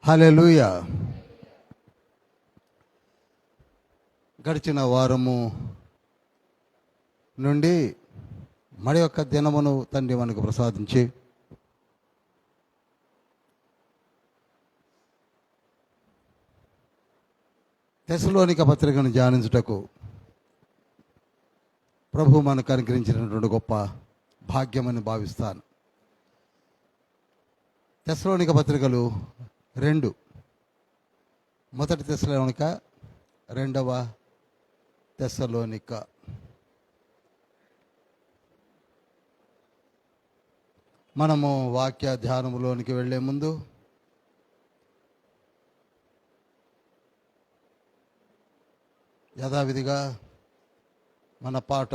హల్లెలూయా. గడిచిన వారము నుండి మరి యొక్క దినమును తండ్రి మనకు ప్రసాదించి తెస్సలోనిక పత్రికను ధ్యానించుటకు ప్రభు మనకు అనుగ్రహించినటువంటి గొప్ప భాగ్యమని భావిస్తాను. తెస్సలోనిక పత్రికలు 2, మొదటి తెస్సలోనిక, రెండవ తెస్సలోనిక. మనము వాక్య ధ్యానములోనికి వెళ్ళే ముందు యథావిధిగా మన పాట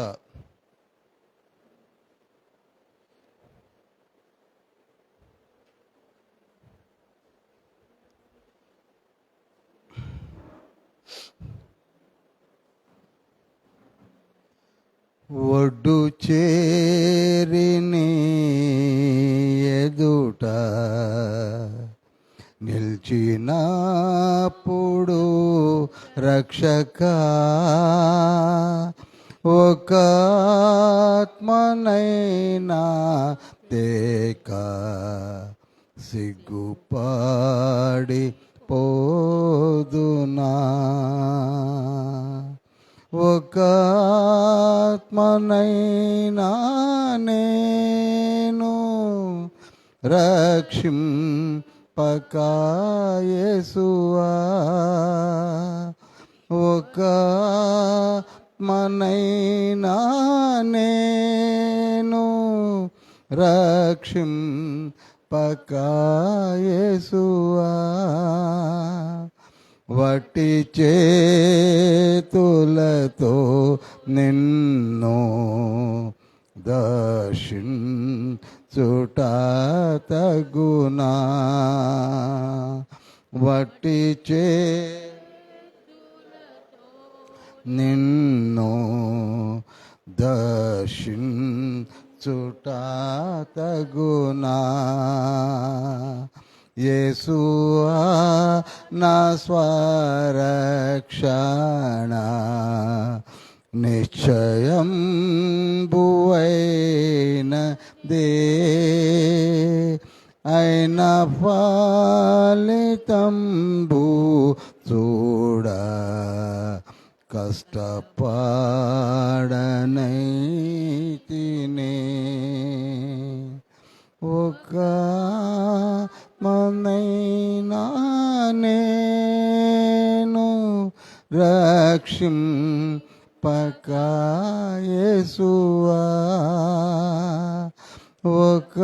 ఒడ్డు చేరిని ఎదుట నిల్చినప్పుడు రక్షక ఒక ఆత్మనైనా తేక సిగ్గుపడి పోదునా, ఒక ఆత్మనైనా నేను రక్షింపక యేసువా, ఒక ఆత్మనైనా నేను రక్షింపక యేసువా, వట్టి చేతులతో నిన్ను దర్శించుట తగునా, వట్టి నిన్ను దర్శించుట తగునా, యేసువా నా స్వరక్షణ నిశ్చయం బువైన దే అయిన ఫలితంబు చూడ కష్టపడనైతినే, ఒక మనైనా నేను రక్షింపక యేసువా, ఒక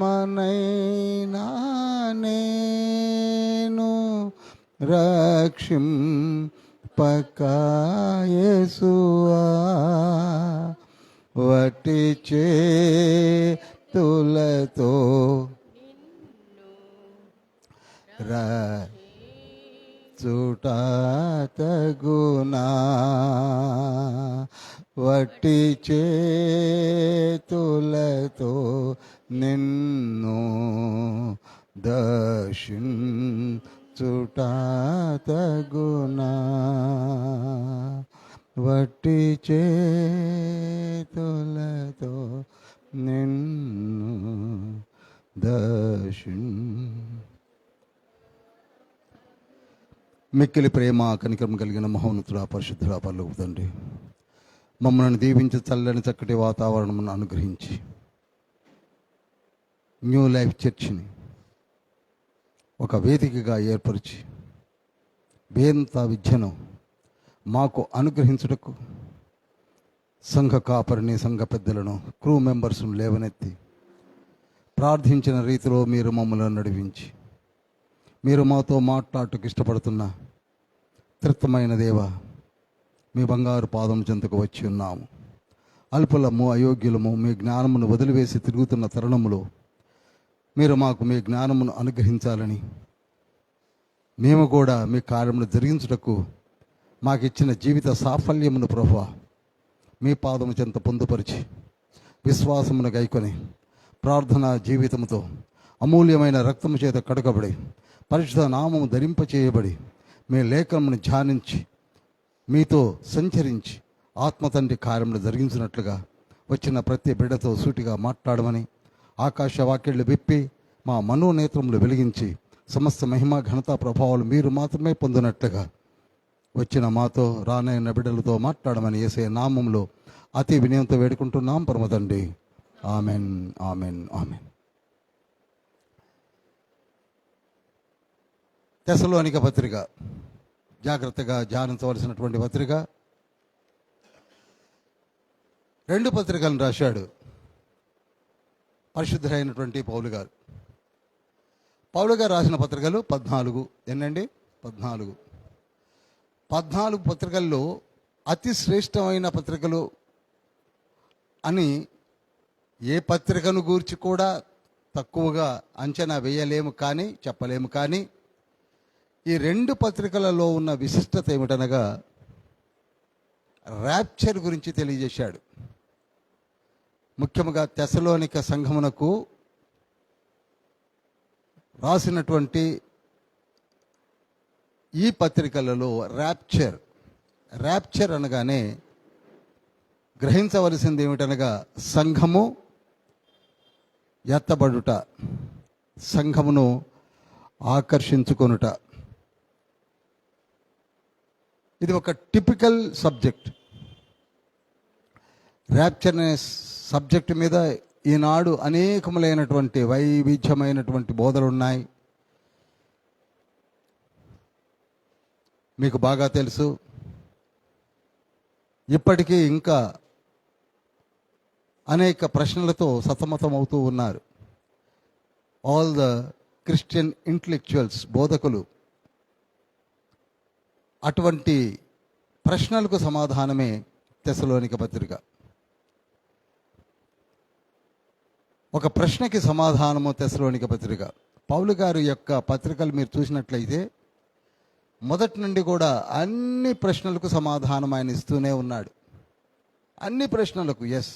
మనైనా నేను రక్షింపక యేసువా, వట్టి చేతులతో రక్షించుట తగునా, వట్టి చేతులతో నిన్ను దర్శించుట తగునా, వట్టి చేతులతో నిన్ను మిక్కిలి ప్రేమ కనికరం కలిగిన మహోన్నతుడా, పరిశుద్ధుడా, పరలోకపు తండ్రి, మమ్మల్ని దీవించి చల్లని చక్కటి వాతావరణమును అనుగ్రహించి న్యూ లైఫ్ చర్చిని ఒక వేదికగా ఏర్పరిచి వేంత విద్యను మాకు అనుగ్రహించుటకు సంఘ కాపరిని, సంఘ పెద్దలను, క్రూ మెంబర్స్ను లేవనెత్తి ప్రార్థించిన రీతిలో మీరు మమ్మల్ని నడిపించి మీరు మాతో మాట్లాడటకు ఇష్టపడుతున్న త్రిత్తమైన దేవ, మీ బంగారు పాదం చెంతకు వచ్చి ఉన్నాము. అల్పులము, అయోగ్యులము మీ జ్ఞానమును వదిలివేసి తిరుగుతున్న తరుణములో మీరు మాకు మీ జ్ఞానమును అనుగ్రహించాలని, మేము కూడా మీ కార్యమును జరిగించుటకు మాకిచ్చిన జీవిత సాఫల్యమును ప్రభువా మీ పాదము చెంత పొందుపరిచి విశ్వాసమును గైకొని ప్రార్థనా జీవితంతో అమూల్యమైన రక్తము చేత కడగబడి పరిశుద్ధ నామము ధరింప చేయబడి మీ లేఖనమును ధ్యానించి మీతో సంచరించి ఆత్మతండ్రి కార్యములు జరిగించినట్లుగా వచ్చిన ప్రతి బిడ్డతో సూటిగా మాట్లాడమని ఆకాశ వాక్యళ్ళు విప్పి మా మనోనేత్రములు వెలిగించి సమస్త మహిమ ఘనత ప్రభావాలు మీరు మాత్రమే పొందినట్లుగా వచ్చిన మాతో రానైన బిడ్డలతో మాట్లాడమని యేసయ్య నామములో అతి వినయంతో వేడుకుంటున్నాం పరమ తండ్రి. Amen, amen, amen. తెస్సలోనిక పత్రిక జాగ్రత్తగా ధ్యానించవలసినటువంటి పత్రిక. 2 పత్రికలను రాశాడు పరిశుద్ధుడైనటువంటి పౌలు గారు. పౌలు గారు రాసిన పత్రికలు 14. ఎన్నండి? 14. 14 పత్రికల్లో అతి శ్రేష్టమైన పత్రికలు అని ఏ పత్రికను గూర్చి కూడా తక్కువగా అంచనా వేయలేము, కానీ చెప్పలేము. కానీ ఈ 2 పత్రికలలో ఉన్న విశిష్టత ఏమిటనగా ర్యాప్చర్ గురించి తెలియజేశాడు. ముఖ్యంగా తెస్సలోనిక సంఘమునకు రాసినటువంటి ఈ పత్రికలలో ర్యాప్చర్ అనగానే గ్రహించవలసింది ఏమిటనగా సంఘము ఎత్తబడుట, సంఘమును ఆకర్షించుకొనుట. ఇది ఒక టిపికల్ సబ్జెక్ట్. ర్యాప్చర్ అనే సబ్జెక్ట్ మీద ఈనాడు అనేకములైనటువంటి వైవిధ్యమైనటువంటి బోధలు ఉన్నాయి. మీకు బాగా తెలుసు. ఇప్పటికీ ఇంకా అనేక ప్రశ్నలతో సతమతమవుతూ ఉన్నారు. ఆల్ ద క్రిస్టియన్ ఇంటలెక్చువల్స్, బోధకులు అటువంటి ప్రశ్నలకు సమాధానమే తెస్సలోనిక పత్రిక. ఒక ప్రశ్నకి సమాధానము తెస్సలోనిక పత్రిక. పౌలు గారి యొక్క పత్రికలు మీరు చూసినట్లయితే మొదటి నుండి కూడా అన్ని ప్రశ్నలకు సమాధానం ఆయన ఇస్తూనే ఉన్నాడు. అన్ని ప్రశ్నలకు. ఎస్,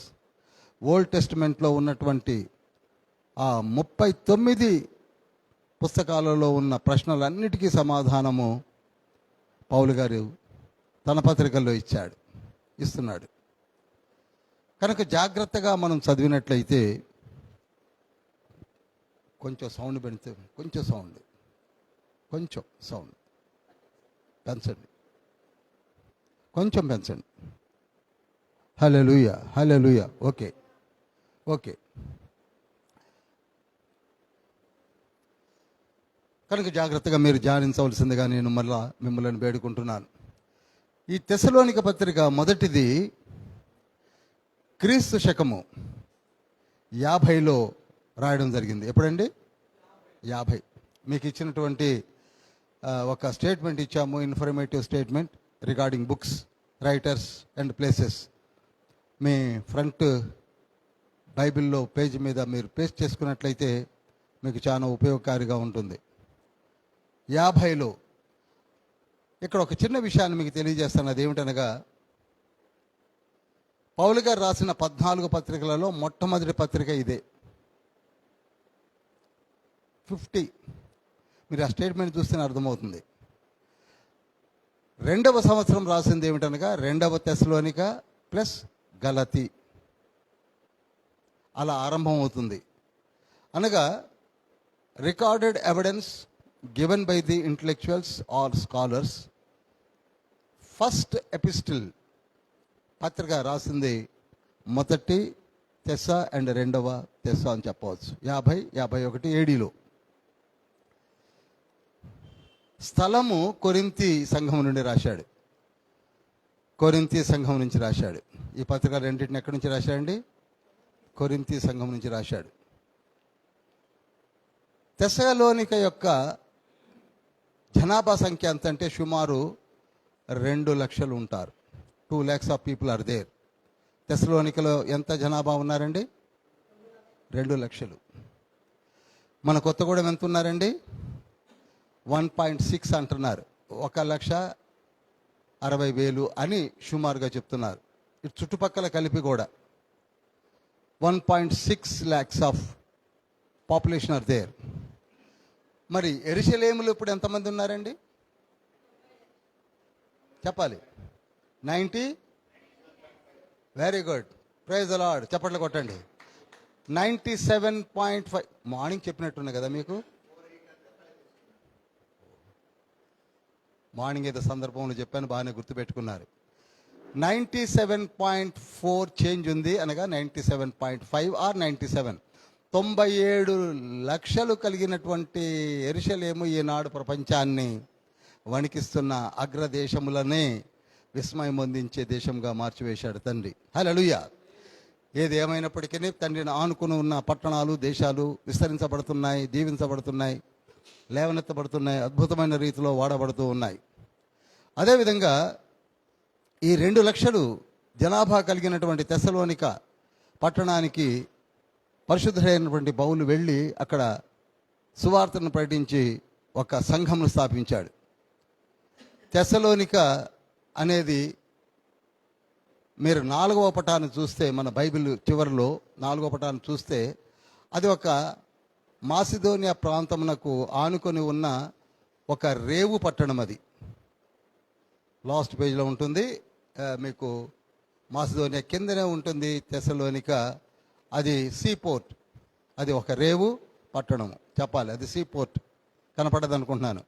ఓల్డ్ టెస్టిమెంట్లో ఉన్నటువంటి ఆ 39 పుస్తకాలలో ఉన్న ప్రశ్నలన్నిటికీ సమాధానము పౌలు గారు తన పత్రికల్లో ఇస్తున్నాడు. కనుక జాగ్రత్తగా మనం చదివినట్లయితే కొంచెం సౌండ్ పెడితే కొంచెం సౌండ్ పెంచండి, కొంచెం పెంచండి. హల్లెలూయా, హల్లెలూయా. ఓకే. కనుక జాగ్రత్తగా మీరు ధ్యానించవలసిందిగా నేను మళ్ళా మిమ్మల్ని వేడుకుంటున్నాను. ఈ తెస్సలోనిక పత్రిక మొదటిది క్రీస్తు శకము 50లో రాయడం జరిగింది. ఎప్పుడండి? 50. మీకు ఇచ్చినటువంటి ఒక స్టేట్మెంట్ ఇచ్చాము, informative statement regarding books, writers and places. Me front బైబిల్లో పేజీ మీద మీరు పేస్ట్ చేసుకున్నట్లయితే మీకు చాలా ఉపయోగకారిగా ఉంటుంది. 50లో ఇక్కడ ఒక చిన్న విషయాన్ని మీకు తెలియజేస్తాను. అదేమిటనగా పౌలు గారు రాసిన 14 పత్రికలలో మొట్టమొదటి పత్రిక ఇదే. 50. మీరు ఆ స్టేట్మెంట్ చూస్తేనే అర్థమవుతుంది. 2వ సంవత్సరం రాసింది ఏమిటనగా 2వ తెస్సలోనిక ప్లస్ గలతీ, అలా ఆరంభం అవుతుంది. అనగా recorded evidence given by the intellectuals or scholars. First epistle పత్రిక రాసింది మొదటి తెస్స అండ్ 2వ తెస్స అని చెప్పవచ్చు. 50-51 ADలో. స్థలము కొరింథీ సంఘం నుండి రాశాడు. కొరింథీ సంఘం నుంచి రాశాడు. ఈ పత్రిక రెండింటిని ఎక్కడి నుంచి రాశాడండి? కొరింథీ సంఘం నుంచి రాశాడు. తెస్సలోనిక యొక్క జనాభా సంఖ్య ఎంత అంటే సుమారు 2 లక్షలు ఉంటారు. 2 lakhs of people are there. తెస్సలోనికలో ఎంత జనాభా ఉన్నారండి? 2 లక్షలు. మన కొత్తగూడెం ఎంత ఉన్నారండి? 1.6 అంటున్నారు. 1,60,000 అని సుమారుగా చెప్తున్నారు. ఇటు చుట్టుపక్కల కలిపి కూడా 1.6 lakhs of population are there. మరి యెరూషలేములో ఇప్పుడు ఎంతమంది ఉన్నారండి చెప్పాలి? 90. Very good, praise the Lord, చప్పట్లు కొట్టండి. 97.5. మార్నింగ్ చెప్పినట్టున్నా కదా మీకు. మార్నింగ్ ఏదో సందర్భంలో చెప్పాను, బాగానే గుర్తుపెట్టుకున్నారు. 97.4 చేంజ్ ఉంది, అనగా 97.5 ఆర్ 97. 97 లక్షలు కలిగినటువంటి యెరూషలేము ఈనాడు ప్రపంచాన్ని వణికిస్తున్న అగ్రదేశములనే విస్మయం పొందించే దేశంగా మార్చివేశాడు తండ్రి. హల్లెలూయా. ఏది ఏమైనప్పటికీ తండ్రిని ఆనుకుని ఉన్న పట్టణాలు, దేశాలు విస్తరించబడుతున్నాయి, దీవించబడుతున్నాయి, లేవనెత్తబడుతున్నాయి, అద్భుతమైన రీతిలో వాడబడుతూ ఉన్నాయి. అదేవిధంగా ఈ 2 లక్షలు జనాభా కలిగినటువంటి తెస్సలోనిక పట్టణానికి పరిశుద్ధుడైనటువంటి పౌలు వెళ్ళి అక్కడ సువార్తను ప్రకటించి ఒక సంఘమును స్థాపించాడు. తెస్సలోనిక అనేది మీరు 4వ పటాన్ని చూస్తే, మన బైబిల్ చివరిలో 4వ పటాన్ని చూస్తే, అది ఒక మాసిదోనియా ప్రాంతమునకు ఆనుకొని ఉన్న ఒక రేవు పట్టణం. అది లాస్ట్ పేజ్లో ఉంటుంది మీకు. మాసిదోనియా కిందనే ఉంటుంది తెస్సలోనిక. అది సీపోర్ట్, అది ఒక రేవు పట్టణము చెప్పాలి. అది సీపోర్ట్ కనపడదు అనుకుంటున్నాను.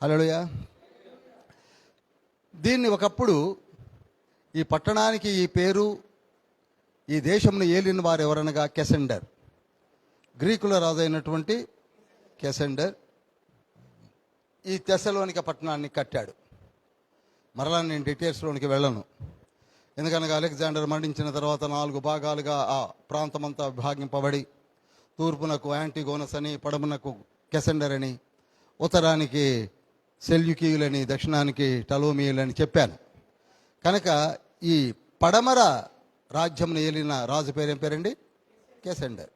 హల్లెలూయా. దీన్ని ఒకప్పుడు ఈ పట్టణానికి ఈ పేరు, ఈ దేశంను ఏలిన వారు ఎవరనగా కెసెండర్, గ్రీకుల రాజు అయినటువంటి కెసెండర్ ఈ తెస్సలోనిక పట్టణాన్ని కట్టాడు. మరలా నేను డీటెయిల్స్లోనికి వెళ్ళను, ఎందుకనగా అలెగ్జాండర్ మరణించిన తర్వాత 4 భాగాలుగా ఆ ప్రాంతమంతా విభాగింపబడి, తూర్పునకు యాంటిగోనస్ అని, పడమనకు కెసెండర్ అని, ఉత్తరానికి సెల్యుకీయులని, దక్షిణానికి టలోమియులని చెప్పాను. కనుక ఈ పడమర రాజ్యంను ఏలిన రాజు పేరు ఏం పేరండి? కెసెండర్.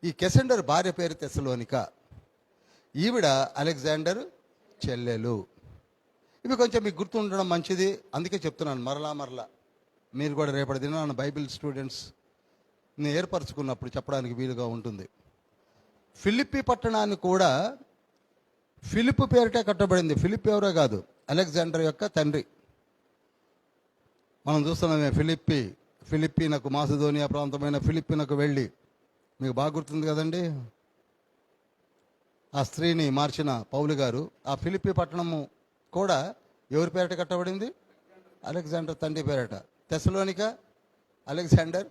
ఈ కెసెండర్ భార్య పేరు తెస్సలోనిక. ఈవిడ అలెగ్జాండర్ చెల్లెలు. ఇవి కొంచెం మీకు గుర్తుండడం మంచిది, అందుకే చెప్తున్నాను మరలా. మీరు కూడా రేపటి దినాన బైబిల్ స్టూడెంట్స్ని ఏర్పరచుకున్నప్పుడు చెప్పడానికి వీలుగా ఉంటుంది. ఫిలిప్పి పట్టణాన్ని కూడా ఫిలిప్ పేరిటే కట్టబడింది. ఫిలిప్ ఎవరో కాదు, అలెగ్జాండర్ యొక్క తండ్రి. మనం చూస్తున్నామే ఫిలిప్పీనకు, మాసిదోనియా ప్రాంతమైన ఫిలిప్పీనకు వెళ్ళి, మీకు బాగా గుర్తుంది కదండి, ఆ స్త్రీని మార్చిన పౌలు గారు. ఆ ఫిలిప్పి పట్టణము కూడా ఎవరి పేరిట కట్టబడింది? అలెగ్జాండర్ తండ్రి పేరిట. తెస్సలోనిక అలెగ్జాండర్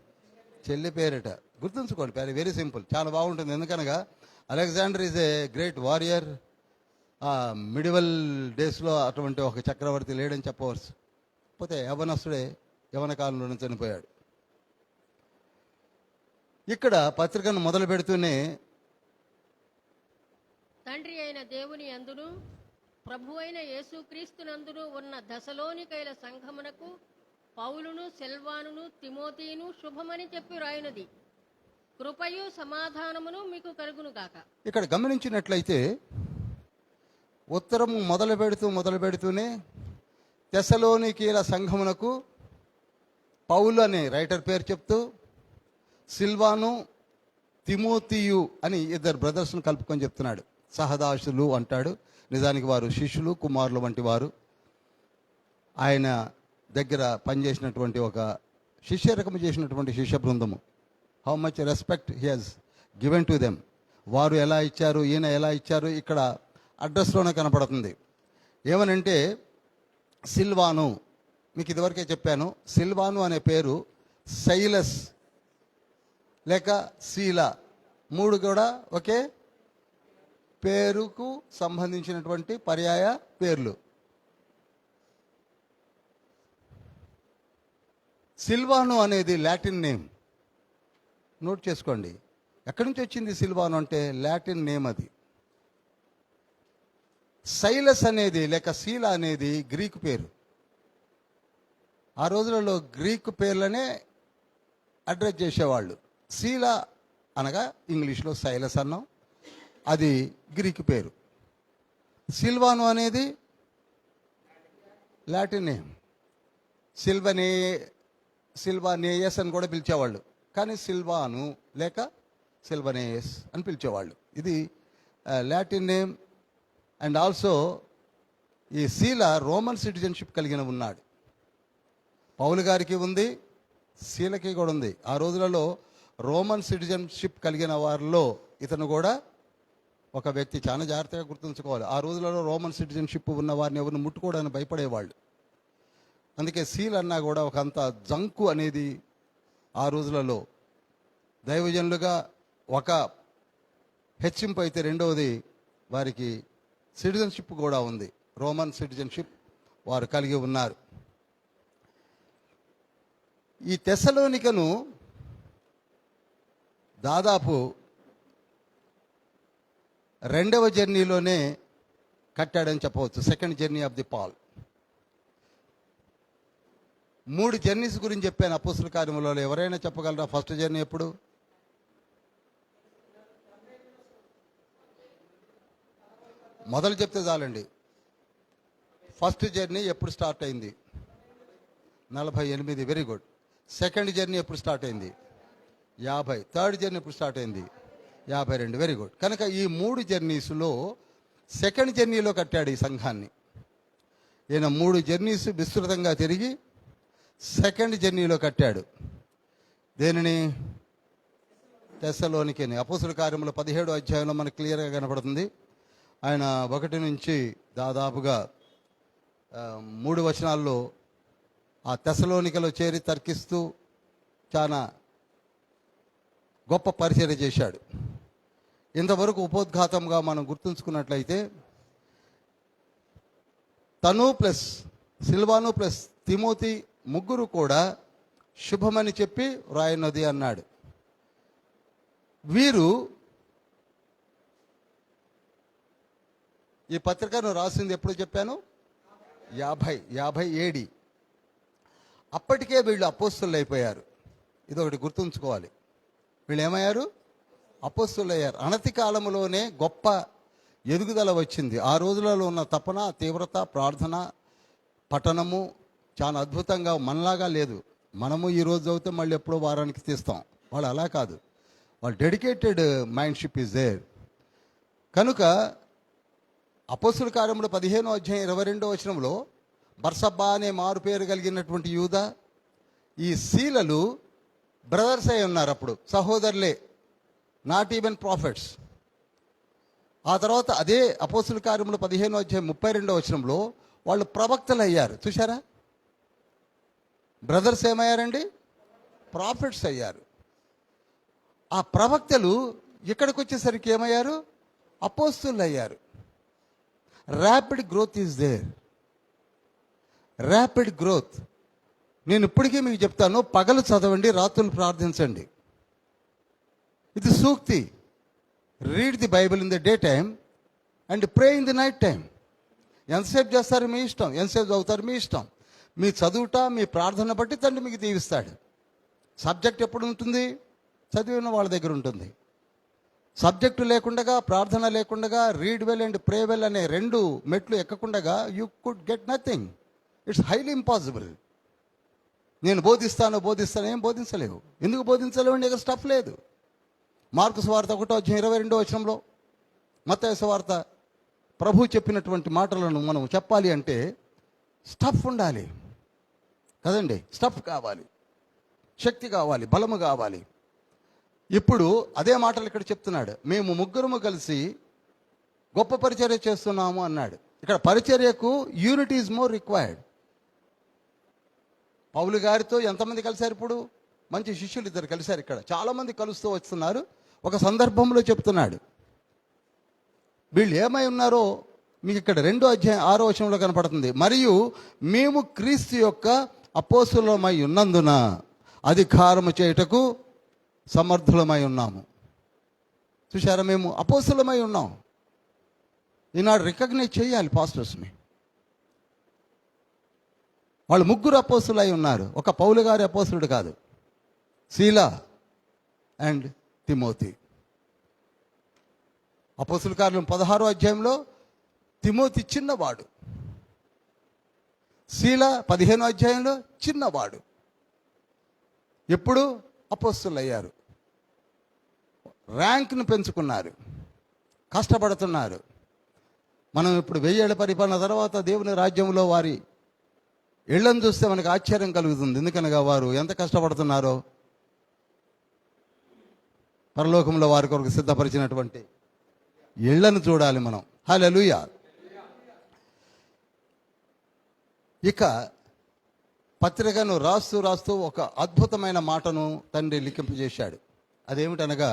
చెల్లి పేరిట. గుర్తుంచుకోండి, పేరు వెరీ సింపుల్, చాలా బాగుంటుంది. ఎందుకనగా Alexander is a great warrior. Medieval డేస్లో అటువంటి ఒక చక్రవర్తి లేడని చెప్పవచ్చు. పోతే యవనస్తుడే యవన కాలంలోనే చనిపోయాడు. ఇక్కడ పత్రికను మొదలు పెడుతూనే, తండ్రి అయిన దేవుని యందును ప్రభు అయిన యేసుక్రీస్తునందును ఉన్న దశలోనికైల సంఘమునకు పౌలును, సిల్వానును, తిమోతిను శుభమని చెప్పి రాయునది. కృపయు సమాధానమును మీకు కలుగును గాక. ఇక్కడ గమనించినట్లయితే ఉత్తరము మొదలు పెడుతూనే తెస్సలోనికీల సంఘమునకు పౌలు అనే రైటర్ పేరు చెప్తూ, సిల్వాను, తిమోతియు అని 2 బ్రదర్స్ను కలుపుకొని చెప్తున్నాడు. సహదాసులు అంటాడు, నిజానికి వారు శిష్యులు, కుమారులు వంటి వారు. ఆయన దగ్గర పనిచేసినటువంటి ఒక శిష్యరకము చేసినటువంటి శిష్య బృందము. How much respect he has given to them. వారు ఎలా ఇచ్చారు, ఈయన ఎలా ఇచ్చారు, ఇక్కడ అడ్రస్లోనే కనపడుతుంది. ఏమనంటే సిల్వాను, మీకు ఇదివరకే చెప్పాను, సిల్వాను అనే పేరు సైలస్ లేక శీల 3 కూడా ఒకే పేరుకు సంబంధించినటువంటి పర్యాయ పేర్లు. సిల్వాను అనేది లాటిన్ నేమ్, నోట్ చేసుకోండి. ఎక్కడి నుంచి వచ్చింది సిల్వాను అంటే? లాటిన్ నేమ్ అది. సైలస్ అనేది లేక శీల అనేది గ్రీకు పేరు. ఆ రోజులలో గ్రీకు పేర్లనే అడ్రస్ చేసేవాళ్ళు. శీల అనగా ఇంగ్లీష్లో సైలస్ అన్నాం, అది గ్రీకు పేరు. సిల్వాను అనేది లాటిన్ నేమ్. సిల్వానేయస్ అని కూడా పిలిచేవాళ్ళు, కానీ సిల్వాను లేక సిల్వనేస్ అని పిలిచేవాళ్ళు. ఇది లాటిన్ నేమ్. అండ్ ఆల్సో ఈ శీల రోమన్ సిటిజన్షిప్ కలిగిన ఉన్నాడు. పౌలు గారికి ఉంది, శీలకి కూడా ఉంది. ఆ రోజులలో రోమన్ సిటిజన్షిప్ కలిగిన వారిలో ఇతను కూడా ఒక వ్యక్తి. చాలా జాగ్రత్తగా గుర్తుంచుకోవాలి. ఆ రోజులలో రోమన్ సిటిజన్షిప్ ఉన్న వారిని ఎవరిని ముట్టుకోవడానికి భయపడేవాళ్ళు. అందుకే శీల అన్నా కూడా ఒక అంత జంకు అనేది ఆ రోజులలో దైవజనులుగా ఒక హెచ్చింపు అయితే, రెండవది వారికి సిటిజన్షిప్ కూడా ఉంది. రోమన్ సిటిజన్షిప్ వారు కలిగి ఉన్నారు. ఈ తెస్సలోనికను దాదాపు రెండవ జర్నీలోనే కట్టాడని చెప్పవచ్చు. Second journey of the Paul. 3 journeys గురించి చెప్పాను అపోస్తుల కార్యములలో. ఎవరైనా చెప్పగలరా ఫస్ట్ జర్నీ ఎప్పుడు? మొదలు చెప్తే చాలండి. ఫస్ట్ జర్నీ ఎప్పుడు స్టార్ట్ అయింది? 48. Very good. సెకండ్ జర్నీ ఎప్పుడు స్టార్ట్ అయింది? 50. థర్డ్ జర్నీ ఎప్పుడు స్టార్ట్ అయింది? 52. Very good. కనుక ఈ 3 జర్నీస్లో సెకండ్ జర్నీలో కట్టాడు ఈ సంఘాన్ని. ఈయన 3 జర్నీస్ విస్తృతంగా తిరిగి సెకండ్ జర్నీలో కట్టాడు. దేనిని? తెస్సలోనికని. అపోస్తుల కార్యములు 17వ అధ్యాయంలో మనకు క్లియర్గా కనపడుతుంది. ఆయన 1 నుంచి దాదాపుగా 3 వచనాల్లో ఆ తెస్సలోనికలో చేరి తర్కిస్తూ చాలా గొప్ప పరిచర్య చేశాడు. ఇంతవరకు ఉపోద్ఘాతంగా మనం గుర్తుంచుకున్నట్లయితే తను ప్లస్ సిల్వాను ప్లస్ తిమోతి ముగ్గురు కూడా శుభమని చెప్పి వ్రాయనది అన్నాడు. వీరు ఈ పత్రికను రాసింది ఎప్పుడు చెప్పాను? 50 AD. అప్పటికే వీళ్ళు అపోస్తులు అయిపోయారు. ఇదొకటి గుర్తుంచుకోవాలి. వీళ్ళు ఏమయ్యారు? అపోస్తులు అయ్యారు. అనతి కాలంలోనే గొప్ప ఎదుగుదల వచ్చింది. ఆ రోజులలో ఉన్న తపన, తీవ్రత, ప్రార్థన, పఠనము చాలా అద్భుతంగా మనలాగా లేదు. మనము ఈరోజు చదివితే మళ్ళీ ఎప్పుడో వారానికి తీస్తాం. వాళ్ళు అలా కాదు. వాళ్ళు డెడికేటెడ్ మైండ్షిప్ ఈజ్ దేర్. కనుక అపోస్తుల కార్యములు 15వ అధ్యాయం 22వ వచనంలో బర్సబ్బా అనే మారు పేరు కలిగినటువంటి యూదా, ఈ శీలలు బ్రదర్స్ అయి ఉన్నారు. అప్పుడు సహోదరులే, నాట్ ఈవెన్ ప్రాఫిట్స్. ఆ తర్వాత అదే అపోస్తుల కార్యములు 15వ అధ్యాయం 32వ వచనంలో వాళ్ళు ప్రవక్తలు అయ్యారు. చూసారా? బ్రదర్స్ ఏమయ్యారండి? ప్రాఫిట్స్ అయ్యారు. ఆ ప్రవక్తలు ఇక్కడికి వచ్చేసరికి ఏమయ్యారు? అపోస్తులు అయ్యారు. Rapid growth is there. Rapid growth. నేను ఇప్పటికీ మీకు చెప్తాను, పగలు చదవండి, రాత్రులు ప్రార్థించండి. ఇది సూక్తి. Read the Bible in the day time and pray in the night time. ఎంతసేపు చేస్తారు మీ ఇష్టం, ఎంతసేపు చదువుతారు మీ ఇష్టం. మీ చదువుట, మీ ప్రార్థన బట్టి తండ్రి మీకు దీవిస్తాడు. సబ్జెక్ట్ ఎప్పుడు ఉంటుంది? చదివిన వాళ్ళ దగ్గర ఉంటుంది. సబ్జెక్టు లేకుండా, ప్రార్థన లేకుండా, read well and pray well అనే 2 మెట్లు ఎక్కకుండా you could get nothing. It's highly impossible. నేను బోధిస్తాను ఏం బోధించలేవు. ఎందుకు బోధించలేవు? ఇక్కడ స్టఫ్ లేదు. మార్కు సువార్త 1వ అధ్యాయం 22వ వచనంలో, మత్తయి సువార్త ప్రభు చెప్పినటువంటి మాటలను మనం చెప్పాలి అంటే స్టఫ్ ఉండాలి కదండి. స్టఫ్ కావాలి, శక్తి కావాలి, బలము కావాలి. ఇప్పుడు అదే మాటలు ఇక్కడ చెప్తున్నాడు. మేము ముగ్గురము కలిసి గొప్ప పరిచర్య చేస్తున్నాము అన్నాడు. ఇక్కడ పరిచర్యకు యూనిటీ ఈజ్ మోర్ రిక్వైర్డ్. పౌలు గారితో ఎంతమంది కలిశారు? ఇప్పుడు మంచి శిష్యులు 2 కలిశారు. ఇక్కడ చాలామంది కలుస్తూ వస్తున్నారు. ఒక సందర్భంలో చెప్తున్నాడు. వీళ్ళు ఏమై ఉన్నారో మీకు ఇక్కడ 2వ అధ్యాయం 6వ వచనంలో కనపడుతుంది. మరియు మేము క్రీస్తు యొక్క అపోస్తులమై ఉన్నందున అధికారము చేయుటకు సమర్థులమై ఉన్నాము. చూసారా? మేము అపోస్తులమై ఉన్నాం. ఈనాడు రికగ్నైజ్ చేయాలి పాస్టర్స్ని. వాళ్ళు ముగ్గురు అపోస్తులు అయి ఉన్నారు. ఒక పౌలు గారి అపోస్తులుడు కాదు. Silas and Timothy. అపోస్తుల కార్యం 16వ అధ్యాయంలో తిమోతి చిన్నవాడు, శీలా 15వ అధ్యాయంలో చిన్నవాడు. ఎప్పుడు అపోస్తులు అయ్యారు? ర్యాంక్ను పెంచుకున్నారు, కష్టపడుతున్నారు. మనం ఇప్పుడు 1000 ఏళ్ల పరిపాలన తర్వాత దేవుని రాజ్యంలో వారి ఇళ్లను చూస్తే మనకు ఆశ్చర్యం కలుగుతుంది. ఎందుకనగా వారు ఎంత కష్టపడుతున్నారో, పరలోకంలో వారి కొరకు సిద్ధపరిచినటువంటి ఇళ్లను చూడాలి మనం. హల్లెలూయా. ఇక పత్రికను రాస్తూ ఒక అద్భుతమైన మాటను తండ్రి లిఖింపజేశాడు. అదేమిటనగా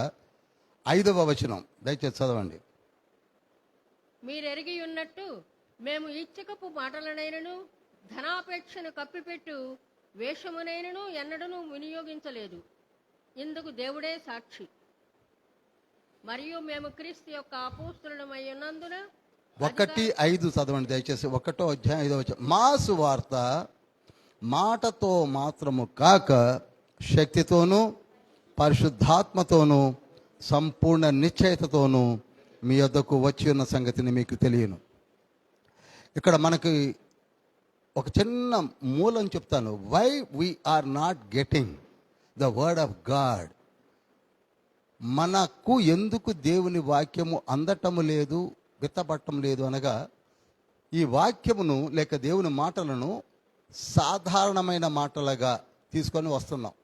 5వ వచనం, దయచేసి చదవండి. మీరెరిగి ఉన్నట్టు మేము ఇచ్చకపు మాటలనైనను ధనాపేక్షను కప్పిపెట్టు వేషమునైనను ఎన్నడను వినియోగించలేదు. ఇందుకు దేవుడే సాక్షి. మరియు మేము క్రీస్తు యొక్క అపోస్తలులమై ఉన్నందున 1:5 చదవండి దయచేసి. 1వ అధ్యాయం 5వ వచనం. మా సువార్త మాటతో మాత్రము కాక శక్తితోనూ పరిశుద్ధాత్మతోనూ సంపూర్ణ నిశ్చయతతోనూ మీ వద్దకు వచ్చి ఉన్న సంగతిని మీకు తెలియను. ఇక్కడ మనకి ఒక చిన్న మూలం చెప్తాను. Why we're not getting the word of God. మనకు ఎందుకు దేవుని వాక్యము అందటము లేదు, విత్తబట్టం లేదు అనగా, ఈ వాక్యమును లేక దేవుని మాటలను సాధారణమైన మాటలుగా తీసుకొని వస్తున్నాం.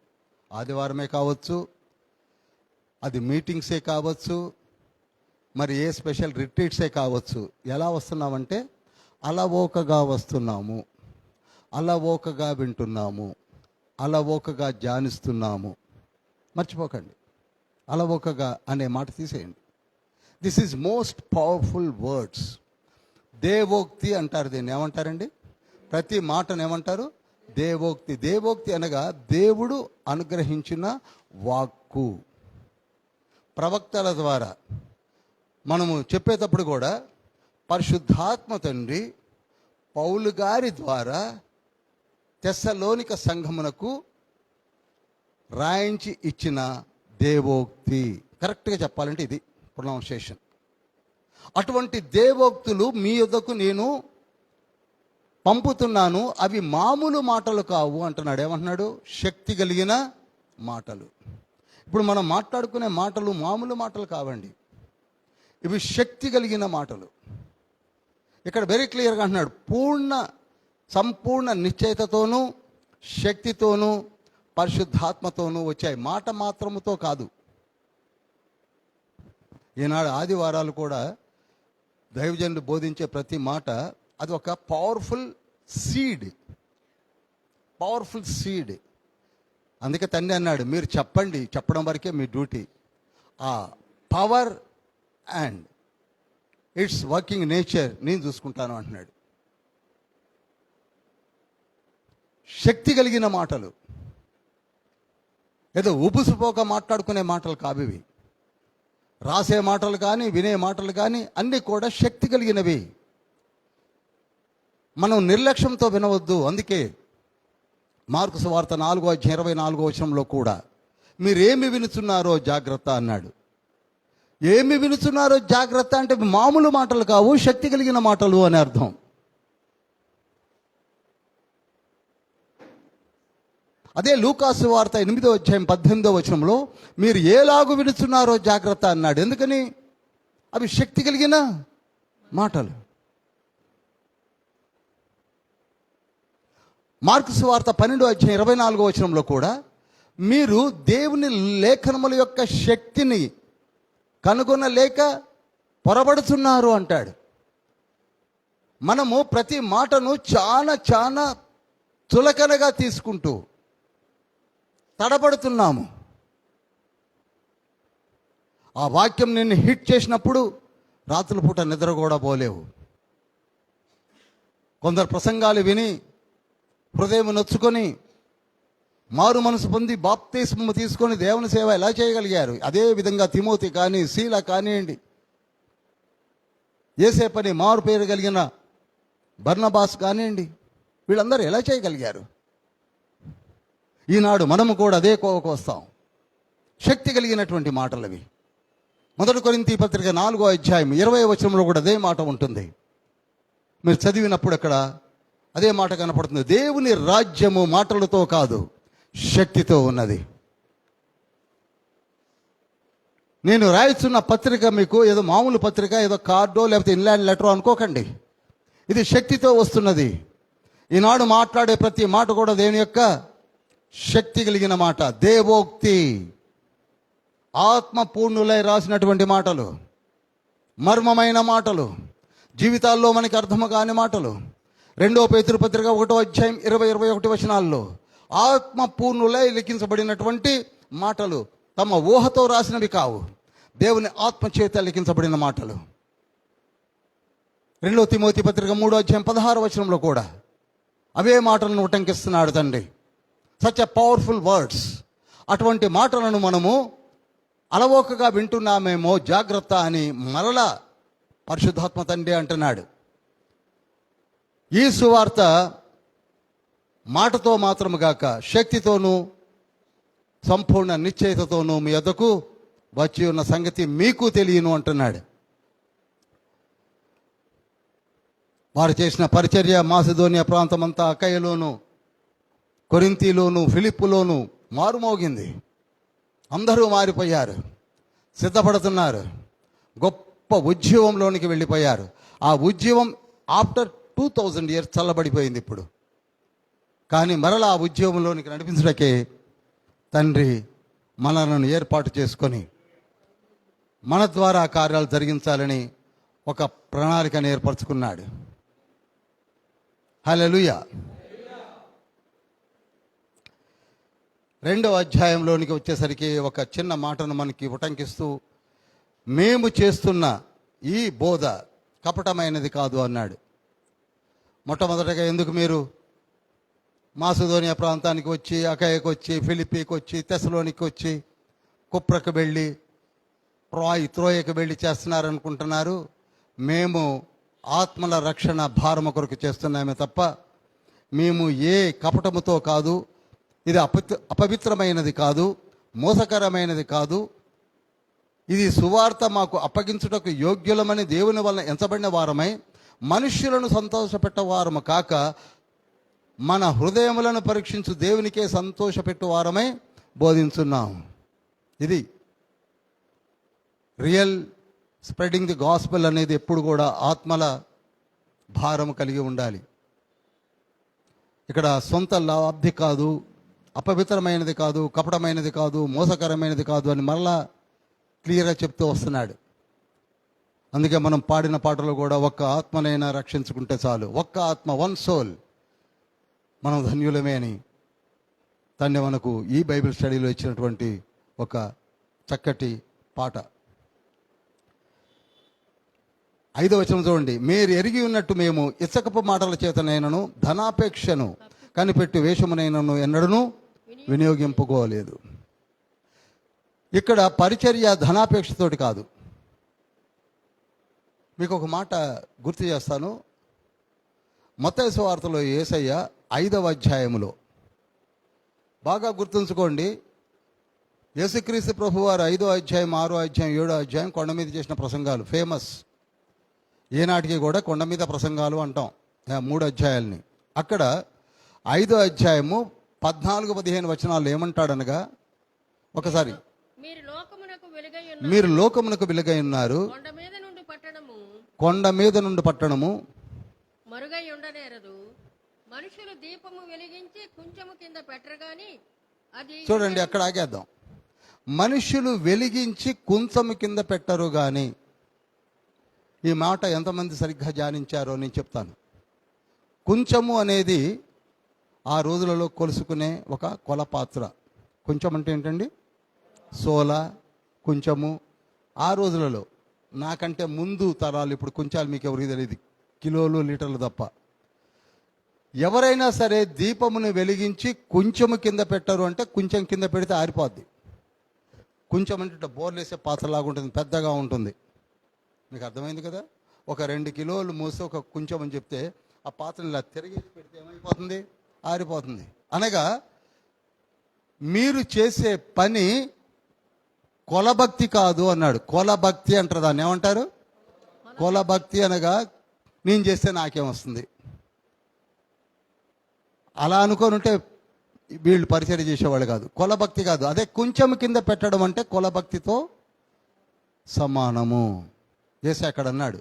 ఆదివారమే కావచ్చు, అది మీటింగ్సే కావచ్చు, మరి ఏ స్పెషల్ రిట్రీట్సే కావచ్చు. ఎలా వస్తున్నామంటే అలవోకగా వస్తున్నాము, అలవోకగా వింటున్నాము, అలవోకగా ధ్యానిస్తున్నాము. మర్చిపోకండి, అలవోకగా అనే మాట తీసేయండి. This is most powerful words. దేవోక్తి అంటారు దీన్ని. ఏమంటారండి? ప్రతి మాటను ఏమంటారు? దేవోక్తి. దేవోక్తి అనగా దేవుడు అనుగ్రహించిన వాక్కు. ప్రవక్తల ద్వారా మనము చెప్పేటప్పుడు కూడా పరిశుద్ధాత్మ తండ్రి పౌలు గారి ద్వారా తెస్సలోనిక సంఘమునకు రాయించి ఇచ్చిన దేవోక్తి. కరెక్ట్గా చెప్పాలంటే ఇది ప్రొనౌన్సియేషన్. అటువంటి దేవోక్తులు మీ యొద్దకు నేను పంపుతున్నాను. అవి మామూలు మాటలు కావు అంటున్నాడు. ఏమంటున్నాడు? శక్తి కలిగిన మాటలు. ఇప్పుడు మనం మాట్లాడుకునే మాటలు మామూలు మాటలు కావండి, ఇవి శక్తి కలిగిన మాటలు. ఇక్కడ వెరీ క్లియర్గా అంటున్నాడు, సంపూర్ణ నిశ్చయతతోనూ శక్తితోనూ పరిశుద్ధాత్మతోనూ వచ్చాయి. మాట మాత్రముతో కాదు. ఈనాడు ఆదివారాలు కూడా దైవజనులు బోధించే ప్రతి మాట అది ఒక పవర్ఫుల్ సీడ్. అందుకే తండ్రి అన్నాడు, మీరు చెప్పండి, చెప్పడం వరకే మీ డ్యూటీ. ఆ power and it's working nature నేను చూసుకుంటాను అంటున్నాడు. శక్తి కలిగిన మాటలు, ఏదో ఉబుసుపోక మాట్లాడుకునే మాటలు కావివి. రాసే మాటలు కానీ వినే మాటలు కానీ అన్నీ కూడా శక్తి కలిగినవి. మనం నిర్లక్ష్యంతో వినవద్దు. అందుకే మార్కు సువార్త 4:24 వచనంలో కూడా మీరేమి వినుచున్నారో జాగ్రత్త అన్నాడు. ఏమి వినుచున్నారో జాగ్రత్త అంటే మామూలు మాటలు కావు, శక్తి కలిగిన మాటలు అని అర్థం. అదే లూకాసు వార్త 8:18 వచనంలో మీరు ఏలాగు వినుచున్నారో జాగ్రత్త అన్నాడు. ఎందుకని? అవి శక్తి కలిగిన మాటలు. మార్కు సువార్త 12:24 వచనంలో కూడా మీరు దేవుని లేఖనముల యొక్క శక్తిని కనుగొనలేక పొరబడుతున్నారు అంటాడు. మనము ప్రతి మాటను చాలా చులకనగా తీసుకుంటూ తడబడుతున్నాము. ఆ వాక్యం నిన్ను హిట్ చేసినప్పుడు రాత్రుల పూట నిద్ర కూడా పోలేవు. కొందరు ప్రసంగాలు విని హృదయం నొచ్చుకొని మారు మనసు పొంది బాప్తిస్మము తీసుకొని దేవుని సేవ ఎలా చేయగలిగారు? అదే విధంగా తిమోతి కానీ శీల కానివ్వండి, ఏసే పని మారు పేరు కలిగిన బర్నబాస్ కానివ్వండి, వీళ్ళందరూ ఎలా చేయగలిగారు? ఈనాడు మనము కూడా అదే కోవకు వస్తాం. శక్తి కలిగినటువంటి మాటలు అవి. 1 కొరింథీ పత్రిక 4:20 వచనంలో కూడా అదే మాట ఉంటుంది. మీరు చదివినప్పుడు అక్కడ అదే మాట కనపడుతుంది. దేవుని రాజ్యము మాటలతో కాదు, శక్తితో ఉన్నది. నేను రాయిస్తున్న పత్రిక మీకు ఏదో మామూలు పత్రిక, ఏదో కార్డో లేకపోతే ఇన్లాండ్ లెటరో అనుకోకండి. ఇది శక్తితో వస్తున్నది. ఈనాడు మాట్లాడే ప్రతి మాట కూడా దేవుని యొక్క శక్తి కలిగిన మాట, దేవోక్తి, ఆత్మపూర్ణులై రాసినటువంటి మాటలు, మర్మమైన మాటలు, జీవితాల్లో మనకి అర్థము కాని మాటలు. 2 పేతురు పత్రిక 1వ అధ్యాయం 20-21 వచనాల్లో ఆత్మపూర్ణులై లిఖించబడినటువంటి మాటలు, తమ ఊహతో రాసినవి కావు, దేవుని ఆత్మ చేత లిఖించబడిన మాటలు. 2 తిమోతి పత్రిక 3వ అధ్యాయం 16వ వచనంలో కూడా అవే మాటలను ఉటంకిస్తున్నాడు తండ్రి. Such a powerful words. అటువంటి మాటలను మనము అలవోకగా వింటున్నామేమో, జాగ్రత్త అని మరలా పరిశుద్ధాత్మ తండ్రి అంటున్నాడు. ఈ సువార్త మాటతో మాత్రము గాక శక్తితోనూ సంపూర్ణ నిశ్చయితతోనూ మీ వద్దకు వచ్చి ఉన్న సంగతి మీకు తెలియను అంటున్నాడు. వారు చేసిన పరిచర్య మాసిదోనియా ప్రాంతమంతా, అకయలోను, కొరింథీలోను, ఫిలిప్పులోను మారుమోగింది. అందరూ మారిపోయారు, సిద్ధపడుతున్నారు, గొప్ప ఉద్యమంలోనికి వెళ్ళిపోయారు. ఆ ఉద్యమం ఆఫ్టర్ 2000 years చల్లబడిపోయింది ఇప్పుడు. కానీ మరలా ఆ ఉద్యమంలోనికి నడిపించడానికే తండ్రి మనలను ఏర్పాటు చేసుకొని మన ద్వారా కార్యాలు జరిగించాలని ఒక ప్రణాళికను ఏర్పరచుకున్నాడు. హల్లెలూయా. 2వ అధ్యాయంలోనికి వచ్చేసరికి ఒక చిన్న మాటను మనకి ఉటంకిస్తూ, మేము చేస్తున్న ఈ బోధ కపటమైనది కాదు అన్నాడు. మొట్టమొదటగా ఎందుకు మీరు మాసిదోనియా ప్రాంతానికి వచ్చి, అకయకు వచ్చి, ఫిలిప్పీకి వచ్చి, తెస్సలోనికి వచ్చి, కుప్రకు వెళ్ళి, త్రోయకు వెళ్ళి చేస్తున్నారనుకుంటున్నారు? మేము ఆత్మల రక్షణ భారము కొరకు చేస్తున్నామే తప్ప మేము ఏ కపటముతో కాదు. ఇది అపవిత్రమైనది కాదు, మోసకరమైనది కాదు. ఇది సువార్త మాకు అప్పగించుటకు యోగ్యులమని దేవుని వలన ఎంచబడిన వారమై మనుష్యులను సంతోషపెట్టవారము కాక మన హృదయములను పరీక్షించు దేవునికే సంతోషపెట్టు వారమై బోధించున్నాం. ఇది రియల్ స్ప్రెడింగ్ ది గాస్పెల్ అనేది ఎప్పుడు కూడా ఆత్మల భారం కలిగి ఉండాలి. ఇక్కడ సొంత లబ్ధి కాదు, అపవిత్రమైనది కాదు, కపటమైనది కాదు, మోసకరమైనది కాదు అని మరలా క్లియర్గా చెప్తూ వస్తున్నాడు. అందుకే మనం పాడిన పాటలో కూడా ఒక్క ఆత్మనైనా రక్షించుకుంటే చాలు, ఒక్క ఆత్మ, 1 soul, మనం ధన్యులమే అని తండ్రి మనకు ఈ బైబిల్ స్టడీలో ఇచ్చినటువంటి ఒక చక్కటి పాట. 5వ వచనం చూడండి. మీరు ఎరిగి ఉన్నట్టు మేము ఇచ్చకపు మాటల చేతనైనను ధనాపేక్షను కనిపెట్టి వేషమునైనను ఎన్నడను వినియోగింపుకోలేదు. ఇక్కడ పరిచర్య ధనాపేక్షతోటి కాదు. మీకు ఒక మాట గుర్తు చేస్తాను. మత్తయి సువార్తలో యేసయ్య 5వ అధ్యాయములో బాగా గుర్తుంచుకోండి. యేసుక్రీస్తు ప్రభువారు 5వ అధ్యాయం, 6వ అధ్యాయం, 7వ అధ్యాయం కొండ మీద చేసిన ప్రసంగాలు ఫేమస్. ఏనాటికి కూడా కొండ మీద ప్రసంగాలు అంటాం 3 అధ్యాయాలని. అక్కడ 5వ అధ్యాయము 14-15 వచనాలు ఏమంటాడనగా, ఒకసారి మీరు లోకమునకు వెలుగై ఉన్నారు, కొండ మీద నుండి పట్టణము మరుగై ఉండనేరదు. మనుషులు దీపము వెలిగించి కుంచము కింద పెట్టరు గాని అది. చూడండి, అక్కడ ఆగేద్దాం. మనుషులు వెలిగించి కుంచము కింద పెట్టరు గాని. ఈ మాట ఎంతమంది సరిగ్గా ధ్యానించారో నేను చెప్తాను. కుంచము అనేది ఆ రోజులలో కొలుసుకునే ఒక కొలపాత్ర. కొంచెం అంటే ఏంటండి? సోల, కొంచెము. ఆ రోజులలో, నాకంటే ముందు తరాలు, ఇప్పుడు కొంచెం మీకు ఎవరికి తెలియదు, కిలోలు లీటర్లు తప్ప. ఎవరైనా సరే దీపమును వెలిగించి కొంచెము కింద పెట్టరు అంటే కొంచెం కింద పెడితే ఆరిపోద్ది. కొంచెం అంటే బోర్లేసే పాత్రలాగా ఉంటుంది, పెద్దగా ఉంటుంది. మీకు అర్థమైంది కదా? ఒక 2 కిలోలు మోసి ఒక కొంచెం అని చెప్తే ఆ పాత్రను ఇలా తిరిగి పెడితే ఏమైపోతుంది? ఆరిపోతుంది. అనగా మీరు చేసే పని కొలభక్తి కాదు అన్నాడు. కొలభక్తి అంటారు దాన్ని. ఏమంటారు? కొలభక్తి అనగా నేను చేస్తే నాకేమొస్తుంది అలా అనుకొని ఉంటే వీళ్ళు పరిచయం చేసేవాళ్ళు కాదు. కొలభక్తి కాదు. అదే కొంచెం కింద పెట్టడం అంటే కొలభక్తితో సమానము. యేసు అక్కడ అన్నాడు,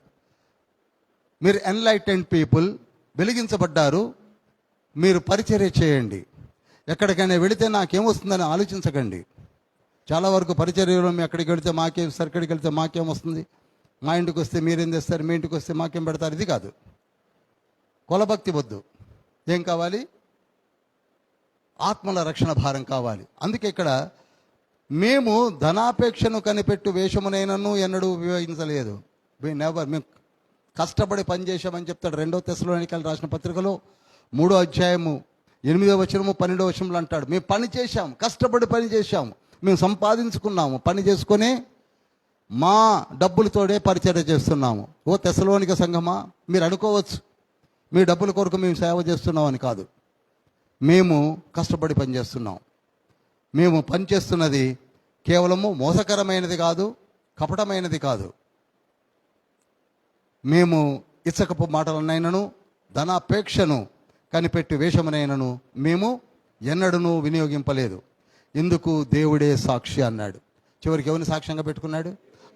మీరు ఎన్లైటెండ్ పీపుల్, వెలిగించబడ్డారు, మీరు పరిచర్య చేయండి. ఎక్కడికైనా వెళితే నాకేమొస్తుందని ఆలోచించకండి. చాలా వరకు పరిచర్యలో మేము ఎక్కడికి వెళితే మాకేం, సరికడికి వెళితే మాకేం వస్తుంది, మా ఇంటికి వస్తే మీరేం తెస్తారు, మీ ఇంటికి వస్తే మాకేం పెడతారు, ఇది కాదు. కులభక్తి వద్దు. ఏం కావాలి? ఆత్మల రక్షణ భారం కావాలి. అందుకే ఇక్కడ మేము ధనాపేక్షను కనిపెట్టు వేషమునైనను ఎన్నడూ ఉపయోగించలేదు. మేము కష్టపడి పనిచేసామని చెప్తాడు 2 తెస్సలోనికైలు రాసిన పత్రికలో 3వ అధ్యాయము 8వ వచనము 12వ వచనంలో అంటాడు, మేము పని చేశాం, కష్టపడి పని చేశాము, మేము సంపాదించుకున్నాము, పని చేసుకొని మా డబ్బులతోనే పరిచర్య చేస్తున్నాము. ఓ తెస్సలోనిక సంఘమా, మీరు అనుకోవచ్చు మీ డబ్బుల కొరకు మేము సేవ చేస్తున్నామని. కాదు, మేము కష్టపడి పనిచేస్తున్నాం. మేము పనిచేస్తున్నది కేవలము మోసకరమైనది కాదు, కపటమైనది కాదు. మేము ఇచ్చకపు మాటలనైనను ధనాపేక్షను కనిపెట్టి వేషమునైనను మేము ఎన్నడూ వినియోగింపలేదు. ఎందుకు? దేవుడే సాక్షి అన్నాడు. చివరికి ఎవరిని సాక్ష్యంగా పెట్టుకున్నాడు?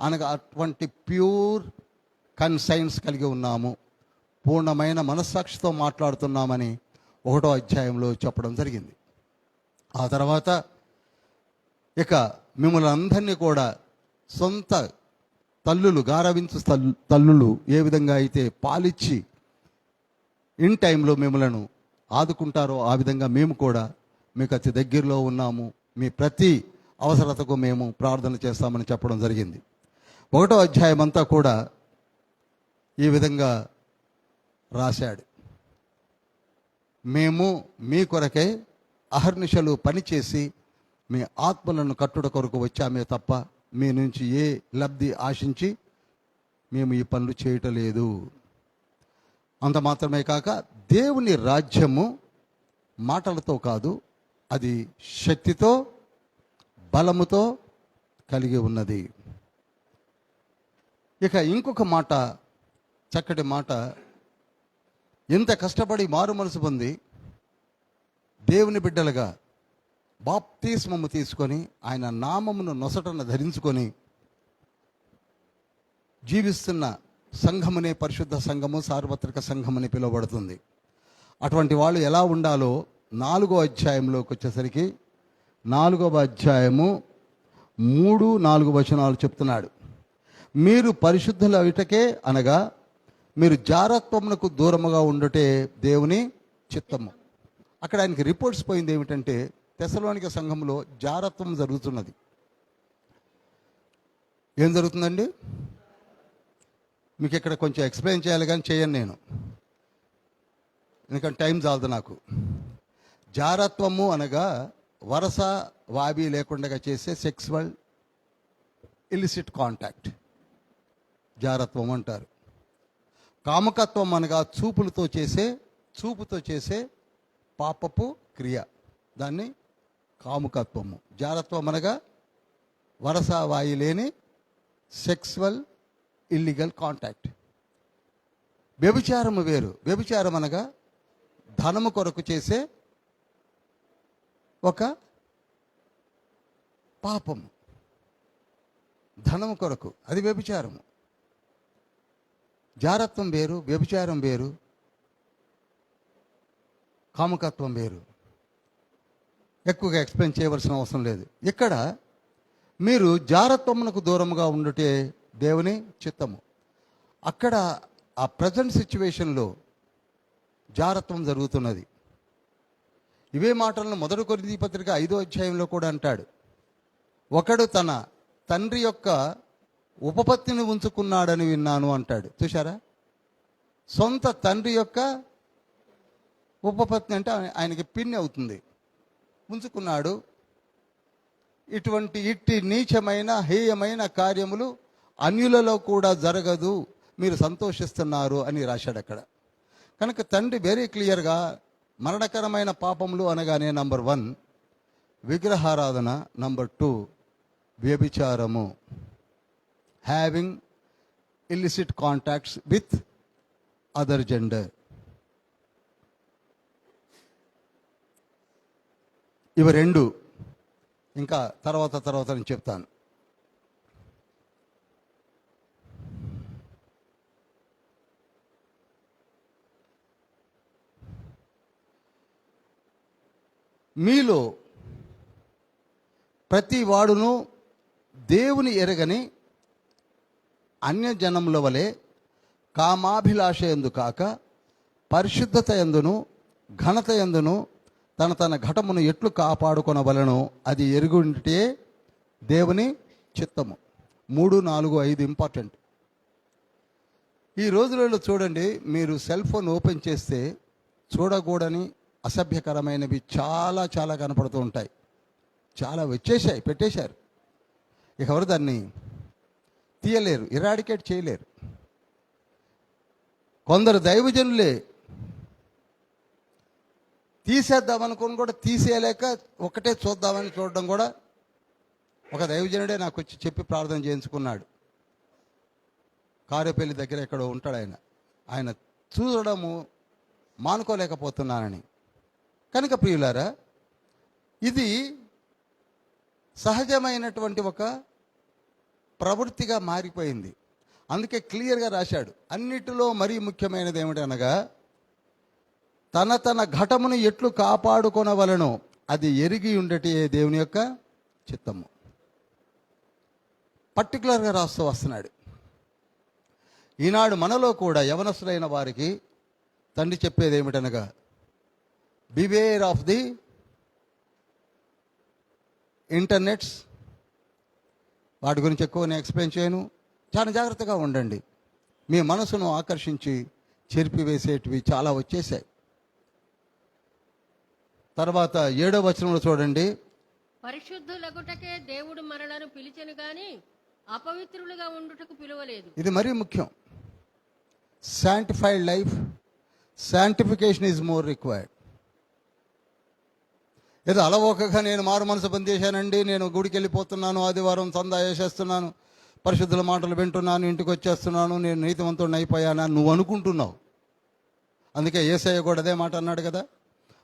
అనగా అటువంటి ప్యూర్ కన్సైన్స్ కలిగి ఉన్నాము, పూర్ణమైన మనస్సాక్షితో మాట్లాడుతున్నామని 1వ అధ్యాయంలో చెప్పడం జరిగింది. ఆ తర్వాత ఇక మిమ్మల్ని అందరినీ కూడా సొంత తల్లులు, గారవించు తల్లులు ఏ విధంగా అయితే పాలిచ్చి ఇన్ టైంలో మిమ్మలను ఆదుకుంటారో ఆ విధంగా మేము కూడా మీకు అతి దగ్గరలో ఉన్నాము, మీ ప్రతి అవసరతకు మేము ప్రార్థన చేస్తామని చెప్పడం జరిగింది. 1వ అధ్యాయం అంతా కూడా ఈ విధంగా రాశాడు. మేము మీ కొరకై అహర్నిశలు పనిచేసి మీ ఆత్మలను కట్టుట కొరకు వచ్చామే తప్ప మీ నుంచి ఏ లబ్ధి ఆశించి మేము ఈ పనులు చేయటలేదు. అంత మాత్రమే కాక దేవుని రాజ్యము మాటలతో కాదు, అది శక్తితో బలముతో కలిగి ఉన్నది. ఇక ఇంకొక మాట, చక్కటి మాట, ఎంత కష్టపడి మారు మనసు పొంది దేవుని బిడ్డలుగా బాప్తిస్మము తీసుకొని ఆయన నామమును నొసటన ధరించుకొని జీవిస్తున్న సంఘమునే పరిశుద్ధ సంఘము, సార్వత్రిక సంఘమని పిలువబడుతుంది. అటువంటి వాళ్ళు ఎలా ఉండాలో 4వ అధ్యాయంలోకి వచ్చేసరికి 4వ అధ్యాయము 3-4 వచనాలు చెప్తున్నాడు. మీరు పరిశుద్ధుల ఇటకే అనగా మీరు జారత్వమునకు దూరముగా ఉండుటే దేవుని చిత్తము. అక్కడ ఆయనకి రిపోర్ట్స్ పోయింది ఏమిటంటే తెస్సలోనిక సంఘంలో జారత్వం జరుగుతున్నది. ఏం జరుగుతుందండి? మీకు ఇక్కడ కొంచెం ఎక్స్ప్లెయిన్ చేయాలి కానీ చేయను నేను, ఎందుకంటే టైం చాలదు నాకు. జారత్వము అనగా వరస వాబి లేకుండా చేసే సెక్సువల్ ఇలిసిట్ కాంటాక్ట్ జారత్వం అంటారు. కామకత్వం అనగా చూపుతో చేసే పాపపు క్రియ, దాన్ని కాముకత్వము. జారత్వం అనగా వరస వాయి లేని సెక్సువల్ ఇల్లీగల్ కాంటాక్ట్. వ్యభిచారము వేరు. వ్యభిచారం అనగా ధనము కొరకు చేసే ఒక పాపము, ధనము కొరకు, అది వ్యభిచారము. జారత్వం వేరు, వ్యభిచారం వేరు, కాముకత్వం వేరు. ఎక్కువగా ఎక్స్ప్లెయిన్ చేయవలసిన అవసరం లేదు. ఇక్కడ మీరు జారత్వమునకు దూరముగా ఉండుటే దేవుని చిత్తము. అక్కడ ఆ ప్రజెంట్ సిచ్యువేషన్లో జారత్వం జరుగుతున్నది. ఇవే మాటలను 1 కొరింథీ పత్రిక 5వ అధ్యాయంలో కూడా అంటాడు. ఒకడు తన తండ్రి యొక్క ఉపపత్తిని ఉంచుకున్నాడని విన్నాను అంటాడు. చూశారా? సొంత తండ్రి యొక్క ఉపపత్ని అంటే ఆయనకి పిన్ని అవుతుంది, ఉంచుకున్నాడు. ఇట్టి నీచమైన హేయమైన కార్యములు అన్యులలో కూడా జరగదు, మీరు సంతోషిస్తున్నారు అని రాశాడు అక్కడ. కనుక తండ్రి వెరీ క్లియర్గా మరణకరమైన పాపములు అనగానే నంబర్ 1 విగ్రహారాధన, నంబర్ 2 వ్యభిచారము, having illicit contacts with other gender. ఇవి 2 ఇంకా తర్వాత నేను చెప్తాను. మీలో ప్రతి వాడును దేవుని ఎరగని అన్యజనముల వలె కామాభిలాష యందు కాక పరిశుద్ధత యందును ఘనత యందును తన తన ఘటమును ఎట్లు కాపాడుకొనవలెనో అది ఎరుగుంటే దేవుని చిత్తము. 3, 4, 5 ఇంపార్టెంట్. ఈ రోజులలో చూడండి, మీరు సెల్ ఫోన్ ఓపెన్ చేస్తే చూడకూడని అసభ్యకరమైనవి చాలా చాలా కనపడుతూ ఉంటాయి. చాలా వచ్చేసాయి, పెట్టేశారు. ఇక ఎవరు దాన్ని తీయలేరు, ఇరాడికేట్ చేయలేరు. కొందరు దైవజనులే తీసేద్దామనుకుని కూడా తీసేయలేక ఒకటే చూద్దామని చూడడం కూడా. ఒక దైవజనుడే నాకు వచ్చి చెప్పి ప్రార్థన చేయించుకున్నాడు. కారేపల్లి దగ్గర ఎక్కడో ఉంటాడు ఆయన చూడడము మానుకోలేకపోతున్నానని. కనుక ప్రియులారా, ఇది సహజమైనటువంటి ఒక ప్రవృత్తిగా మారిపోయింది. అందుకే క్లియర్గా రాశాడు. అన్నిటిలో మరీ ముఖ్యమైనది ఏమిటనగా తన తన ఘటమును ఎట్లు కాపాడుకొనవలెనో అది ఎరిగి ఉండటే దేవుని యొక్క చిత్తము. పర్టికులర్గా రాస్తూ వస్తున్నాడు. ఈనాడు మనలో కూడా యవనస్తులైన వారికి తండ్రి చెప్పేది ఏమిటనగా, బివేర్ ఆఫ్ ది ఇంటర్నెట్స్. వాటి గురించి ఎక్కువ నేను ఎక్స్ప్లెయిన్ చేయను. చాలా జాగ్రత్తగా ఉండండి. మీ మనసును ఆకర్షించి చెరిపివేసేటివి చాలా వచ్చేసాయి. తర్వాత 7వ వచనంలో చూడండి, పరిశుద్ధులగుటకే దేవుడు మనలను పిలిచెను గాని అపవిత్రులుగా ఉండుటకు పిలువలేదు. ఇది మరీ ముఖ్యం. Sanctified life, sanctification is more required. ఏదో అలవోకగా నేను మారు మనసు పొందేశానండి, నేను గుడికి వెళ్ళిపోతున్నాను, ఆదివారం సందా వేసేస్తున్నాను, పరిశుద్ధుల మాటలు వింటున్నాను, ఇంటికి వచ్చేస్తున్నాను, నేను నీతివంతుడిని అయిపోయానా నువ్వు అనుకుంటున్నావు. అందుకే యేసయ్య కూడా అదే మాట అన్నాడు కదా,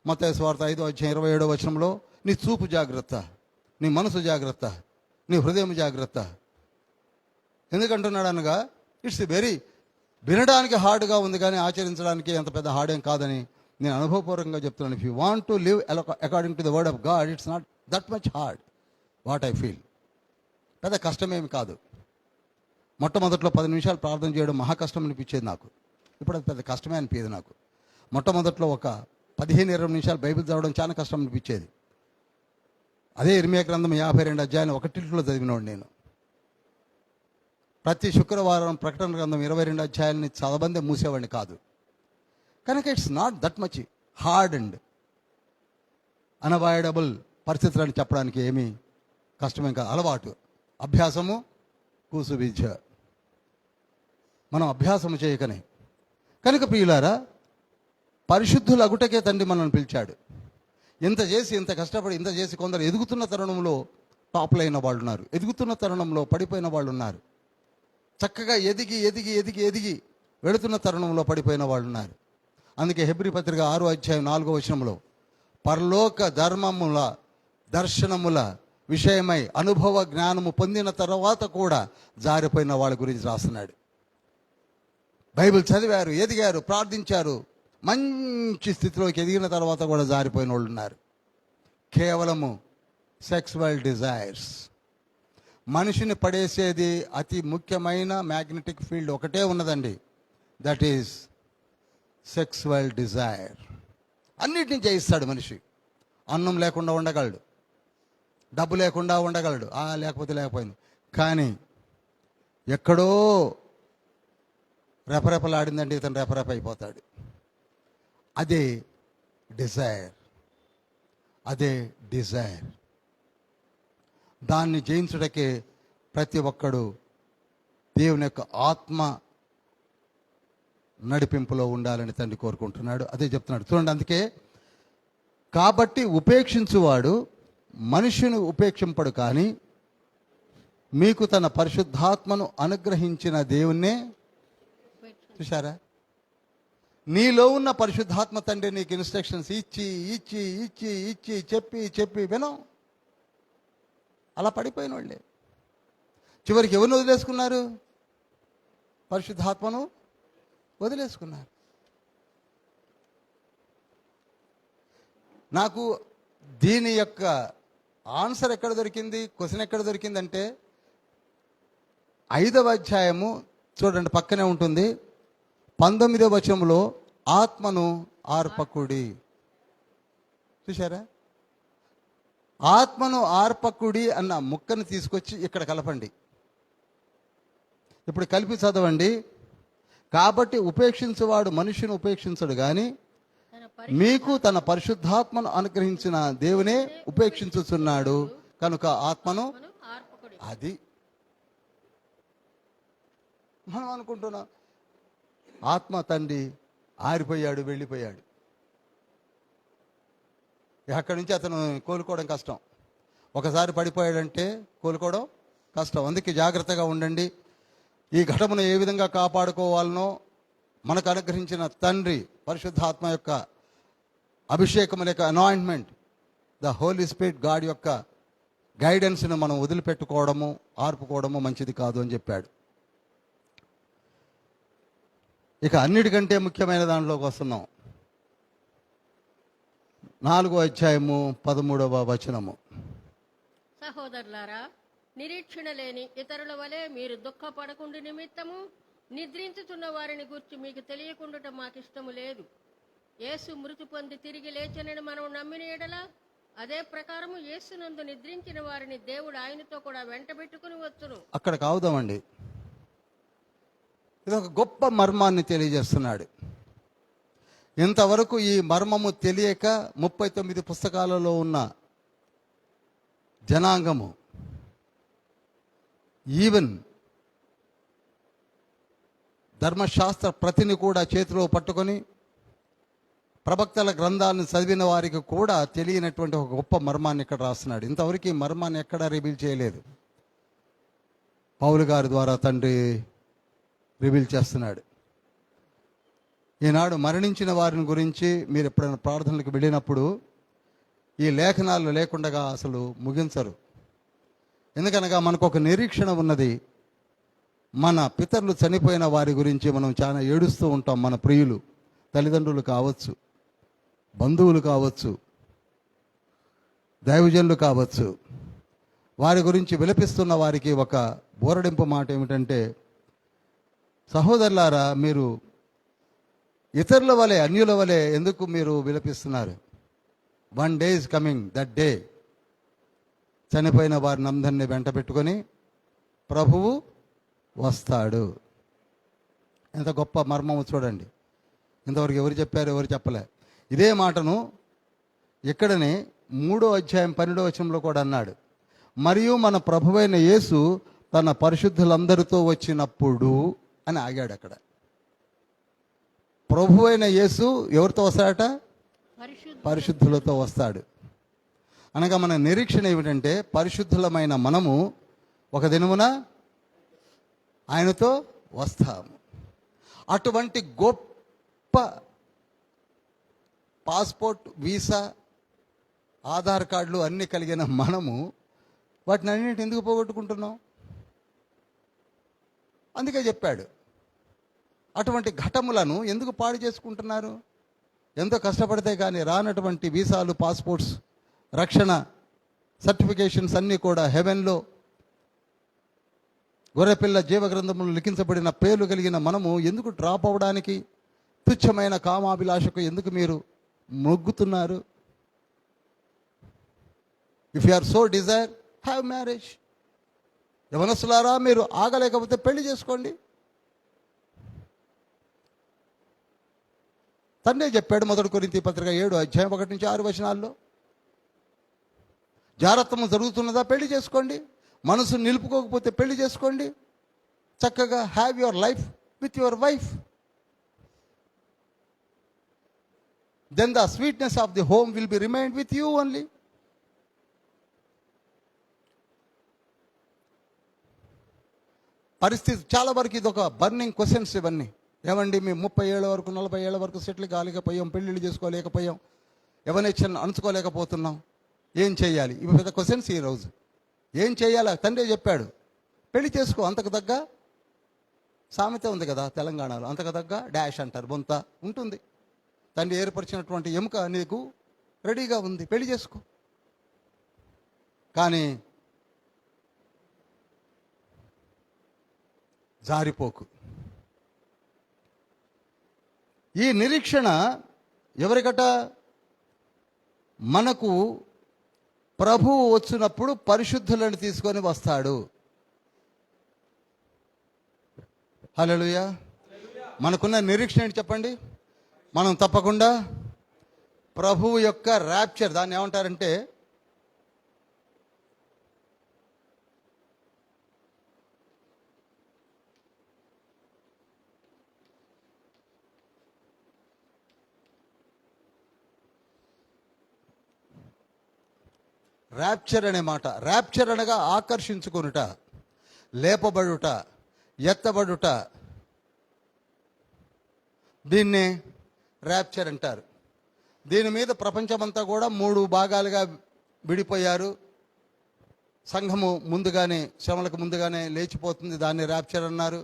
మత్తయి సువార్త 5:27 వచనంలో, నీ చూపు జాగ్రత్త, నీ మనసు జాగ్రత్త, నీ హృదయం జాగ్రత్త. ఎందుకంటున్నాడు అనగా, ఇట్స్ వెరీ వినడానికి హార్డ్గా ఉంది కానీ ఆచరించడానికి ఎంత పెద్ద హార్డ్ ఏం కాదని నేను అనుభవపూర్వకంగా చెప్తున్నాను. If you want to live according to the word of God, it's not that much hard what I feel. పెద్ద కష్టమేమి కాదు. మొట్టమొదట్లో 10 నిమిషాలు ప్రార్థన చేయడం మహా కష్టం అనిపించేది నాకు. ఇప్పుడు అది పెద్ద కష్టమే అనిపించేది నాకు. మొట్టమొదట్లో ఒక 15-20 నిమిషాలు బైబిల్ చదవడం చాలా కష్టం అనిపించేది. అదే ఇర్మియా గ్రంథం 52 అధ్యాయాలు ఒకటింట్లో చదివినోడు నేను. ప్రతి శుక్రవారం ప్రకటన గ్రంథం 22 అధ్యాయాలని చదవందే మూసేవాడిని కాదు. కనుక it's not that much hard and unavoidable పరిస్థితులని చెప్పడానికి ఏమీ కష్టమేం కాదు. అలవాటు, అభ్యాసము కూసు విద్య. మనం అభ్యాసము చేయకనే. కనుక ప్రియులారా, పరిశుద్ధుల అగుటకే తండ్రి మనల్ని పిలిచాడు. ఇంత చేసి, ఇంత కష్టపడి, ఇంత చేసి కొందరు ఎదుగుతున్న తరుణంలో టాపులైన వాళ్ళు ఉన్నారు, ఎదుగుతున్న తరుణంలో పడిపోయిన వాళ్ళు ఉన్నారు, చక్కగా ఎదిగి ఎదిగి ఎదిగి ఎదిగి వెళుతున్న తరుణంలో పడిపోయిన వాళ్ళు ఉన్నారు. అందుకే హెబ్రీ పత్రిక 6:4 వచనంలో పరలోక ధర్మముల దర్శనముల విషయమై అనుభవ జ్ఞానము పొందిన తర్వాత కూడా జారిపోయిన వాళ్ళ గురించి రాస్తున్నాడు. బైబిల్ చదివారు, ఎదిగారు, ప్రార్థించారు, మంచి స్థితిలోకి ఎదిగిన తర్వాత కూడా జారిపోయిన వాళ్ళు ఉన్నారు. కేవలము సెక్సువల్ డిజైర్స్. మనిషిని పడేసేది అతి ముఖ్యమైన మ్యాగ్నెటిక్ ఫీల్డ్ ఒకటే ఉన్నదండి, దట్ ఈజ్ సెక్సువల్ డిజైర్. అన్నిటిని జయిస్తాడు మనిషి. అన్నం లేకుండా ఉండగలడు, డబ్బు లేకుండా ఉండగలడు, లేకపోతే లేకపోయింది. కానీ ఎక్కడో రెపరెపలాడిందంటే ఇతను రెపరెప అయిపోతాడు. అదే డిజైర్, అదే డిజైర్. దాన్ని జయించుటకే ప్రతి ఒక్కడు దేవుని యొక్క ఆత్మ నడిపింపులో ఉండాలని తండ్రి కోరుకుంటున్నాడు. అదే చెప్తున్నాడు చూడండి. అందుకే కాబట్టి ఉపేక్షించువాడు మనుషుని ఉపేక్షింపడు, కానీ మీకు తన పరిశుద్ధాత్మను అనుగ్రహించిన దేవుణ్ణే. చూశారా, నీలో ఉన్న పరిశుద్ధాత్మ తండ్రి నీకు ఇన్స్ట్రక్షన్స్ ఇచ్చి ఇచ్చి ఇచ్చి ఇచ్చి చెప్పి చెప్పి వినం. అలా పడిపోయిన వాళ్ళే చివరికి ఎవరిని వదిలేసుకున్నారు? పరిశుద్ధాత్మను వదిలేసుకున్నారు. నాకు దీని యొక్క ఆన్సర్ ఎక్కడ దొరికింది, క్వశ్చన్ ఎక్కడ దొరికిందంటే 5వ అధ్యాయము చూడండి, పక్కనే ఉంటుంది. 19వ వచనంలో ఆత్మను ఆర్పకుడి. చూశారా? ఆత్మను ఆర్పకుడి అన్న ముక్కను తీసుకొచ్చి ఇక్కడ కలపండి. ఇప్పుడు కలిపి చదవండి. కాబట్టి ఉపేక్షించువాడు మనుషుని ఉపేక్షించడు కానీ మీకు తన పరిశుద్ధాత్మను అనుగ్రహించిన దేవునే ఉపేక్షించుచున్నాడు కనుక ఆత్మను. ఆర్పకుడి. అది మనం అనుకుంటున్నాం, ఆత్మ తండ్రి ఆరిపోయాడు, వెళ్ళిపోయాడు. అక్కడి నుంచి అతను కోలుకోవడం కష్టం. ఒకసారి పడిపోయాడంటే కోలుకోవడం కష్టం. అందుకే జాగ్రత్తగా ఉండండి. ఈ ఘటమును ఏ విధంగా కాపాడుకోవాలనో మనకు అనుగ్రహించిన తండ్రి పరిశుద్ధాత్మ యొక్క అభిషేకం లేక anointment, the Holy Spirit God యొక్క గైడెన్స్ను మనం వదిలిపెట్టుకోవడము, ఆర్పుకోవడము మంచిది కాదు అని చెప్పాడు. ఇక అన్నిటికంటే ముఖ్యమైన దాంట్లోకి వస్తున్నాం. 4వ అధ్యాయము 13వ వచనము. సహోదరులారా, నిరీక్షణ లేని ఇతరుల వలె మీరు దుఃఖపడకుండి నిమిత్తము నిద్రించుతున్న వారిని గురించి మీకు తెలియకుండా మాకిష్టము లేదు. యేసు మృతి పొంది తిరిగి లేచనని మనం నమ్మిన ఎడల అదే ప్రకారము యేసునందు నిద్రించిన వారిని దేవుడు ఆయనతో కూడా వెంటబెట్టుకుని వచ్చును. అక్కడ కావుదామండి. ఇది ఒక గొప్ప మర్మాన్ని తెలియజేస్తున్నాడు. ఇంతవరకు ఈ మర్మము తెలియక 39 పుస్తకాలలో ఉన్న జనాంగము, ఈవెన్ ధర్మశాస్త్ర ప్రతిని కూడా చేతిలో పట్టుకొని ప్రవక్తల గ్రంథాలను చదివిన వారికి కూడా తెలియనటువంటి ఒక గొప్ప మర్మాన్ని ఇక్కడ రాస్తున్నాడు. ఇంతవరకు ఈ మర్మాన్ని ఎక్కడా రివీల్ చేయలేదు. పౌలు గారి ద్వారా తండ్రి రివీల్ చేస్తున్నాడు. ఈనాడు మరణించిన వారిని గురించి మీరు ఎప్పుడైనా ప్రార్థనలకు వెళ్ళినప్పుడు ఈ లేఖనాలు లేకుండా అసలు ముగించరు. ఎందుకనగా మనకు ఒక నిరీక్షణ ఉన్నది. మన పితరులు చనిపోయిన వారి గురించి మనం చాలా ఏడుస్తూ ఉంటాం. మన ప్రియులు, తల్లిదండ్రులు కావచ్చు, బంధువులు కావచ్చు, దైవజనులు కావచ్చు, వారి గురించి విలపిస్తున్న వారికి ఒక బోరడింపు మాట ఏమిటంటే, సహోదరులారా, మీరు ఇతరుల వలె, అన్యుల వలె ఎందుకు మీరు విలపిస్తున్నారు? One day is coming, that day చనిపోయిన వారిని అందరినీ వెంట పెట్టుకొని ప్రభువు వస్తాడు. ఎంత గొప్ప మర్మము చూడండి. ఇంతవరకు ఎవరు చెప్పారు, ఎవరు చెప్పలే. ఇదే మాటను ఇక్కడనే 3వ అధ్యాయం 12వ వచనంలో కూడా అన్నాడు. మరియు మన ప్రభువైన యేసు తన పరిశుద్ధులందరితో వచ్చినప్పుడు అని ఆగాడు. అక్కడ ప్రభువైన యేసు ఎవరితో వస్తాడట? పరిశుద్ధులతో వస్తాడు. అనగా మన నిరీక్షణ ఏమిటంటే, పరిశుద్ధులమైన మనము ఒక దినమున ఆయనతో వస్తాము. అటువంటి గొప్ప పాస్పోర్ట్, వీసా, ఆధార్ కార్డులు అన్నీ కలిగిన మనము వాటిని అన్నింటి ఎందుకు పోగొట్టుకుంటున్నాం? అందుకే చెప్పాడు, అటువంటి ఘటములను ఎందుకు పాడు చేసుకుంటున్నారు? ఎంతో కష్టపడితే కానీ రానటువంటి వీసాలు, పాస్పోర్ట్స్, రక్షణ సర్టిఫికేషన్స్ అన్నీ కూడా హెవెన్లో గొర్రెపిల్ల జీవగ్రంథములు లిఖించబడిన పేర్లు కలిగిన మనము ఎందుకు డ్రాప్ అవ్వడానికి, తుచ్చమైన కామాభిలాషకు ఎందుకు మీరు మొగ్గుతున్నారు? If you are so desire, have marriage. యవనస్తులారా, మీరు ఆగలేకపోతే పెళ్లి చేసుకోండి. తండ్రి చెప్పాడు 1 కొరింథీ పత్రిక 7వ అధ్యాయం 1 నుంచి 6 వచనాల్లో. జారత్వము జరుగుతున్నదా? పెళ్లి చేసుకోండి. మనసు నిలుపుకోకపోతే పెళ్లి చేసుకోండి. చక్కగా have your life with your wife. Then the sweetness of the home will be remind with you only. పరిస్థితి చాలా వరకు ఇది ఒక బర్నింగ్ క్వశ్చన్స్ ఇవన్నీ. ఏమండి, మేము 30 ఏళ్ళ వరకు 40 ఏళ్ళ వరకు సెటిల్ కాలేకపోయాం, పెళ్ళిళ్ళు చేసుకోలేకపోయాం, ఎవరిని అణుచుకోలేకపోతున్నాం, ఏం చేయాలి? ఇవి పెద్ద క్వశ్చన్స్ ఈరోజు. ఏం చేయాలా? తండ్రి చెప్పాడు, పెళ్లి చేసుకో. అంతకు తగ్గ సామెత ఉంది కదా తెలంగాణలో, అంతకు తగ్గ డాష్ అంటారు, బొంత ఉంటుంది. తండ్రి ఏర్పరిచినటువంటి ఎముక నీకు రెడీగా ఉంది, పెళ్లి చేసుకో. కానీ జారిపోకు. ఈ నిరీక్షణ ఎవరికట? మనకు ప్రభువు వచ్చినప్పుడు పరిశుద్ధులను తీసుకొని వస్తాడు. హల్లెలూయా. మనకున్న నిరీక్షణ ఏంటి చెప్పండి? మనం తప్పకుండా ప్రభువు యొక్క ర్యాప్చర్, దాన్ని ఏమంటారంటే ర్యాప్చర్ అనే మాట. ర్యాప్చర్ అనగా ఆకర్షించుకొనుట, లేపబడుట, ఎత్తబడుట. దీన్నే ర్యాప్చర్ అంటారు. దీని మీద ప్రపంచమంతా కూడా 3 భాగాలుగా విడిపోయారు. సంఘము ముందుగానే, శ్రమలకు ముందుగానే లేచిపోతుంది, దాన్ని ర్యాప్చర్ అన్నారు.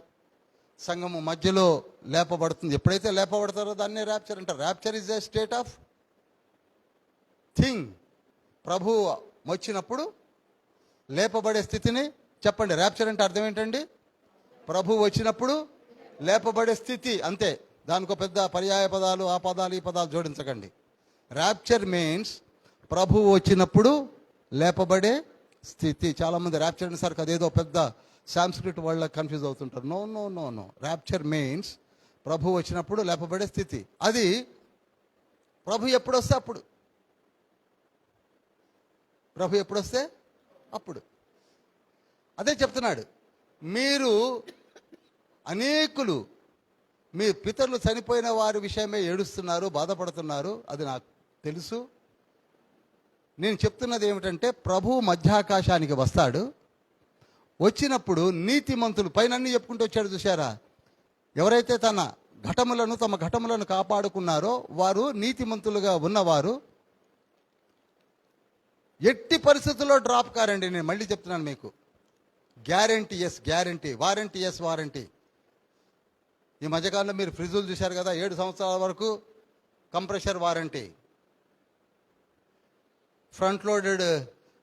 సంఘము మధ్యలో లేపబడుతుంది, ఎప్పుడైతే లేపబడతారో దాన్నే ర్యాప్చర్ అంటారు. Rapture is a state of thing. ప్రభు వచ్చినప్పుడు లేపబడే స్థితిని చెప్పండి. ర్యాప్చర్ అంటే అర్థం ఏంటండి? ప్రభు వచ్చినప్పుడు లేపబడే స్థితి, అంతే. దానికి పెద్ద పర్యాయ పదాలు, ఆ పదాలు ఈ పదాలు జోడించకండి. ర్యాప్చర్ మీన్స్ ప్రభు వచ్చినప్పుడు లేపబడే స్థితి. చాలామంది ర్యాప్చర్ అనేసరికి అదేదో పెద్ద సాంస్క్రిట్ వరల్డ్లో కన్ఫ్యూజ్ అవుతుంటారు. No no no no. Rapture means ప్రభు వచ్చినప్పుడు లేపబడే స్థితి. అది ప్రభు ఎప్పుడు వస్తే అప్పుడు. ప్రభు ఎప్పుడు వస్తే అప్పుడు. అదే చెప్తున్నాడు. మీరు అనేకులు మీ పితరులు చనిపోయిన వారి విషయమే ఏడుస్తున్నారు, బాధపడుతున్నారు. అది నాకు తెలుసు. నేను చెప్తున్నది ఏమిటంటే, ప్రభువు మధ్యాకాశానికి వస్తాడు. వచ్చినప్పుడు నీతిమంతులు, పైన అన్నీ చెప్పుకుంటూ వచ్చాడు చూశారా? ఎవరైతే తమ ఘటములను కాపాడుకున్నారో వారు నీతిమంతులుగా ఉన్నవారు ఎట్టి పరిస్థితుల్లో డ్రాప్ కారండి. నేను మళ్ళీ చెప్తున్నాను మీకు. Guarantee is guarantee, warranty is warranty. ఈ మధ్యకాలంలో మీరు ఫ్రిడ్జులు చూశారు కదా, 7 సంవత్సరాల వరకు compressor warranty. Front loaded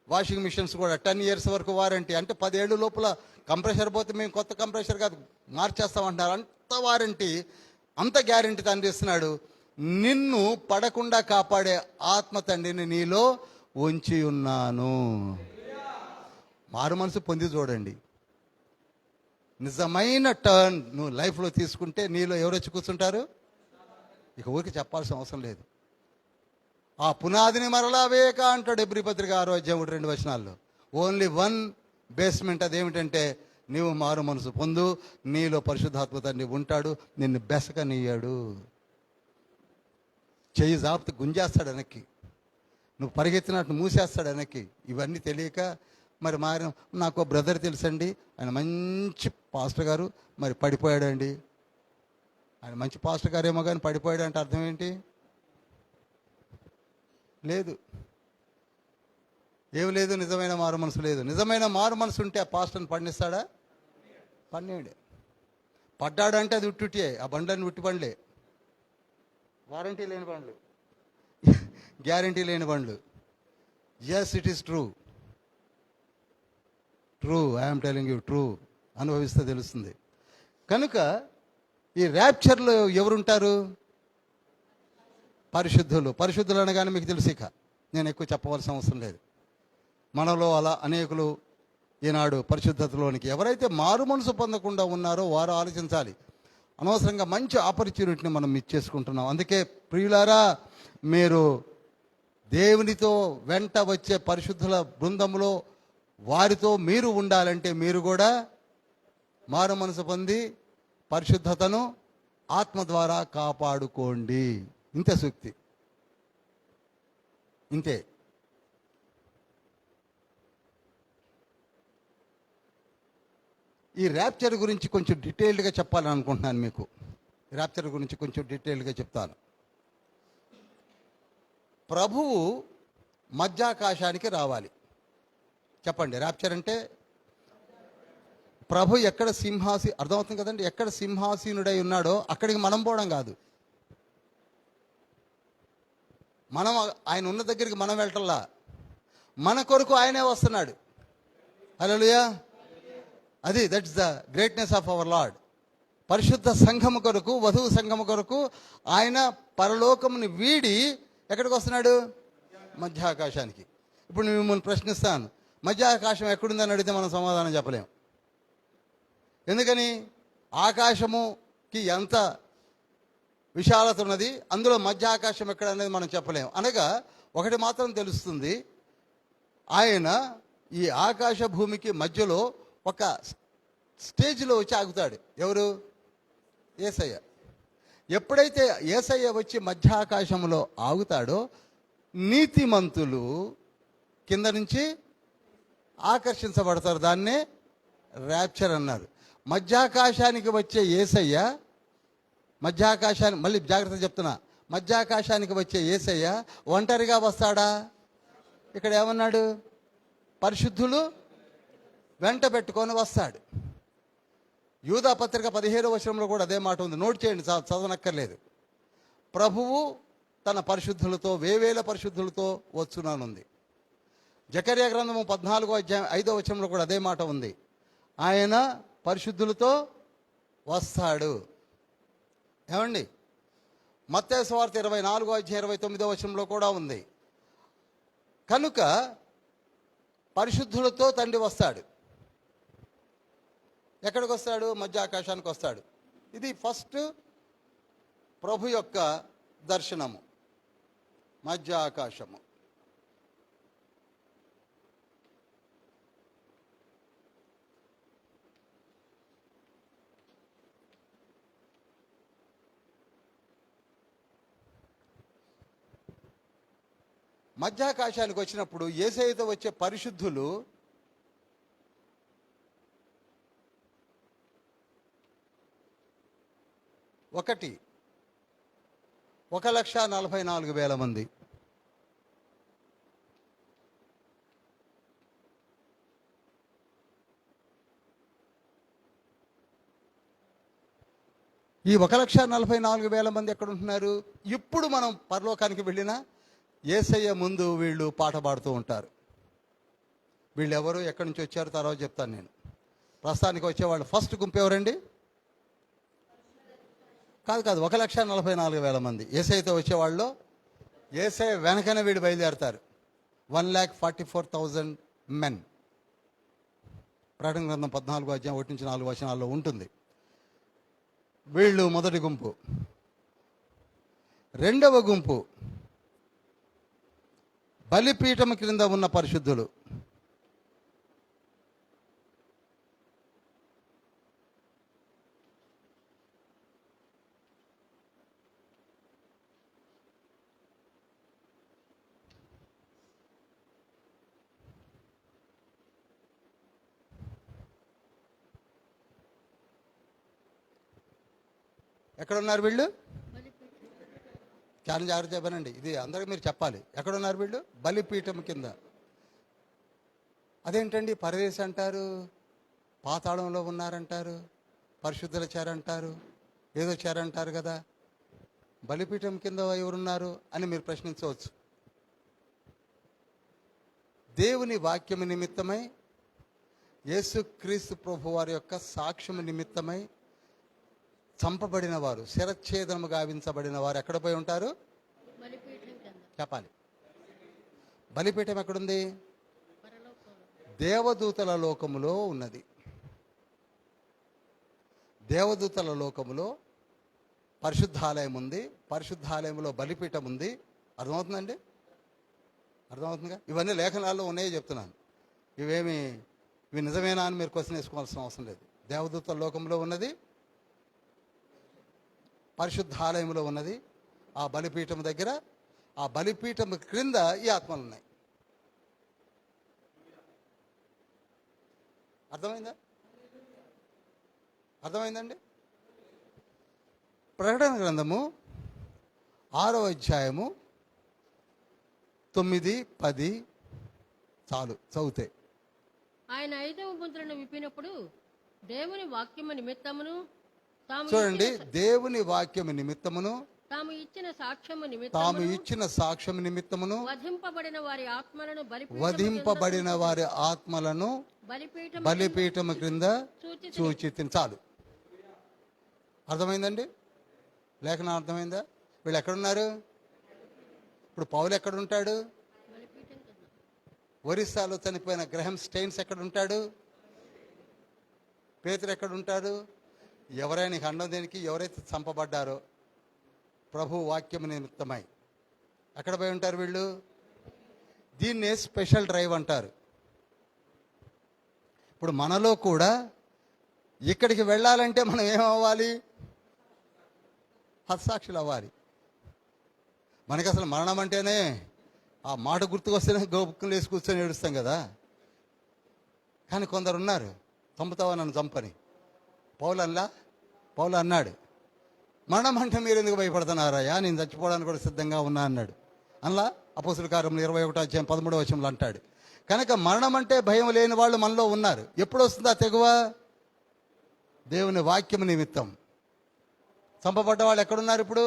washing machines కూడా 10 years వరకు వారంటీ. అంటే 10 ఏళ్ళ లోపల కంప్రెషర్ పోతే మేము కొత్త కంప్రెషర్ కాదు మార్చేస్తామంటున్నారు. అంత వారంటీ, అంత గ్యారంటీ తండ్రి ఇస్తున్నాడు. నిన్ను పడకుండా కాపాడే ఆత్మ తండ్రిని నీలో ఉంచి ఉన్నాను. మారు మనసు పొంది చూడండి. నిజమైన టర్న్ నువ్వు లైఫ్లో తీసుకుంటే నీలో ఎవరు వచ్చి కూర్చుంటారు? ఇక ఊరికి చెప్పాల్సిన అవసరం లేదు. ఆ పునాదిని మరలా వేయక అంటాడు హెబ్రీ పత్రిక 6:2 ఓన్లీ 1 బేస్మెంట్. అదేమిటంటే నీవు మారు మనసు పొందు, నీలో పరిశుద్ధాత్మ తండ్రి ఉంటాడు, నిన్ను బెసకనీయాడు. చెయ్యి జాప్తి గుంజేస్తాడు వెనక్కి, నువ్వు పరిగెత్తినట్టు మూసేస్తాడు వెనక్కి. ఇవన్నీ తెలియక మరి నాకు బ్రదర్ తెలుసండి, ఆయన మంచి పాస్టర్ గారు, మరి పడిపోయాడండి. ఆయన మంచి పాస్టర్ గారు ఏమో కానీ పడిపోయాడు అంటే అర్థం ఏంటి? లేదు, ఏమి లేదు. నిజమైన మారు మనసు లేదు. నిజమైన మారు మనసు ఉంటే ఆ పాస్టర్ని పండిస్తాడా? పన్నీడే. పడ్డాడంటే అది ఉట్టుటియే. ఆ బండ్లని ఉట్టి బండ్లే, వారంటీ లేని బండ్లు, గ్యారంటీ లేని బండ్లు. Yes, it is true. True, I'm telling you true. అనుభవిస్తే తెలుస్తుంది. కనుక ఈ ర్యాప్చర్లో ఎవరుంటారు? పరిశుద్ధులు. పరిశుద్ధులు అనగానే మీకు తెలుసు, ఇక నేను ఎక్కువ చెప్పవలసిన అవసరం లేదు. మనలో అలా అనేకులు ఈనాడు పరిశుద్ధతలోనికి ఎవరైతే మారు మనసు పొందకుండా ఉన్నారో వారు ఆలోచించాలి. అనవసరంగా మంచి ఆపర్చునిటీని మనం మిస్ చేసుకుంటున్నాం. అందుకే ప్రియులారా, మీరు దేవునితో వెంట వచ్చే పరిశుద్ధుల బృందంలో వారితో మీరు ఉండాలంటే మీరు కూడా మారు మనసు పొంది పరిశుద్ధతను ఆత్మ ద్వారా కాపాడుకోండి. ఇంతే సూక్తి, ఇంతే. ఈ ర్యాప్చర్ గురించి కొంచెం డీటెయిల్డ్గా చెప్పాలని అనుకుంటున్నాను మీకు. ర్యాప్చర్ గురించి కొంచెం డీటెయిల్డ్గా చెప్తాను. ప్రభువు మధ్యాకాశానికి రావాలి. చెప్పండి, ర్యాప్చర్ అంటే ప్రభు ఎక్కడ అర్థమవుతుంది కదండి, ఎక్కడ సింహాసీనుడై ఉన్నాడో అక్కడికి మనం పోవడం కాదు. మనం ఆయన ఉన్న దగ్గరికి మనం వెళ్ళటంలా, మన కొరకు ఆయనే వస్తున్నాడు. హల్లెలూయా. అది that's the greatness of our Lord. పరిశుద్ధ సంఘము కొరకు, వధువు సంఘము కొరకు ఆయన పరలోకముని వీడి ఎక్కడికి వస్తున్నాడు? మధ్యాకాశానికి. ఇప్పుడు నేను మిమ్మల్ని ప్రశ్నిస్తాను, మధ్యాకాశం ఎక్కడుందని అడిగితే మనం సమాధానం చెప్పలేం. ఎందుకని? ఆకాశముకి ఎంత విశాలత ఉన్నది, అందులో మధ్య ఆకాశం ఎక్కడ అనేది మనం చెప్పలేం. అనగా ఒకటి మాత్రం తెలుస్తుంది, ఆయన ఈ ఆకాశ భూమికి మధ్యలో ఒక స్టేజ్లో వచ్చి ఆగుతాడు. ఎవరు? యేసయ్య. ఎప్పుడైతే యేసయ్య వచ్చి మధ్య ఆకాశంలో ఆగుతాడో నీతిమంతులు కింద నుంచి ఆకర్షించబడతారు. దాన్నే ర్యాప్చర్ అన్నారు. మధ్యాకాశానికి వచ్చే యేసయ్య, మధ్యాకాశానికి, మళ్ళీ జాగ్రత్త చెప్తున్నా, మధ్యాకాశానికి వచ్చే యేసయ్య ఒంటరిగా వస్తాడా? ఇక్కడ ఏమన్నాడు? పరిశుద్ధులు వెంట పెట్టుకొని వస్తాడు. యూదా పత్రిక 17వ వచనంలో కూడా అదే మాట ఉంది. నోట్ చేయండి, చదవనక్కర్లేదు. ప్రభువు తన పరిశుద్ధులతో, వేవేల పరిశుద్ధులతో వచ్చునానుంది. జకర్యా గ్రంథము 14వ అధ్యాయం 5వ వచనంలో కూడా అదే మాట ఉంది. ఆయన పరిశుద్ధులతో వస్తాడు. ఏమండి? మత్తయి సువార్త 24వ అధ్యాయం 29వ వచనంలో కూడా ఉంది. కనుక పరిశుద్ధులతో తండ్రి వస్తాడు. ఎక్కడికి వస్తాడు? మధ్య ఆకాశానికి వస్తాడు. ఇది ఫస్ట్ ప్రభు యొక్క దర్శనము, మధ్య ఆకాశము. మధ్యాకాశానికి వచ్చినప్పుడు యేసయ్యతో వచ్చే పరిశుద్ధులు ఒకటి 1,44,000 మంది. ఈ 1,44,000 మంది ఎక్కడ ఉంటున్నారు? ఇప్పుడు మనం పరలోకానికి వెళ్ళినా యేసయ్య ముందు వీళ్ళు పాట పాడుతూ ఉంటారు. వీళ్ళు ఎవరు, ఎక్కడి నుంచి వచ్చారు తర్వాత చెప్తాను నేను. ప్రస్తుతానికి వచ్చేవాళ్ళు ఫస్ట్ గుంపు ఎవరండి? కాదు 1,44,000 మంది. యేసయ్యతో వచ్చేవాళ్ళు యేసయ్య వెనకనే వీళ్ళు బయలుదేరతారు. 1,44,000 మెన్. ప్రకటన గ్రంథం 14వ అధ్యాయం 1 నుంచి 4 వచనాల్లో ఉంటుంది. వీళ్ళు మొదటి గుంపు. రెండవ గుంపు బలిపీఠం క్రింద ఉన్న పరిశుద్ధులు. ఎక్కడున్నారు వీళ్ళు? చాలా జాగ్రత్త చెప్పానండి, ఇది అందరికీ మీరు చెప్పాలి. ఎక్కడున్నారు వీళ్ళు? బలిపీఠం కింద. అదేంటండి పరదేశం అంటారు, పాతాళంలో ఉన్నారంటారు, పరిశుద్ధుల చేరంటారు, ఏదో చేరంటారు కదా, బలిపీఠం కింద ఎవరున్నారు అని మీరు ప్రశ్నించవచ్చు. దేవుని వాక్యము నిమిత్తమై, యేసుక్రీస్తు ప్రభు వారి యొక్క సాక్ష్యము నిమిత్తమై చంపబడిన వారు, శిరచ్ఛేదనము గావించబడిన వారు ఎక్కడ పోయి ఉంటారు? చెప్పాలి. బలిపీఠం ఎక్కడుంది? దేవదూతల లోకములో ఉన్నది. దేవదూతల లోకములో పరిశుద్ధాలయం ఉంది. పరిశుద్ధాలయంలో బలిపీఠం ఉంది. అర్థమవుతుందండి? అర్థమవుతుందిగా? ఇవన్నీ లేఖనాల్లో ఉన్నాయో చెప్తున్నాను. ఇవి నిజమేనా అని మీరు క్వశ్చన్ వేసుకోవాల్సిన అవసరం లేదు. దేవదూతల లోకంలో ఉన్నది, పరిశుద్ధాలయంలో ఉన్నది. ఆ బలిపీఠం దగ్గర, ఆ బలిపీఠం క్రింద ఈ ఆత్మలు ఉన్నాయి. అర్థమైందండి? ప్రకటన గ్రంథము 6వ అధ్యాయము 9, 10 చాలు చదివితే. ఆయన 5వ ముద్రను విప్పినప్పుడు దేవుని వాక్యము నిమిత్తమును, చూడండి, దేవుని వాక్యము నిమిత్తమును తాము ఇచ్చిన సాక్ష్యము తాము నిమిత్తమును ఇచ్చిన సాక్ష్యం నిమిత్తమును వధింపబడిన వారి ఆత్మలను వధింపబడిన వారి ఆత్మలను బలిపీఠము క్రింద చూచి చాలు. అర్థమైందండి? లేఖనం అర్థమైందా? వీళ్ళు ఎక్కడున్నారు ఇప్పుడు? పౌలు ఎక్కడుంటాడు? ఒరిస్సాలో చనిపోయిన గ్రహం స్టెయిన్స్ ఎక్కడుంటాడు? పేతురు ఎక్కడుంటాడు? ఎవరైనా ఖండం దేనికి? ఎవరైతే చంపబడ్డారో ప్రభు వాక్యము నిమిత్తమై ఎక్కడ పోయి ఉంటారు వీళ్ళు? దీన్నే స్పెషల్ డ్రైవ్ అంటారు. ఇప్పుడు మనలో కూడా ఇక్కడికి వెళ్ళాలంటే మనం ఏమవ్వాలి? హతసాక్షులు అవ్వాలి. మనకి అసలు మరణం అంటేనే ఆ మాట గుర్తుకొస్తేనే గోపుకులు వేసి కూర్చొని ఏడుస్తాం కదా. కానీ కొందరు ఉన్నారు, చంపుతావా నన్ను చంపని. పౌలు అన్నాడు, మరణం అంటే మీరు ఎందుకు భయపడుతున్నారయ్యా, నేను చచ్చిపోవడానికి కూడా సిద్ధంగా ఉన్నా అన్నాడు. అందులో అపోస్తుల కార్యములు 21:13 అంటాడు. కనుక మరణం అంటే భయం లేని వాళ్ళు మనలో ఉన్నారు. ఎప్పుడు వస్తుందా తెగువ? దేవుని వాక్యం నిమిత్తం. చంపబడ్డ వాళ్ళు ఎక్కడున్నారు ఇప్పుడు?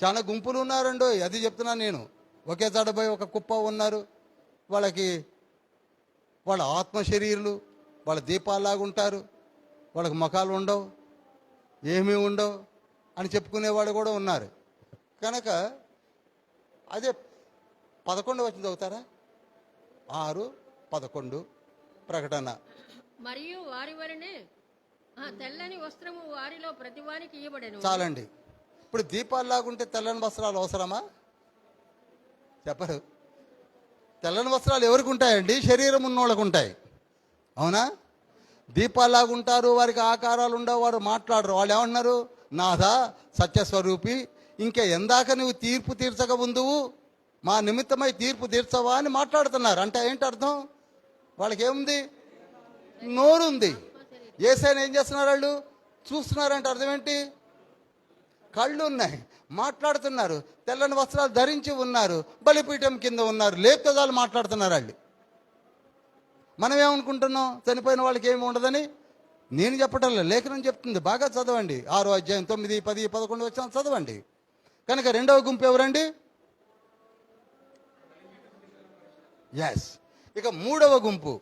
చాలా గుంపులు ఉన్నారండో, అది చెప్తున్నాను నేను. ఒకే చాటపోయి ఒక కుప్ప ఉన్నారు. వాళ్ళ ఆత్మ శరీరులు, వాళ్ళ దీపాల్లాగా ఉంటారు. వాళ్ళకి ముఖాలు ఉండవు, ఏమీ ఉండవు అని చెప్పుకునేవాడు కూడా ఉన్నారు. కనుక అదే 11 వచ్చింది చదువుతారా? 6:11 ప్రకటన. మరియు వారి వలనే తెల్లని వస్త్రము వారిలో ప్రతివానికి ఇవ్వబడెను. చాలండి. ఇప్పుడు దీపాల్లాగుంటే తెల్లని వస్త్రాలు అవసరమా? చెప్పరు. తెల్లని వస్త్రాలు ఎవరికి ఉంటాయండి? శరీరం ఉన్నోళ్ళకు ఉంటాయి. అవునా? దీపాల్లాగుంటారు, వారికి ఆకారాలు ఉండవు, వారు మాట్లాడరు. వాళ్ళు ఏమంటున్నారు? నాథా సత్యస్వరూపి, ఇంకా ఎందాక నువ్వు తీర్పు తీర్చక ముందువు మా నిమిత్తమై తీర్పు తీర్చవా అని మాట్లాడుతున్నారు. అంటే ఏంటి అర్థం? వాళ్ళకి ఏముంది? నోరుంది. యేసయ్యను ఏం చేస్తున్నారు వాళ్ళు? చూస్తున్నారంటే అర్థం ఏంటి? కళ్ళు ఉన్నాయి, మాట్లాడుతున్నారు, తెల్లని వస్త్రాలు ధరించి ఉన్నారు, బలిపీఠం కింద ఉన్నారు, లేపుతాలు మాట్లాడుతున్నారు వాళ్ళు. మనం ఏమనుకుంటున్నాం? చనిపోయిన వాళ్ళకి ఏమి ఉండదని. నేను చెప్పటం లేదు, లేఖనం చెప్తుంది. బాగా చదవండి. 6వ అధ్యాయం 9, 10, 11 వచ్చాను చదవండి. కనుక రెండవ గుంపు ఎవరండి? ఎస్. ఇక మూడవ గుంపు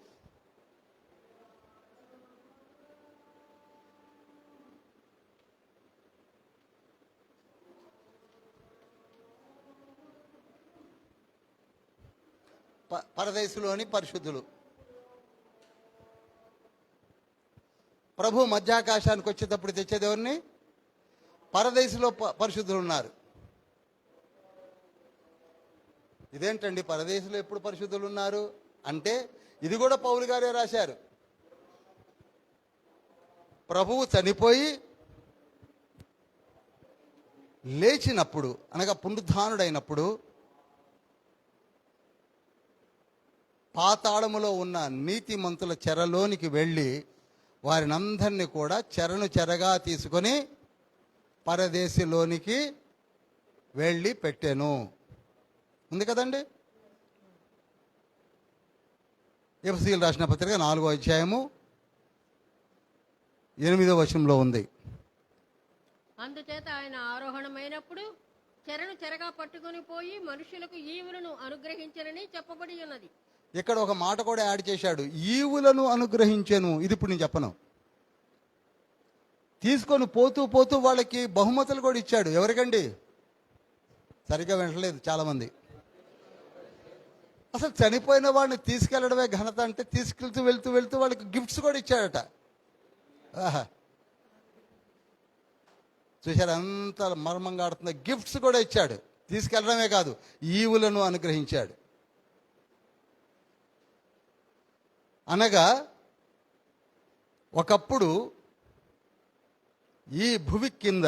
పరదేశంలోని పరిశుద్ధులు. ప్రభు మధ్యాకాశానికి వచ్చేటప్పుడు తెచ్చేది ఎవరిని? పరదేశంలో పరిశుద్ధులు ఉన్నారు. ఇదేంటండి పరదేశంలో ఎప్పుడు పరిశుద్ధులు ఉన్నారు అంటే, ఇది కూడా పౌలు గారే రాశారు. ప్రభువు చనిపోయి లేచినప్పుడు, అనగా పునరుద్ధానుడైనప్పుడు పాతాళములో ఉన్న నీతిమంతుల చెరలోనికి వెళ్ళి వారిని అందరినీ కూడా చెరగా తీసుకొని పరదేశంలోనికి వెళ్ళి పెట్టాను. ఉంది కదండి. ఎఫెసీయులకు రాసిన పత్రిక 4వ అధ్యాయము 8వ వచనంలో ఉంది. అందుచేత ఆయన ఆరోహణమైనప్పుడు చెరగా పట్టుకొని పోయి మనుషులకు ఈవులను అనుగ్రహించనని చెప్పబడి ఉన్నది. ఇక్కడ ఒక మాట కూడా యాడ్ చేశాడు, ఈవులను అనుగ్రహించెను. ఇది ఇప్పుడు నేను చెప్పను. తీసుకొని పోతూ వాళ్ళకి బహుమతులు కూడా ఇచ్చాడు. ఎవరికండి? సరిగ్గా వినట్లేదు చాలామంది. అసలు చనిపోయిన వాడిని తీసుకెళ్లడమే ఘనత అంటే, వెళ్తూ వాళ్ళకి గిఫ్ట్స్ కూడా ఇచ్చాడట. ఆహా, చూశారు అంత మర్మంగా ఆడుతున్న. గిఫ్ట్స్ కూడా ఇచ్చాడు. తీసుకెళ్లడమే కాదు, ఈవులను అనుగ్రహించాడు. అనగా ఒకప్పుడు ఈ భూమి కింద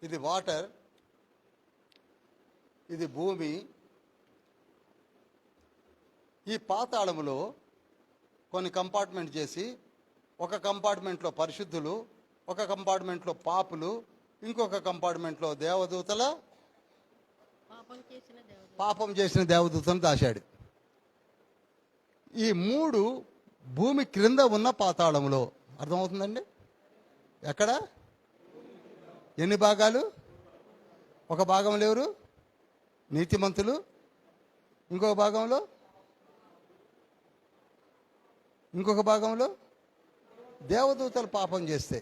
ఇది వాటర్, ఇది భూమి. ఈ పాతాళములో కొన్ని కంపార్ట్మెంట్ చేసి, ఒక కంపార్ట్మెంట్లో పరిశుద్ధులు, ఒక కంపార్ట్మెంట్లో పాపులు, ఇంకొక కంపార్ట్మెంట్లో దేవదూతల పాపం చేసిన దేవదూతలు. పాపం చేసిన దేవదూతను దాచాడు. ఈ 3 భూమి క్రింద ఉన్న పాతాళంలో. అర్థమవుతుందండి? ఎక్కడ ఎన్ని భాగాలు? ఒక భాగంలో ఎవరు? నీతిమంతులు. ఇంకొక భాగంలో దేవదూతలు పాపం చేస్తే.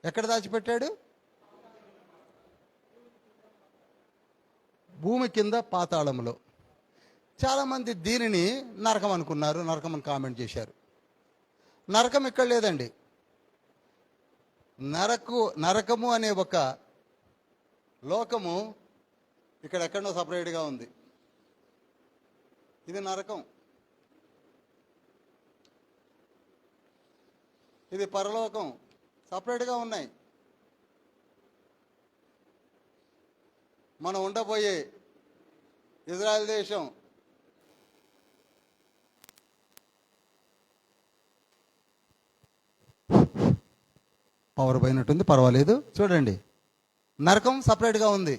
ఎక్కడ దాచిపెట్టాడు? భూమి కింద పాతాళంలో. చాలామంది దీనిని నరకం అనుకున్నారు, నరకం అని కామెంట్ చేశారు. నరకం ఇక్కడ లేదండి. నరకము అనే ఒక లోకము ఇక్కడ ఎక్కడో సపరేట్గా ఉంది. ఇది నరకం, ఇది పరలోకం, సపరేట్గా ఉన్నాయి. మనం ఉండబోయే ఇజ్రాయెల్ దేశం పవర్ పోయినట్టుంది, పర్వాలేదు. చూడండి, నరకం సపరేట్గా ఉంది.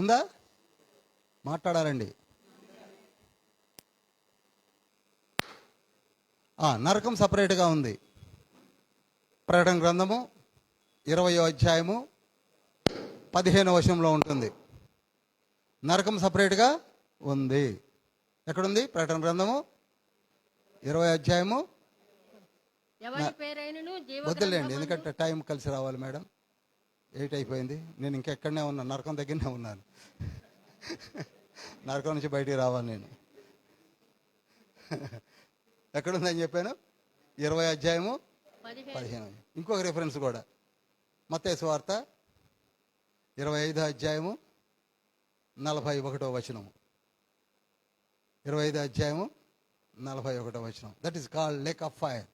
ఉందా? మాట్లాడాలండి. నరకం సపరేట్గా ఉంది. ప్రకటన గ్రంథము 20వ అధ్యాయము 15వ వచనంలో ఉంటుంది. నరకం సపరేట్గా ఉంది. ఎక్కడుంది? ప్రకటన గ్రంథము 20వ అధ్యాయము. వద్దులేండి, ఎందుకంటే టైం కలిసి రావాలి మేడం. 8 అయిపోయింది. నేను ఇంకెక్కడనే ఉన్నాను, నరకం దగ్గరనే ఉన్నాను. నరకం నుంచి బయటికి రావాలి నేను. ఎక్కడుందని చెప్పాను? 20వ అధ్యాయము 15. ఇంకొక రిఫరెన్స్ కూడా, మత్తయి సువార్త 25వ అధ్యాయము 41వ వచనము. 25వ అధ్యాయము 41వ వచనం. That is called lake of fire,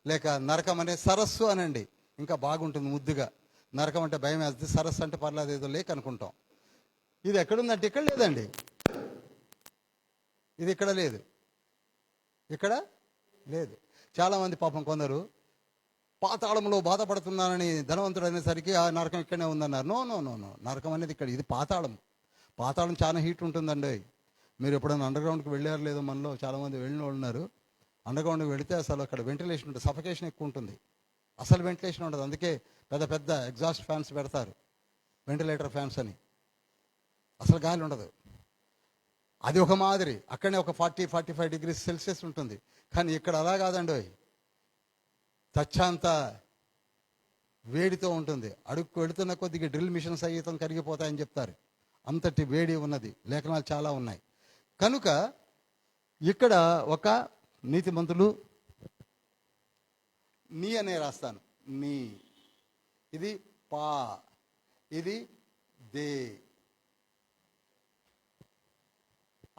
లేక నరకం అనే సరస్సు అనండి. ఇంకా బాగుంటుంది ముద్దుగా. నరకం అంటే భయం వేస్తుంది, సరస్సు అంటే పర్లేదు ఏదో లేక్ అనుకుంటాం. ఇది ఎక్కడుందంటే ఇక్కడ లేదండి. ఇది ఇక్కడ లేదు, ఇక్కడ లేదు. చాలామంది పాపం కొందరు పాతాళంలో బాధపడుతున్నానని ధనవంతుడు అనేసరికి ఆ నరకం ఇక్కడనే ఉందన్నారు. నో నో నో నో, నరకం అనేది ఇక్కడ. ఇది పాతాళం. పాతాళం చాలా హీట్ ఉంటుందండి. మీరు ఎప్పుడైనా అండర్ గ్రౌండ్కి వెళ్ళారు లేదో? మనలో చాలామంది వెళ్ళిన వాళ్ళు ఉన్నారు. అండర్ గ్రౌండ్కి వెళితే అసలు అక్కడ వెంటిలేషన్ ఉంటుంది, సఫకేషన్ ఎక్కువ ఉంటుంది. అసలు వెంటిలేషన్ ఉండదు. అందుకే పెద్ద పెద్ద ఎగ్జాస్ట్ ఫ్యాన్స్ పెడతారు, వెంటిలేటర్ ఫ్యాన్స్ అని. అసలు గాలి ఉండదు. అది ఒక మాదిరి. అక్కడనే ఒక 40-45 డిగ్రీస్ సెల్సియస్ ఉంటుంది. కానీ ఇక్కడ అలా కాదండి. తచ్చాంత వేడితో ఉంటుంది. అడుక్కు వెళుతున్న కొద్దిగా డ్రిల్ మిషన్ సహితం కరిగిపోతాయని చెప్తారు. అంతటి వేడి ఉన్నది. లేఖనాలు చాలా ఉన్నాయి. కనుక ఇక్కడ ఒక నీతిమంతులు, నీ అనే రాస్తాను, నీ. ఇది పా, ఇది దే.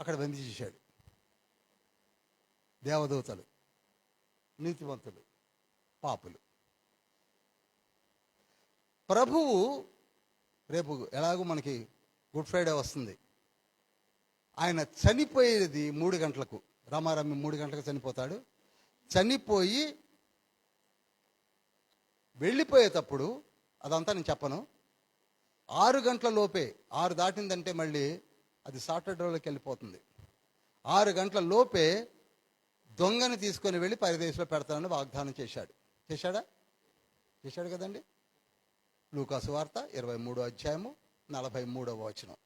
అక్కడ బంధించేశాడు. దేవదూతలు, నీతిమంతులు, పాపులు. ప్రభువు రేపు ఎలాగూ మనకి గుడ్ ఫ్రైడే వస్తుంది. ఆయన చనిపోయేది 3 గంటలకు. రామారామి 3 గంటలకు చనిపోతాడు. చనిపోయి వెళ్ళిపోయేటప్పుడు, అదంతా నేను చెప్పను, 6 గంటల లోపే, 6 దాటిందంటే మళ్ళీ అది సాటర్డేలోకి వెళ్ళిపోతుంది. 6 గంటల లోపే దొంగని తీసుకొని వెళ్ళి పరదేశంలో పెడతానని వాగ్దానం చేశాడు. చేశాడు కదండి. లూకాసు వార్త 23వ అధ్యాయము 43వ వచనం.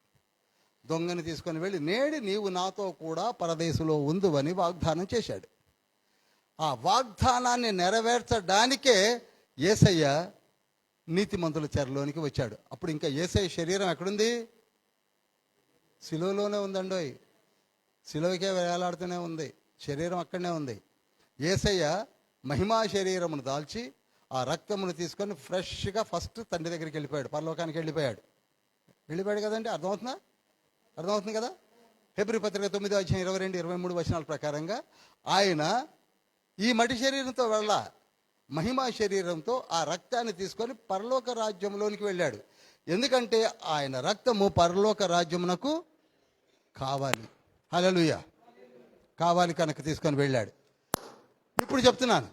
దొంగని తీసుకొని వెళ్ళి నేడు నీవు నాతో కూడా పరదేశంలో ఉందువని వాగ్దానం చేశాడు. ఆ వాగ్దానాన్ని నెరవేర్చడానికే యేసయ్య నీతిమంతుల చెరలోనికి వచ్చాడు. అప్పుడు ఇంకా యేసయ్య శరీరం ఎక్కడుంది? శిలువలోనే ఉందండోయ్. శిలువకే వేలాడుతూనే ఉంది. శరీరం అక్కడనే ఉంది. యేసయ్య మహిమా శరీరమును దాల్చి ఆ రక్తమును తీసుకొని ఫ్రెష్గా ఫస్ట్ తండ్రి దగ్గరికి వెళ్ళిపోయాడు, పరలోకానికి వెళ్ళిపోయాడు కదండి. అర్థమవుతుంది కదా? హెబ్రీ పత్రిక 9వ అధ్యాయం 22-23 వచనాల ప్రకారంగా ఆయన ఈ మటి శరీరంతో వెళ్ళా, మహిమా శరీరంతో ఆ రక్తాన్ని తీసుకొని పరలోక రాజ్యంలోనికి వెళ్ళాడు. ఎందుకంటే ఆయన రక్తము పరలోక రాజ్యమునకు కావాలి. హల్లెలూయా. కావాలి కనుక తీసుకొని వెళ్ళాడు. ఇప్పుడు చెప్తున్నాను,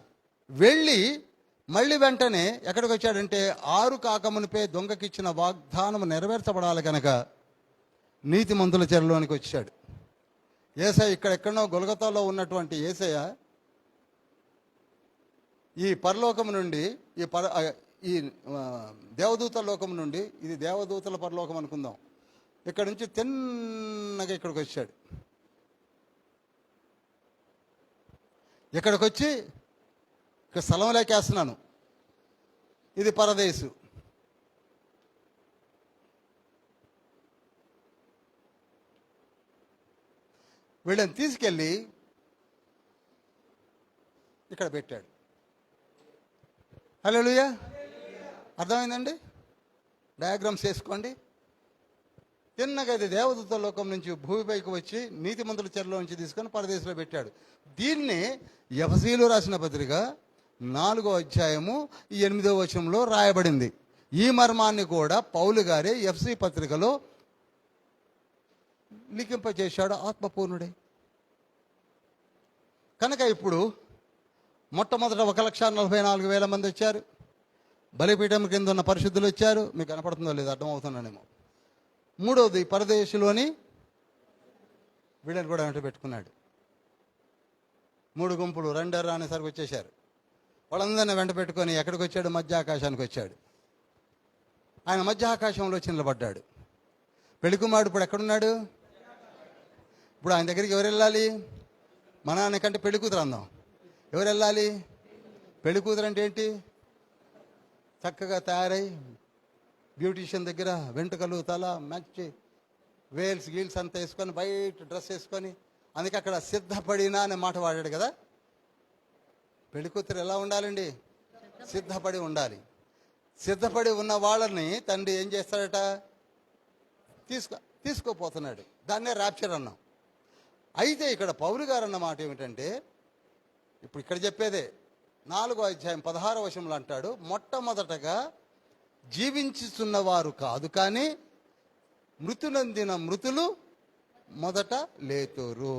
వెళ్ళి మళ్ళీ వెంటనే ఎక్కడికి వచ్చాడంటే 6 కాకమునిపై దొంగకిచ్చిన వాగ్దానం నెరవేర్చబడాలి కనుక నీతిమంతుల చెరలోనికి వచ్చాడు. యేసయ్య ఇక్కడెక్కడో గొలగతాలో ఉన్నటువంటి యేసయ్య ఈ పరలోకం నుండి ఈ దేవదూతల లోకం నుండి, ఇది దేవదూతల పరలోకం అనుకుందాం, ఇక్కడ నుంచి తిన్నగా ఇక్కడికి వచ్చాడు. ఇక్కడికి వచ్చి ఇక్కడ స్థలం లేకేస్తున్నాను, ఇది పరదేశు. వీళ్ళని తీసుకెళ్ళి ఇక్కడ పెట్టాడు. హల్లెలూయా. అర్థమైందండి? డయాగ్రామ్స్ వేసుకోండి. తిన్నగా ఇది దేవదూత లోకం నుంచి భూమిపైకి వచ్చి నీతిమంతుల చెరలో నుంచి తీసుకొని పరదేశంలో పెట్టాడు. దీన్ని ఎఫెసీయులు రాసిన పత్రిక 4వ అధ్యాయము 8వ వచనంలో రాయబడింది. ఈ మర్మాన్ని కూడా పౌలు గారే ఎఫెసీ పత్రికలో లిఖింపచేశాడు ఆత్మపూర్ణుడే. కనుక ఇప్పుడు మొట్టమొదట 1,44,000 మంది వచ్చారు. బలిపీఠం కింద ఉన్న పరిశుద్ధులు వచ్చారు. మీకు కనపడుతుందో లేదో, అర్థమవుతున్నానేమో. మూడవది పరదేశంలోని వీళ్ళని కూడా వెంట పెట్టుకున్నాడు. 3 గుంపులు రెండర్ అనేసరికి వచ్చేసారు. వాళ్ళందరినీ వెంట పెట్టుకొని ఎక్కడికి వచ్చాడు? మధ్య ఆకాశానికి వచ్చాడు. ఆయన మధ్య ఆకాశంలో నిలబడ్డాడు. పెళ్లికుమారుడు ఇప్పుడు ఎక్కడున్నాడు? ఇప్పుడు ఆయన దగ్గరికి ఎవరు వెళ్ళాలి? మన నాన్నకంటే పెళ్లి కూతురు అందాం. ఎవరు వెళ్ళాలి? పెళ్లి కూతురు అంటే ఏంటి? చక్కగా తయారై బ్యూటీషియన్ దగ్గర వెంట్రుకలు, తల మంచి వేల్స్ గీల్స్ అంతా వేసుకొని, బయట డ్రెస్ వేసుకొని, అందుకే అక్కడ సిద్ధపడినా అనే మాట వాడాడు కదా. పెళ్లి కూతురు ఎలా ఉండాలండి? సిద్ధపడి ఉండాలి. సిద్ధపడి ఉన్న వాళ్ళని తండ్రి ఏం చేస్తాడట? తీసుకోపోతున్నాడు. దాన్నే ర్యాప్చర్ అన్నాం. అయితే ఇక్కడ పౌలు గారు అన్న మాట ఏమిటంటే, ఇప్పుడు ఇక్కడ చెప్పేదే 4వ అధ్యాయం 16వ వచనంలో అంటాడు, మొట్టమొదటగా జీవించుతున్నవారు కాదు కానీ మృతులందిన మృతులు మొదట లేతురు.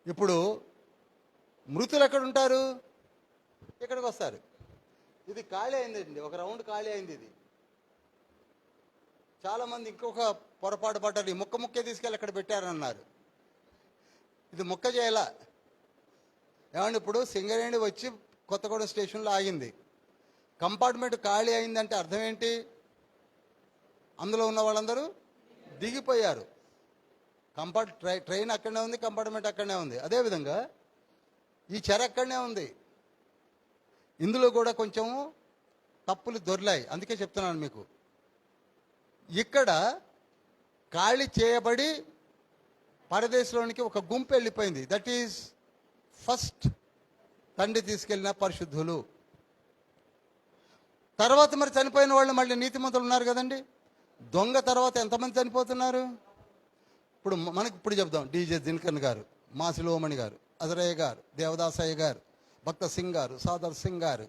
ఇప్పుడు మృతులు ఎక్కడ ఉంటారు? ఇక్కడికి వస్తారు. ఇది ఖాళీ అయిందండి, ఒక రౌండ్ ఖాళీ అయింది. ఇది చాలామంది ఇంకొక పొరపాటు పడ్డారు. ఈ ముక్కే తీసుకెళ్ళి అక్కడ పెట్టారన్నారు. ఇది ముక్క చేయాల. ఏమండి, ఇప్పుడు సింగరేణి వచ్చి కొత్తగూడెం స్టేషన్లో ఆగింది. కంపార్ట్మెంట్ ఖాళీ అయిందంటే అర్థం ఏంటి? అందులో ఉన్న వాళ్ళందరూ దిగిపోయారు. ట్రైన్ అక్కడనే ఉంది, కంపార్ట్మెంట్ అక్కడనే ఉంది. అదేవిధంగా ఈ చెర అక్కడనే ఉంది. ఇందులో కూడా కొంచెం తప్పులు దొర్లాయి. అందుకే చెప్తున్నాను మీకు. ఇక్కడ ఖాళీ చేయబడి పరదేశంలోనికి ఒక గుంపు వెళ్ళిపోయింది. దట్ ఈజ్ ఫస్ట్ తండ్రి తీసుకెళ్ళిన పరిశుద్ధులు. తర్వాత మరి చనిపోయిన వాళ్ళు మళ్ళీ నీతిమంతులు ఉన్నారు కదండి. దొంగ తర్వాత ఎంతమంది చనిపోతున్నారు? ఇప్పుడు చెప్దాం. డీజే దినకర్ గారు, మాసిలోమణి గారు, అజరయ్య గారు, దేవదాసయ్య గారు, భక్త సింగ్ గారు, సాదర్ సింగ్ గారు,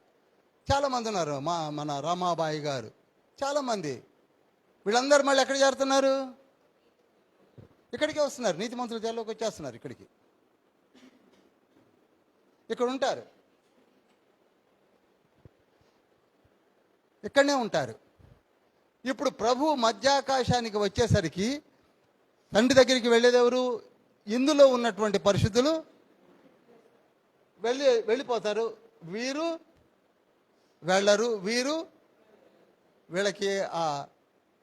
చాలామంది ఉన్నారు. మన రామాబాయి గారు, చాలామంది. వీళ్ళందరూ మళ్ళీ ఎక్కడ చేరుతున్నారు? ఇక్కడికే వస్తున్నారు. నీతిమంతుల జైల్లోకి వచ్చేస్తున్నారు. ఇక్కడ ఉంటారు, ఇక్కడనే ఉంటారు. ఇప్పుడు ప్రభు మధ్యాకాశానికి వచ్చేసరికి తండ్రి దగ్గరికి వెళ్ళేది ఎవరు? ఇందులో ఉన్నటువంటి పరిశుద్ధులు వెళ్ళిపోతారు. వీరు వెళ్ళరు. వీళ్ళకి ఆ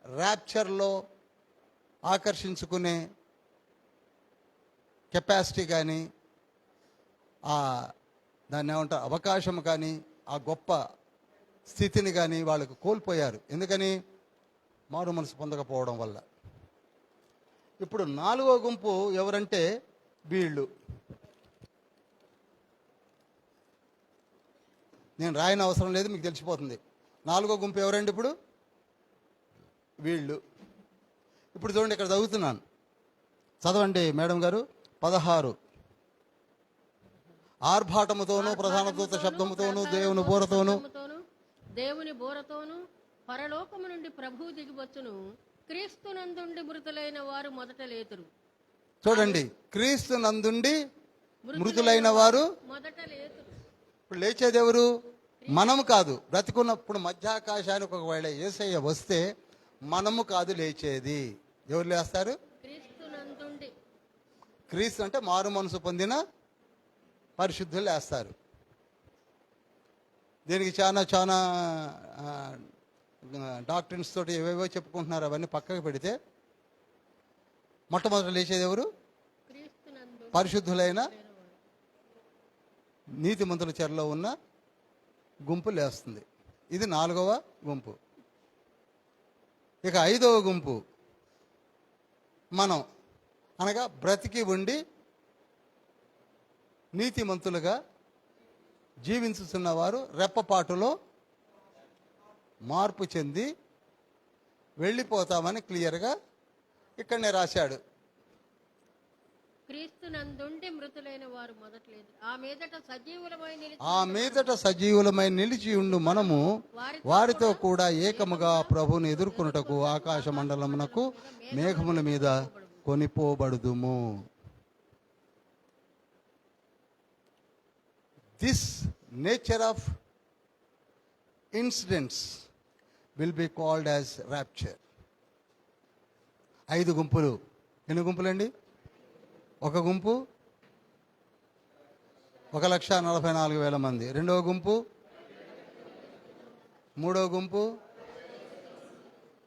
ర్యాప్చర్లో ఆకర్షించుకునే కెపాసిటీ కానీ, దాన్ని ఏమంటారు, అవకాశం కానీ, ఆ గొప్ప స్థితిని కానీ వాళ్ళకు కోల్పోయారు. ఎందుకని? మారు మనసు పొందకపోవడం వల్ల. ఇప్పుడు 4వ గుంపు ఎవరంటే వీళ్ళు. నేను రాయని అవసరం లేదు, మీకు తెలిసిపోతుంది. 4వ గుంపు ఎవరండి? ఇప్పుడు వీళ్ళు. ఇప్పుడు చూడండి, ఇక్కడ చదువుతున్నాను, చదవండి మేడం గారు. 16 ఆర్భాటముతోనూ ప్రధాన దూత శబ్దముతోనూ దేవుని బోరతోనూ పరలోకము నుండి ప్రభువు దిగివచ్చును. క్రీస్తు నందుండి మృతులైన వారు మొదట లేతురు. చూడండి, క్రీస్తు నందుండి మృతులైన వారు మొదట లేతురు. ఇప్పుడు లేచేది ఎవరు? మనము కాదు, బ్రతికున్నప్పుడు మధ్యాకాశానికి ఒకవేళ యేసయ్య వస్తే మనము కాదు లేచేది. ఎవరు లేస్తారు? క్రీస్తునందుండి. క్రీస్తు అంటే మారు మనసు పొందిన పరిశుద్ధులు లేస్తారు. దీనికి చాలా చాలా డాక్టర్స్ తోటి ఏవేవో చెప్పుకుంటున్నారు. అవన్నీ పక్కకు పెడితే మొట్టమొదటి లేచేది ఎవరు? క్రీస్తునందు పరిశుద్ధులైన నీతిమంతుల చెరలో ఉన్న గుంపు లేస్తుంది. ఇది 4వ గుంపు. ఇక 5వ గుంపు మనం, అనగా బ్రతికి ఉండి నీతిమంతులుగా జీవించుతున్న వారు రెప్పపాటులో మార్పు చెంది వెళ్ళిపోతామని క్లియర్గా ఇక్కడనే రాశాడు. క్రీస్తునందుండి మృతులైన వారు మొదట లేదు, ఆ మీదట సజీవులమై నిలిచి ఉండు మనము వారితో కూడా ఏకముగా ప్రభువుని ఎదుర్కొనుటకు ఆకాశ మండలమునకు మేఘముల మీద కొనిపోబడుదుము. This nature of incidents will be called as rapture. 5 గుంపులు. ఎన్ని గుంపులండి? ఒక గుంపు 1,44,000 మంది. 2వ గుంపు, 3వ గుంపు,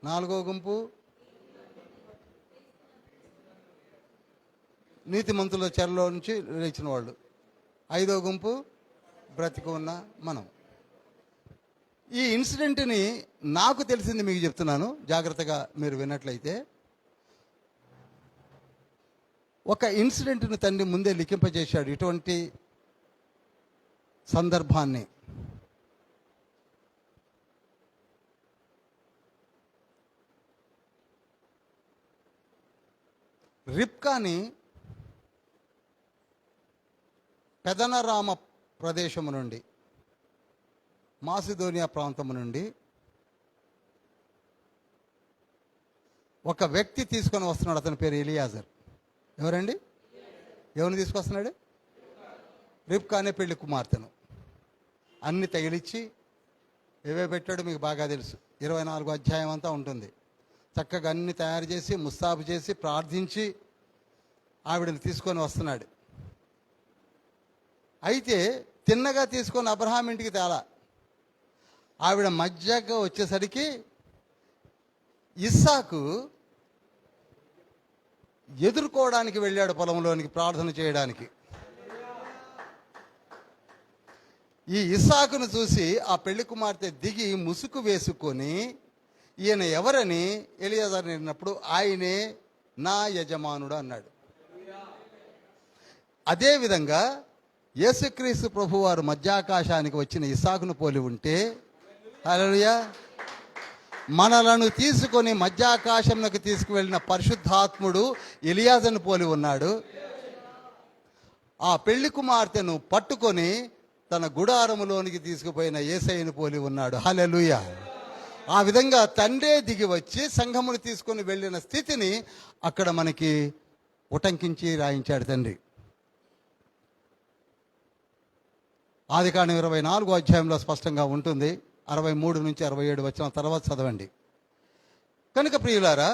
4వ గుంపు నీతిమంతుల చెరలో నుంచి లేచిన వాళ్ళు. 5వ గుంపు బ్రతికి ఉన్న మనం. ఈ ఇన్సిడెంట్ని నాకు తెలిసింది మీకు చెప్తున్నాను, జాగ్రత్తగా మీరు విన్నట్లయితే. ఒక ఇన్సిడెంట్ను తండ్రి ముందే లిఖింపజేశాడు, ఇటువంటి సందర్భాన్ని. రిబ్కాని పెదనరామ ప్రదేశము నుండి, మాసిదోనియా ప్రాంతము నుండి ఒక వ్యక్తి తీసుకొని వస్తున్నాడు. అతని పేరు ఎలియాజర్. ఎవరండి? ఎవరిని తీసుకొస్తున్నాడు? రిబ్కానే పెళ్లి కుమార్తెను. అన్ని తగిలిచ్చి ఏవే పెట్టాడు మీకు బాగా తెలుసు. 24వ అధ్యాయం అంతా ఉంటుంది. చక్కగా అన్ని తయారు చేసి ముస్తాబు చేసి ప్రార్థించి ఆవిడని తీసుకొని వస్తున్నాడు. అయితే తిన్నగా తీసుకొని అబ్రహాం ఇంటికి తేలా. ఆవిడ మధ్యగా వచ్చేసరికి ఇస్సాకు ఎదుర్కోవడానికి వెళ్ళాడు పొలంలోనికి ప్రార్థన చేయడానికి. ఈ ఇస్సాకును చూసి ఆ పెళ్లి కుమార్తె దిగి ముసుగు వేసుకొని ఈయన ఎవరని ఎలియాజర్ అడిగినప్పుడు ఆయనే నా యజమానుడు అన్నాడు. అదేవిధంగా యేసుక్రీస్తు ప్రభువారు మధ్యాకాశానికి వచ్చిన ఇస్సాకును పోలి ఉంటే, హల్లెలూయా, మనలను తీసుకొని మధ్యాకాశంలోకి తీసుకువెళ్ళిన పరిశుద్ధాత్ముడు ఎలియాజర్ను పోలి ఉన్నాడు. ఆ పెళ్లి కుమార్తెను పట్టుకొని తన గుడారములోనికి తీసుకుపోయిన యేసయ్యను పోలి ఉన్నాడు. హల్లెలూయా. ఆ విధంగా తండ్రే దిగి వచ్చి సంఘమును తీసుకొని వెళ్ళిన స్థితిని అక్కడ మనకి ఉటంకించి రాయించాడు తండ్రి. ఆదికాండం 24వ అధ్యాయంలో స్పష్టంగా ఉంటుంది. 63 నుంచి 67 వచ్చిన తర్వాత చదవండి. కనుక ప్రియులారా,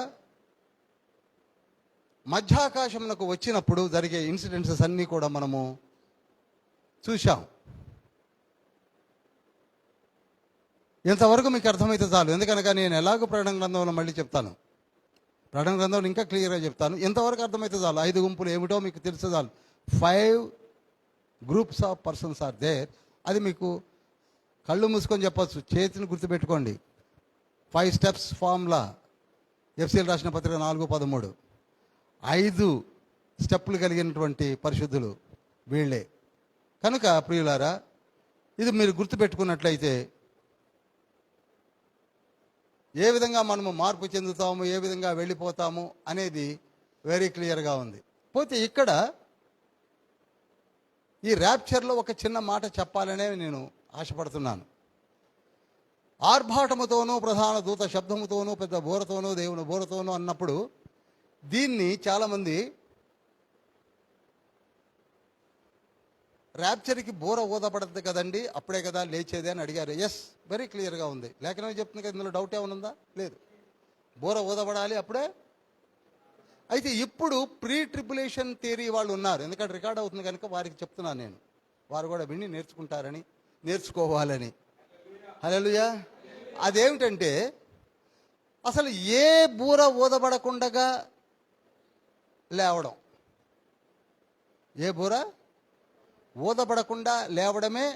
మధ్యాకాశమునకు వచ్చినప్పుడు జరిగే ఇన్సిడెంట్స్ అన్నీ కూడా మనము చూశాం. ఇంతవరకు మీకు అర్థమైతే చాలు. ఎందుకనగా నేను ఎలాగో ప్రకటన గ్రంథంలో మళ్ళీ చెప్తాను. ప్రకటన గ్రంథంలో ఇంకా క్లియర్గా చెప్తాను. ఇంతవరకు అర్థమైతే చాలు. 5 గుంపులు ఏమిటో మీకు తెలిసే చాలు. 5 groups of persons are there. అది మీకు కళ్ళు మూసుకొని చెప్పచ్చు, చేతిని గుర్తుపెట్టుకోండి. 5 స్టెప్స్ ఫార్ములా, ఎఫ్సీఎల్ రాసిన పత్రిక 4:13. 5 స్టెప్పులు కలిగినటువంటి పరిశుద్ధులు వీళ్ళే. కనుక ప్రియులారా, ఇది మీరు గుర్తుపెట్టుకున్నట్లయితే ఏ విధంగా మనము మార్పు చెందుతాము, ఏ విధంగా వెళ్ళిపోతాము అనేది వెరీ క్లియర్గా ఉంది. పోతే ఇక్కడ ఈ ర్యాప్చర్లో ఒక చిన్న మాట చెప్పాలనే నేను ఆశపడుతున్నాను. ఆర్భాటముతోనూ ప్రధాన దూత శబ్దముతోనూ పెద్ద బోరతోనూ దేవుని బోరతోనూ అన్నప్పుడు దీన్ని చాలామంది ర్యాప్చర్కి బూర ఊదపడద్దు కదండి, అప్పుడే కదా లేచేది అని అడిగారు. ఎస్, వెరీ క్లియర్గా ఉంది, లేఖనం చెప్తుంది కదా, ఇందులో డౌట్ ఏమైనా ఉందా? లేదు, బూర ఊదపడాలి అప్పుడే. అయితే ఇప్పుడు ప్రీ ట్రిబులేషన్ థియరీ వాళ్ళు ఉన్నారు, ఎందుకంటే రికార్డ్ అవుతుంది కనుక వారికి చెప్తున్నాను నేను, వారు కూడా విని నేర్చుకుంటారని, నేర్చుకోవాలని. హల్లెలూయా. అదేమిటంటే అసలు ఏ బూర ఊదబడకుండగా లేవడం, ఏ బూర ఊదబడకుండా లేవడమే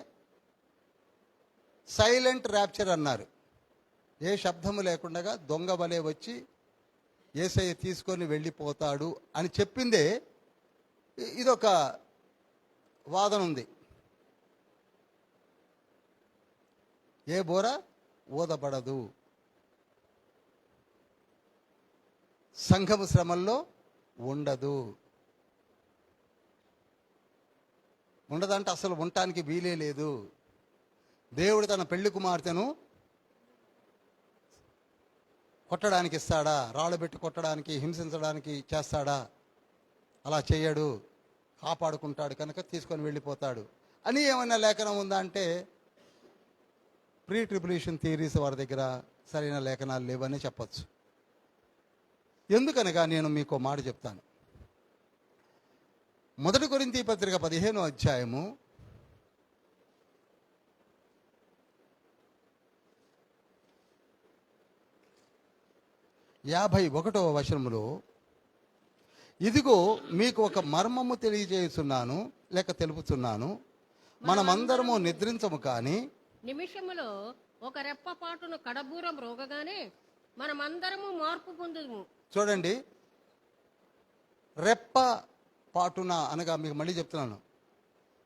సైలెంట్ ర్యాప్చర్ అన్నారు. ఏ శబ్దము లేకుండా దొంగ వలె వచ్చి యేసయ్య తీసుకొని వెళ్ళిపోతాడు అని చెప్పిందే. ఇదొక వాదన ఉంది. ఏ బోర ఊదబడదు, సంఘము శ్రమల్లో ఉండదు. ఉండదంటే అసలు ఉండటానికి వీలే లేదు. దేవుడు తన పెళ్లి కుమార్తెను కొట్టడానికి ఇస్తాడా? రాళ్ళు పెట్టి కొట్టడానికి, హింసించడానికి చేస్తాడా? అలా చేయడు, కాపాడుకుంటాడు కనుక తీసుకొని వెళ్ళిపోతాడు అని ఏమైనా లేఖనం ఉందా అంటే ప్రీ ట్రిబులేషన్ థియరీస్ వారి దగ్గర సరైన లేఖనాలు లేవని చెప్పచ్చు. ఎందుకనగా నేను మీకు మాట చెప్తాను. 1 కొరింథీ పత్రిక 15వ అధ్యాయము 51వ వచనములో, ఇదిగో మీకు ఒక మర్మము తెలియజేస్తున్నాను, లేక తెలుపుతున్నాను, మనమందరము నిద్రించము కానీ నిమిషములో ఒక రెప్పపాటును కడబూరం రోగగానే మనమందరము మార్పు పొందుము. చూడండి, రెప్ప పాటున అనగా, మీకు మళ్ళీ చెప్తున్నాను,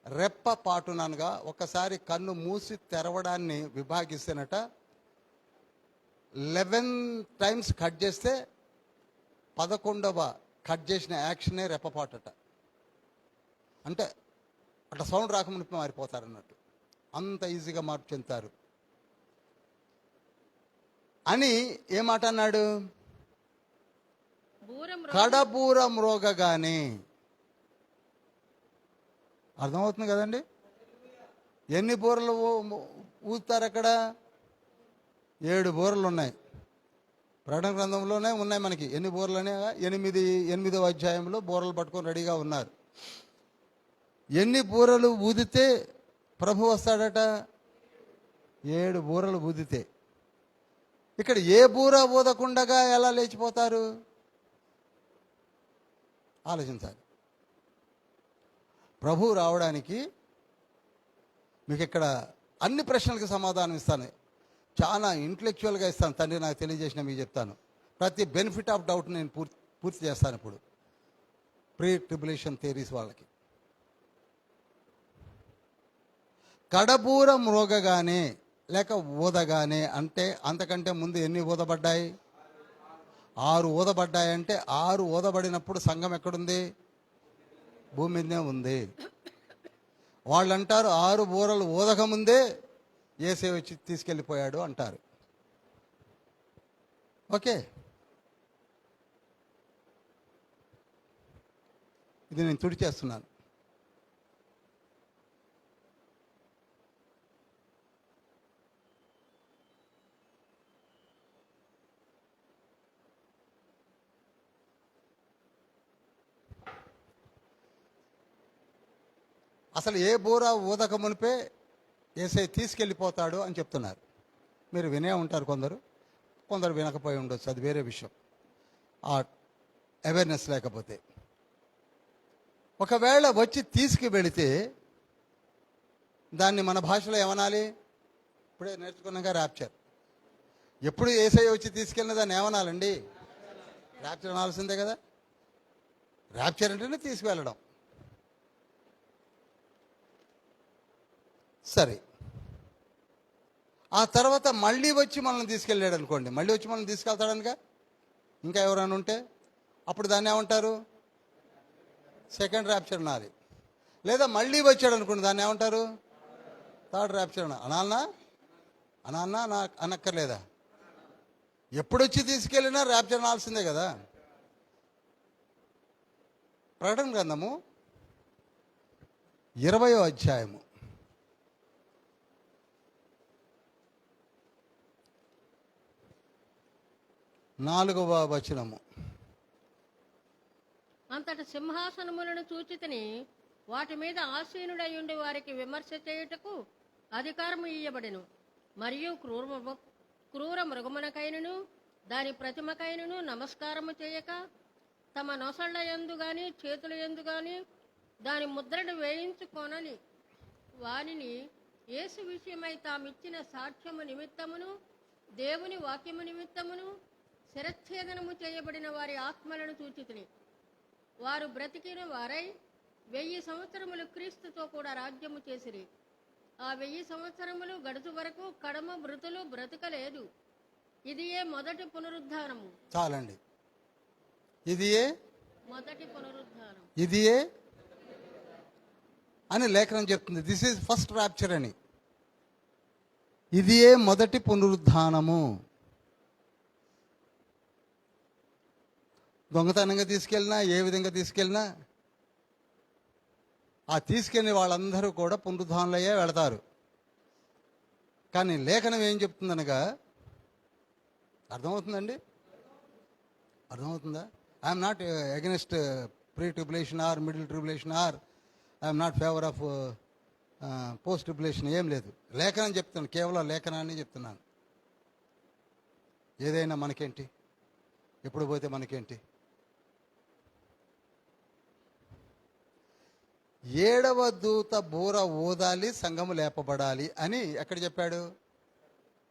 రెప్ప పాటున అనగా ఒకసారి కన్ను మూసి తెరవడాన్ని విభాగిస్తేనట 11 టైమ్స్ కట్ చేస్తే 11వ కట్ చేసిన యాక్షనే రెప్పపాటట. అంటే అట్లా సౌండ్ రాకముందు మారిపోతారు అన్నట్టు, అంత ఈజీగా మార్పు చెందుతారు అని ఏ మాట అన్నాడు? కడబూర మ్రోగగానే. అర్థమవుతుంది కదండి? ఎన్ని బూరలు ఊదుతారు అక్కడ? 7 బూరలు ఉన్నాయి. ప్రకటన గ్రంథంలోనే ఉన్నాయి మనకి ఎన్ని బూరలు అనే. 8వ అధ్యాయంలో బూరలు పట్టుకొని రెడీగా ఉన్నారు. ఎన్ని బూరలు ఊదితే ప్రభు వస్తాడట? 7 బూరలు ఊదితే. ఇక్కడ ఏ బూర ఊదకుండగా ఎలా లేచిపోతారు? ఆలోచించాలి. ప్రభు రావడానికి మీకు ఇక్కడ అన్ని ప్రశ్నలకు సమాధానం ఇస్తాను, చాలా ఇంటలెక్చువల్గా ఇస్తాను. తండ్రి నాకు తెలియజేసిన మీకు చెప్తాను. ప్రతి బెనిఫిట్ ఆఫ్ డౌట్ నేను పూర్తి చేస్తాను ఇప్పుడు ప్రీ ట్రిబులేషన్ థియరీస్ వాళ్ళకి. కడబూర మ్రోగగానే లేక ఊదగానే అంటే అంతకంటే ముందు ఎన్ని ఊదబడ్డాయి? 6 ఊదబడ్డాయి. అంటే 6 ఊదబడినప్పుడు సంఘం ఎక్కడుంది? భూమి మీదనే ఉంది. వాళ్ళు అంటారు 6 బూరలు ఊదకముందే యేసే వచ్చి తీసుకెళ్ళిపోయాడు అంటారు. ఓకే, ఇది నేను తుడిచేస్తున్నాను. అసలు ఏ బూర ఊదక మునిపే యేసే తీసుకెళ్ళిపోతాడు అని చెప్తున్నారు. మీరు వినే ఉంటారు, కొందరు వినకపోయి ఉండొచ్చు, అది వేరే విషయం. ఆ అవేర్నెస్ లేకపోతే. ఒకవేళ వచ్చి తీసుకువెళితే దాన్ని మన భాషలో ఏమనాలి? ఇప్పుడే నేర్చుకున్నాక ర్యాప్చర్. ఎప్పుడు యేసయ్య వచ్చి తీసుకెళ్ళిన దాన్ని ఏమనాలండి? ర్యాప్చర్ అనాల్సిందే కదా. ర్యాప్చర్ అంటేనే తీసుకువెళ్ళడం. సరే, ఆ తర్వాత మళ్ళీ వచ్చి మనల్ని తీసుకెళ్ళాడు అనుకోండి, మళ్ళీ వచ్చి మనల్ని తీసుకెళ్తాడనుక ఇంకా ఎవరైనా ఉంటే అప్పుడు దాన్ని ఏమంటారు? సెకండ్ ర్యాప్చర్ అనాలి. లేదా మళ్ళీ వచ్చాడు అనుకోండి, దాన్ని ఏమంటారు? థర్డ్ ర్యాప్చర్ అనాలనా నాకు అనక్కర్లేదా? ఎప్పుడొచ్చి తీసుకెళ్ళినా ర్యాప్చర్ అనాల్సిందే కదా. ప్రకటన గ్రంథము 20వ అధ్యాయము 4వ వచనము. అంతట సింహాసనములను చూచితిని, వాటి మీద ఆసీనుడై ఉండి వారికి విమర్శ చేయుటకు అధికారము ఇయ్యబడెను. మరియు క్రూర మృగమునకైనను దాని ప్రతిమకైనను నమస్కారము చేయక, తమ నొసళ్ళ యందు గాని చేతుల యందు గాని దాని ముద్రను వేయించుకొనని వానిని యేసు విషయమై తామిచ్చిన సాక్ష్యము నిమిత్తమును దేవుని వాక్యము నిమిత్తమును శిరచ్ఛేదనము చేయబడిన వారి ఆత్మలను చూచితిని. వారు బ్రతికిన వారై 1000 సంవత్సరములు క్రీస్తుతో కూడా రాజ్యము చేసిరి. ఆ 1000 సంవత్సరములు గడుచు వరకు కడమ మృతులు బ్రతకలేదు. ఇదియే మొదటి పునరుద్ధానము. చాలండి. ఇదియే మొదటి పునరుద్ధానం. ఇదియే అని లేఖనం చెప్తుంది. దిస్ ఈజ్ ఫస్ట్ ర్యాప్చర్ అని. ఇదియే మొదటి పునరుద్ధానము. దొంగతనంగా తీసుకెళ్ళినా, ఏ విధంగా తీసుకెళ్ళినా, ఆ తీసుకెళ్ళిన వాళ్ళందరూ కూడా పునరుద్ధానులయ్యే వెళతారు. కానీ లేఖనం ఏం చెప్తుందనగా, అర్థమవుతుందండి? అర్థమవుతుందా? I'm not against pre tribulation or middle tribulation or I'm not favour of post tribulation. ఏం లేదు. లేఖనం చెప్తున్నాను, కేవలం లేఖనాన్ని చెప్తున్నాను. ఏదైనా మనకేంటి, ఎప్పుడు పోతే మనకేంటి. 7వ దూత బూర ఊదాలి, సంఘము లేపబడాలి అని ఎక్కడ చెప్పాడు?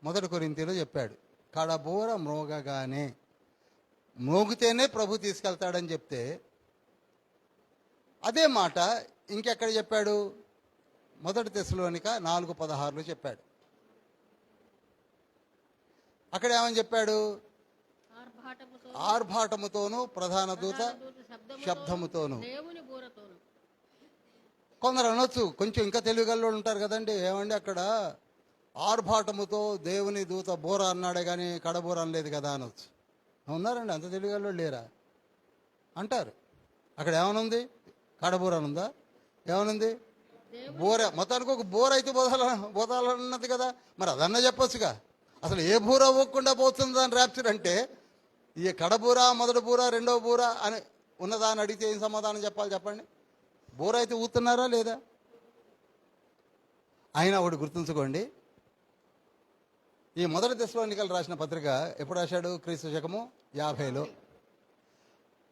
1 కొరింథీలో చెప్పాడు. కడబూర మ్రోగగానే, మ్రోగితేనే ప్రభు తీసుకెళ్తాడని చెప్తే, అదే మాట ఇంకెక్కడ చెప్పాడు? 1 తెస్సలోనిక 4:16లో చెప్పాడు. అక్కడ ఏమని చెప్పాడు? ఆర్భాటముతోను ప్రధాన దూత శబ్దముతోను. కొందరు అనొచ్చు, కొంచెం ఇంకా తెలివిగల్లో ఉంటారు కదండి, ఏమండి అక్కడ ఆర్భాటముతో దేవుని దూత బోర అన్నాడే కానీ కడబోర అనలేదు కదా అనొచ్చు. ఉన్నారండి, అంత తెలివిగల్లో లేరా అంటారు. అక్కడ ఏమనుంది? కడబోర అనుందా? ఏమనుంది? బోర. మొత్తానికి ఒక బోర అయితే బోధాలన్నది కదా, మరి అదన్నా చెప్పొచ్చుగా. అసలు ఏ బూర అవ్వకుండా పోతుంది దాని ర్యాప్చర్ అంటే, ఈ కడబూర, మొదటి బూర, రెండవ బూర అని ఉన్నదా అని అడిగితే ఏం సమాధానం చెప్పాలి చెప్పండి? బోర అయితే ఊతున్నారా లేదా? అయినా ఒకటి గుర్తుంచుకోండి, ఈ 1 తెస్సలోనికలు రాసిన పత్రిక ఎప్పుడు రాశాడు? క్రీస్తు శకము 50లో.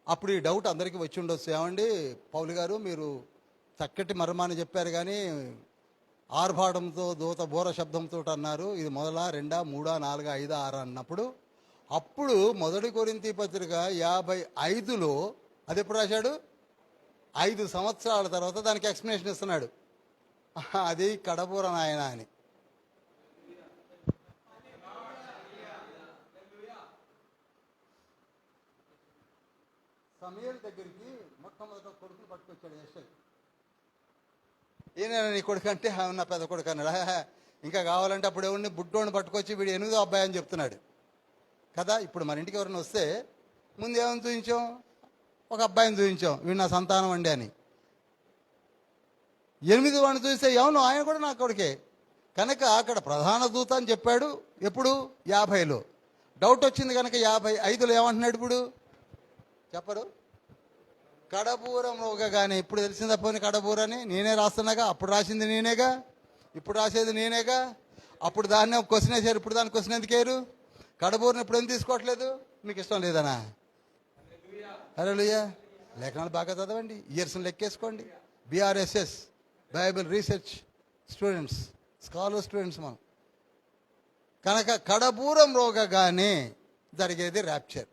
అప్పుడు ఈ డౌట్ అందరికీ వచ్చి ఉండొచ్చు, ఏమండి పౌలు గారు మీరు చక్కటి మర్మాన్ని చెప్పారు కానీ ఆర్భాటంతో దూత బోర శబ్దంతో అన్నారు, ఇది 1, 2, 3, 4, 5, 6 అన్నప్పుడు, అప్పుడు 1 కొరింథీ పత్రిక 55లో అది ఎప్పుడు రాశాడు? 5 సంవత్సరాల తర్వాత దానికి ఎక్స్ప్లెనేషన్ ఇస్తున్నాడు. అది కడబూర నాయన అని. సమూయేలు దగ్గరికి మొట్టమొదట కొడుకుని పట్టుకొచ్చాడు యెషై. ఈయన నీ కొడుకు అంటే నా పెద్ద కొడుకు అన్నాడు. ఇంకా కావాలంటే అప్పుడు ఎవరిని బుడ్డోని పట్టుకొచ్చి వీడు 8వ అబ్బాయి అని చెప్తున్నాడు కదా. ఇప్పుడు మన ఇంటికి ఎవరైనా వస్తే ముందు ఏమని చూపించాం? ఒక అబ్బాయిని చూపించాం, వీడు నా సంతానం అండి అని. 8వ వాడిని చూస్తే అవును ఆయన కూడా నా కొడుకే. కనుక అక్కడ ప్రధాన దూత అని చెప్పాడు. ఎప్పుడు? 50లో. డౌట్ వచ్చింది కనుక 55లో ఏమంటున్నాడు ఇప్పుడు? చెప్పరు. కడబూర మ్రోగగానే. ఇప్పుడు తెలిసిందా పోనీ కడబూరని? నేనే రాస్తున్నాగా. అప్పుడు రాసింది నేనేగా, ఇప్పుడు రాసేది నేనేగా. అప్పుడు దాన్ని క్వశ్చన్ వేసారు, ఇప్పుడు దాన్ని క్వశ్చన్ ఎందుకు వేయరు? కడబూరని ఇప్పుడు ఎందుకు తీసుకోవట్లేదు? మీకు ఇష్టం లేదనా? హల్లెలూయా. లేఖనాలు బాగా చదవండి, ఇయర్స్ని లెక్కేసుకోండి. BRSS Bible research students, scholar students మనం. కనుక కడబూరం మ్రోగగానే జరిగేది ర్యాప్చర్.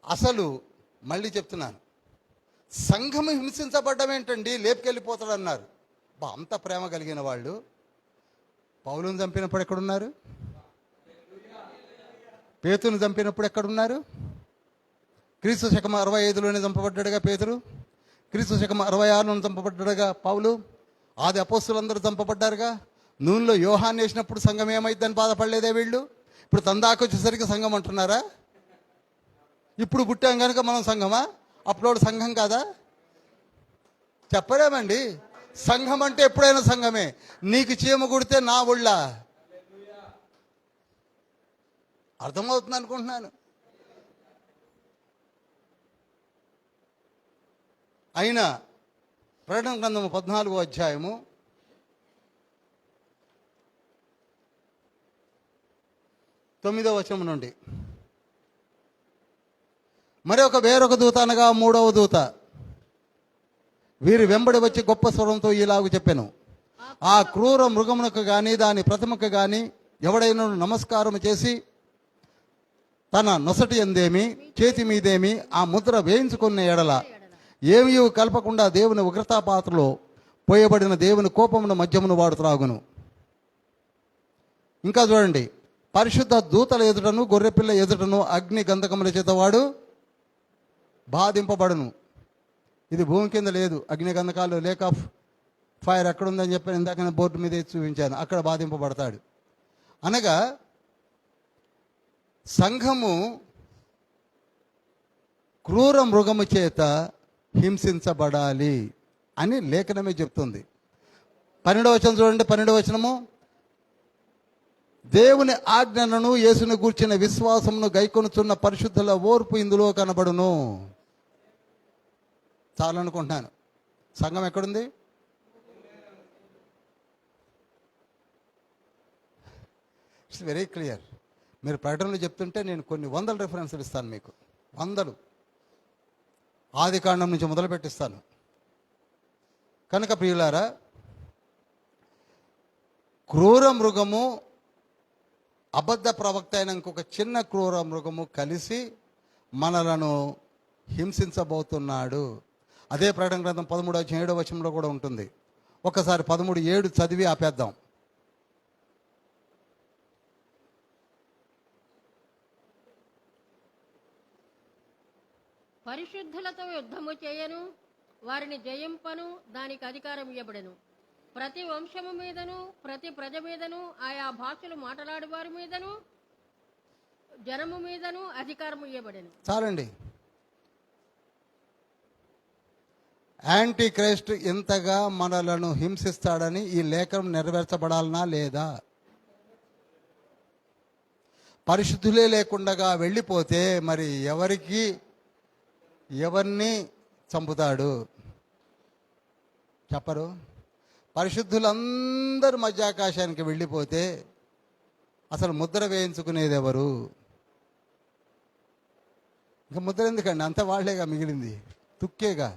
అసలు మళ్ళీ చెప్తున్నాను, సంఘము హింసించబడ్డం ఏంటండి, లేపుకెళ్ళిపోతాడు అన్నారు. అంత ప్రేమ కలిగిన వాళ్ళు పౌలుని చంపినప్పుడు ఎక్కడున్నారు? పేతురుని చంపినప్పుడు ఎక్కడున్నారు? క్రీస్తు శకం 65లోనే చంపబడ్డాడుగా పేతురు. క్రీస్తు శకం 66లోనే చంపబడ్డాడుగా పౌలు. ఆది అపోస్తులందరూ చంపబడ్డారుగా. నూనెలో యోహాన్ని వేసినప్పుడు సంఘం ఏమైందని బాధపడలేదే వీళ్ళు? ఇప్పుడు తందాకొచ్చేసరికి సంఘం అంటున్నారా? ఇప్పుడు పుట్టాం కనుక మనం సంఘమా? అప్పుడు సంఘం కాదా? చెప్పలేమండి. సంఘం అంటే ఎప్పుడైనా సంఘమే. నీకు చీమ కుడితే నా ఒళ్ళ అర్థమవుతుంది అనుకుంటున్నాను. అయినా ప్రకటన గ్రంథము 14వ అధ్యాయము 9వ వచనం నుండి, వేరొక దూత అనగా 3వ దూత వీరి వెంబడి వచ్చి గొప్ప స్వరంతో ఇలాగు చెప్పెను, ఆ క్రూర మృగమునకు గాని దాని ప్రతిమకు గాని ఎవడైనా నమస్కారం చేసి తన నొసటి ఎందేమి చేతి మీదేమి ఆ ముద్ర వేయించుకున్న ఎడల ఏమీ కలపకుండా దేవుని ఉగ్రతాపాత్రలో పోయబడిన దేవుని కోపమును మద్యమును వాడు త్రాగును. ఇంకా చూడండి, పరిశుద్ధ దూతల ఎదుటను గొర్రెపిల్ల ఎదుటను అగ్ని గంధకముల చేత వాడు బాధింపబడును. ఇది భూమి కింద లేదు. అగ్ని గంధకాలు లేక్ ఆఫ్ ఫైర్ ఎక్కడ ఉందని చెప్పి ఇందాక బోర్డు మీద చూపించాను. అక్కడ బాధింపబడతాడు. అనగా సంఘము క్రూర మృగము చేత హింసించబడాలి అని లేఖనమే చెప్తుంది. 12వ వచనం చూడండి. 12వ వచనము, దేవుని ఆజ్ఞలను యేసుని గూర్చిన విశ్వాసమును గైకొనుచున్న పరిశుద్ధుల ఓర్పు ఇందులో కనబడును. చాలనుకుంటున్నాను. సంఘం ఎక్కడుంది? It's very clear. మీరు ప్రకటనలు చెప్తుంటే నేను కొన్ని వందల రెఫరెన్స్లు ఇస్తాను మీకు. వందలు. ఆదికాండం నుంచి మొదలు పెట్టిస్తాను. కనుక ప్రియులారా, క్రూర మృగము, అబద్ధ ప్రవక్త అయిన ఇంకొక చిన్న క్రూర మృగము కలిసి మనలను హింసించబోతున్నాడు. అదే ప్రకటన గ్రంథం 13వ వచనంలో కూడా ఉంటుంది. ఒకసారి 13:7 చదివి ఆపేద్దాం. పరిశుద్ధులతో యుద్ధము చేయను, వారిని జయింపను, దానికి అధికారం ఇవ్వబడెను. ప్రతి వంశము మీదను ప్రతి ప్రజ మీదను ఆయా భాషలు మాట్లాడే వారి మీదను జనము మీదను అధికారం ఇవ్వబడెను. చాలండి. యాంటీ క్రైస్ట్ ఎంతగా మనలను హింసిస్తాడని ఈ లేఖనం నెరవేర్చబడాలనా లేదా? పరిశుద్ధులే లేకుండా వెళ్ళిపోతే మరి ఎవరిని చంపుతాడు చెప్పరు? పరిశుద్ధులందరూ మధ్యాకాశానికి వెళ్ళిపోతే అసలు ముద్ర వేయించుకునేది ఎవరు? ఇంకా ముద్ర ఎందుకండి? అంత వాళ్లేగా మిగిలింది, తుక్కేగా.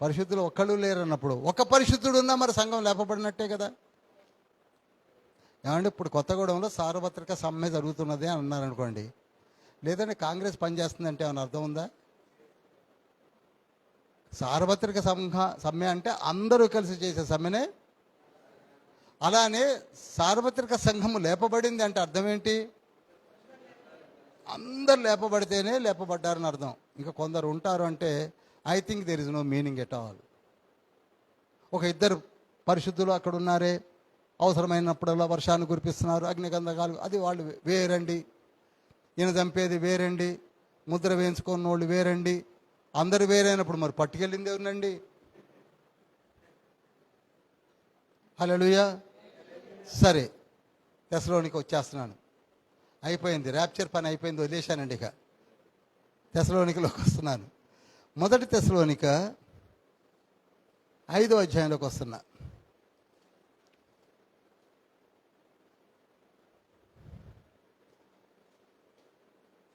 పరిశుద్ధులు ఒక్కళ్ళు లేరన్నప్పుడు ఒక పరిశుద్ధుడు ఉన్నా మరి సంఘం లేపబడినట్టే కదా. ఏమంటే ఇప్పుడు కొత్తగూడెంలో సార్వత్రిక సమ్మె జరుగుతున్నది అని అన్నారనుకోండి, లేదంటే కాంగ్రెస్ పనిచేస్తుందంటే ఏమైనా అర్థం ఉందా? సార్వత్రిక సమ్మె అంటే అందరూ కలిసి చేసే సమ్మెనే. అలానే సార్వత్రిక సంఘము లేపబడింది అంటే అర్థం ఏంటి? అందరు లేపబడితేనే లేపబడ్డారని అర్థం. ఇంకా కొందరు ఉంటారు అంటే I think there is no meaning at all. ఒక ఇద్దరు పరిశుద్ధులు అక్కడ ఉన్నారే, అవసరమైనప్పుడల్లా వర్షాన్ని కురిపిస్తున్నారు, అగ్నిగంధకాలు, అది వాళ్ళు వేరండి. ఈయన చంపేది వేరండి, ముద్ర వేయించుకున్న వాళ్ళు వేరండి. అందరు వేరైనప్పుడు మరి పట్టుకెళ్ళింది ఎవరినండి? హల్లెలూయా. సరే, తెస్సలోనిక వచ్చేస్తున్నాను. అయిపోయింది, ర్యాప్చర్ పని అయిపోయింది, వదిలేశానండి. ఇక తెస్సలోనికలోకి వస్తున్నాను. మొదటి తెస్సలోనిక 5వ అధ్యాయంలోకి వస్తున్నా.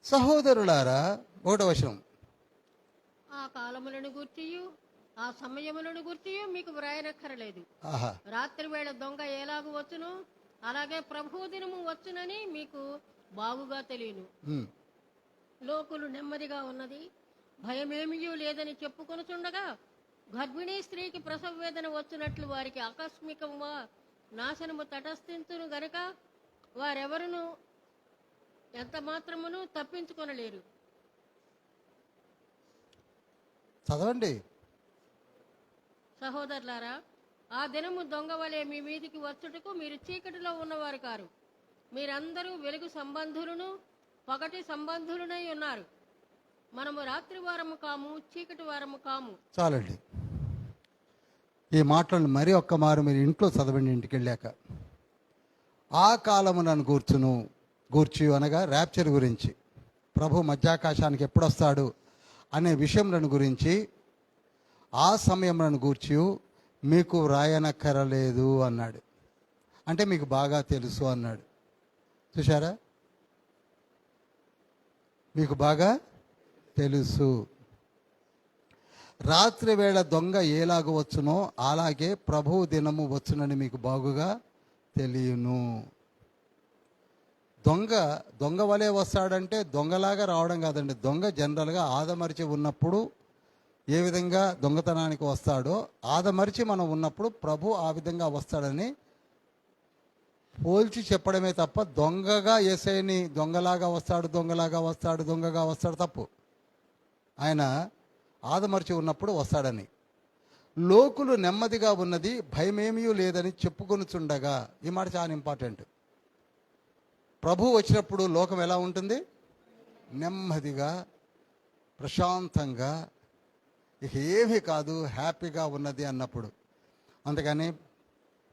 సహోదరులారా, 1వ వచనం, ఆ కాలములను గుర్తియు ఆ సమయములను గుర్తియు మీకు వ్రాయనక్కరలేదు. ఆహా, రాత్రి వేళ దొంగ ఎలాగు వచ్చును అలాగే ప్రభువు దినము వచ్చునని మీకు బాగుగా తెలియను. లోకులు నెమ్మదిగా ఉన్నది, భయమేమియూ లేదని చెప్పుకొనుచుండగా గర్భిణీ స్త్రీకి ప్రసవ వేదన వచ్చినట్లు వారికి ఆకస్మికంగా నాశనము తటస్థించును గనుక వారెవరును ఎంత మాత్రమును తప్పించుకొనలేరు. చదవండి. సహోదరులారా, ఆ దినము దొంగ వలె మీ మీదికి వచ్చుటకు మీరు చీకటిలో ఉన్నవారు కారు. మీరందరూ వెలుగు సంబంధులను పగటి సంబంధులనై ఉన్నారు. మనము రాత్రి వారము కాము, చీకటి వారము కాము. చాలండి. ఈ మాటలను మరి ఒక్క మారు మీరు ఇంట్లో చదవండి ఇంటికి వెళ్ళాక. ఆ కాలమునను గూర్చి అనగా ర్యాప్చర్ గురించి, ప్రభు మధ్యాకాశానికి ఎప్పుడొస్తాడు అనే విషయములను గురించి, ఆ సమయములను గూర్చి మీకు వ్రాయనక్కరలేదు అన్నాడు. అంటే మీకు బాగా తెలుసు అన్నాడు. చూశారా? మీకు బాగా తెలుసు. రాత్రి వేళ దొంగ ఎలాగ వచ్చునో అలాగే ప్రభువు దినము వచ్చునని మీకు బాగుగా తెలియను. దొంగ వలె వస్తాడంటే దొంగలాగా రావడం కాదండి. దొంగ జనరల్గా ఆదమరిచి ఉన్నప్పుడు ఏ విధంగా దొంగతనానికి వస్తాడో, ఆదమరిచి మనం ఉన్నప్పుడు ప్రభు ఆ విధంగా వస్తాడని పోల్చి చెప్పడమే తప్ప దొంగగా యేసయ్యని దొంగగా వస్తాడు తప్పు. ఆయన ఆదమరిచి ఉన్నప్పుడు వస్తాడని. లోకులు నెమ్మదిగా ఉన్నది భయమేమీ లేదని చెప్పుకొనుచుండగా, ఈ మాట చాలా ఇంపార్టెంట్. ప్రభు వచ్చినప్పుడు లోకం ఎలా ఉంటుంది? నెమ్మదిగా, ప్రశాంతంగా, ఇక ఏమీ కాదు, హ్యాపీగా ఉన్నది అన్నప్పుడు. అందుకని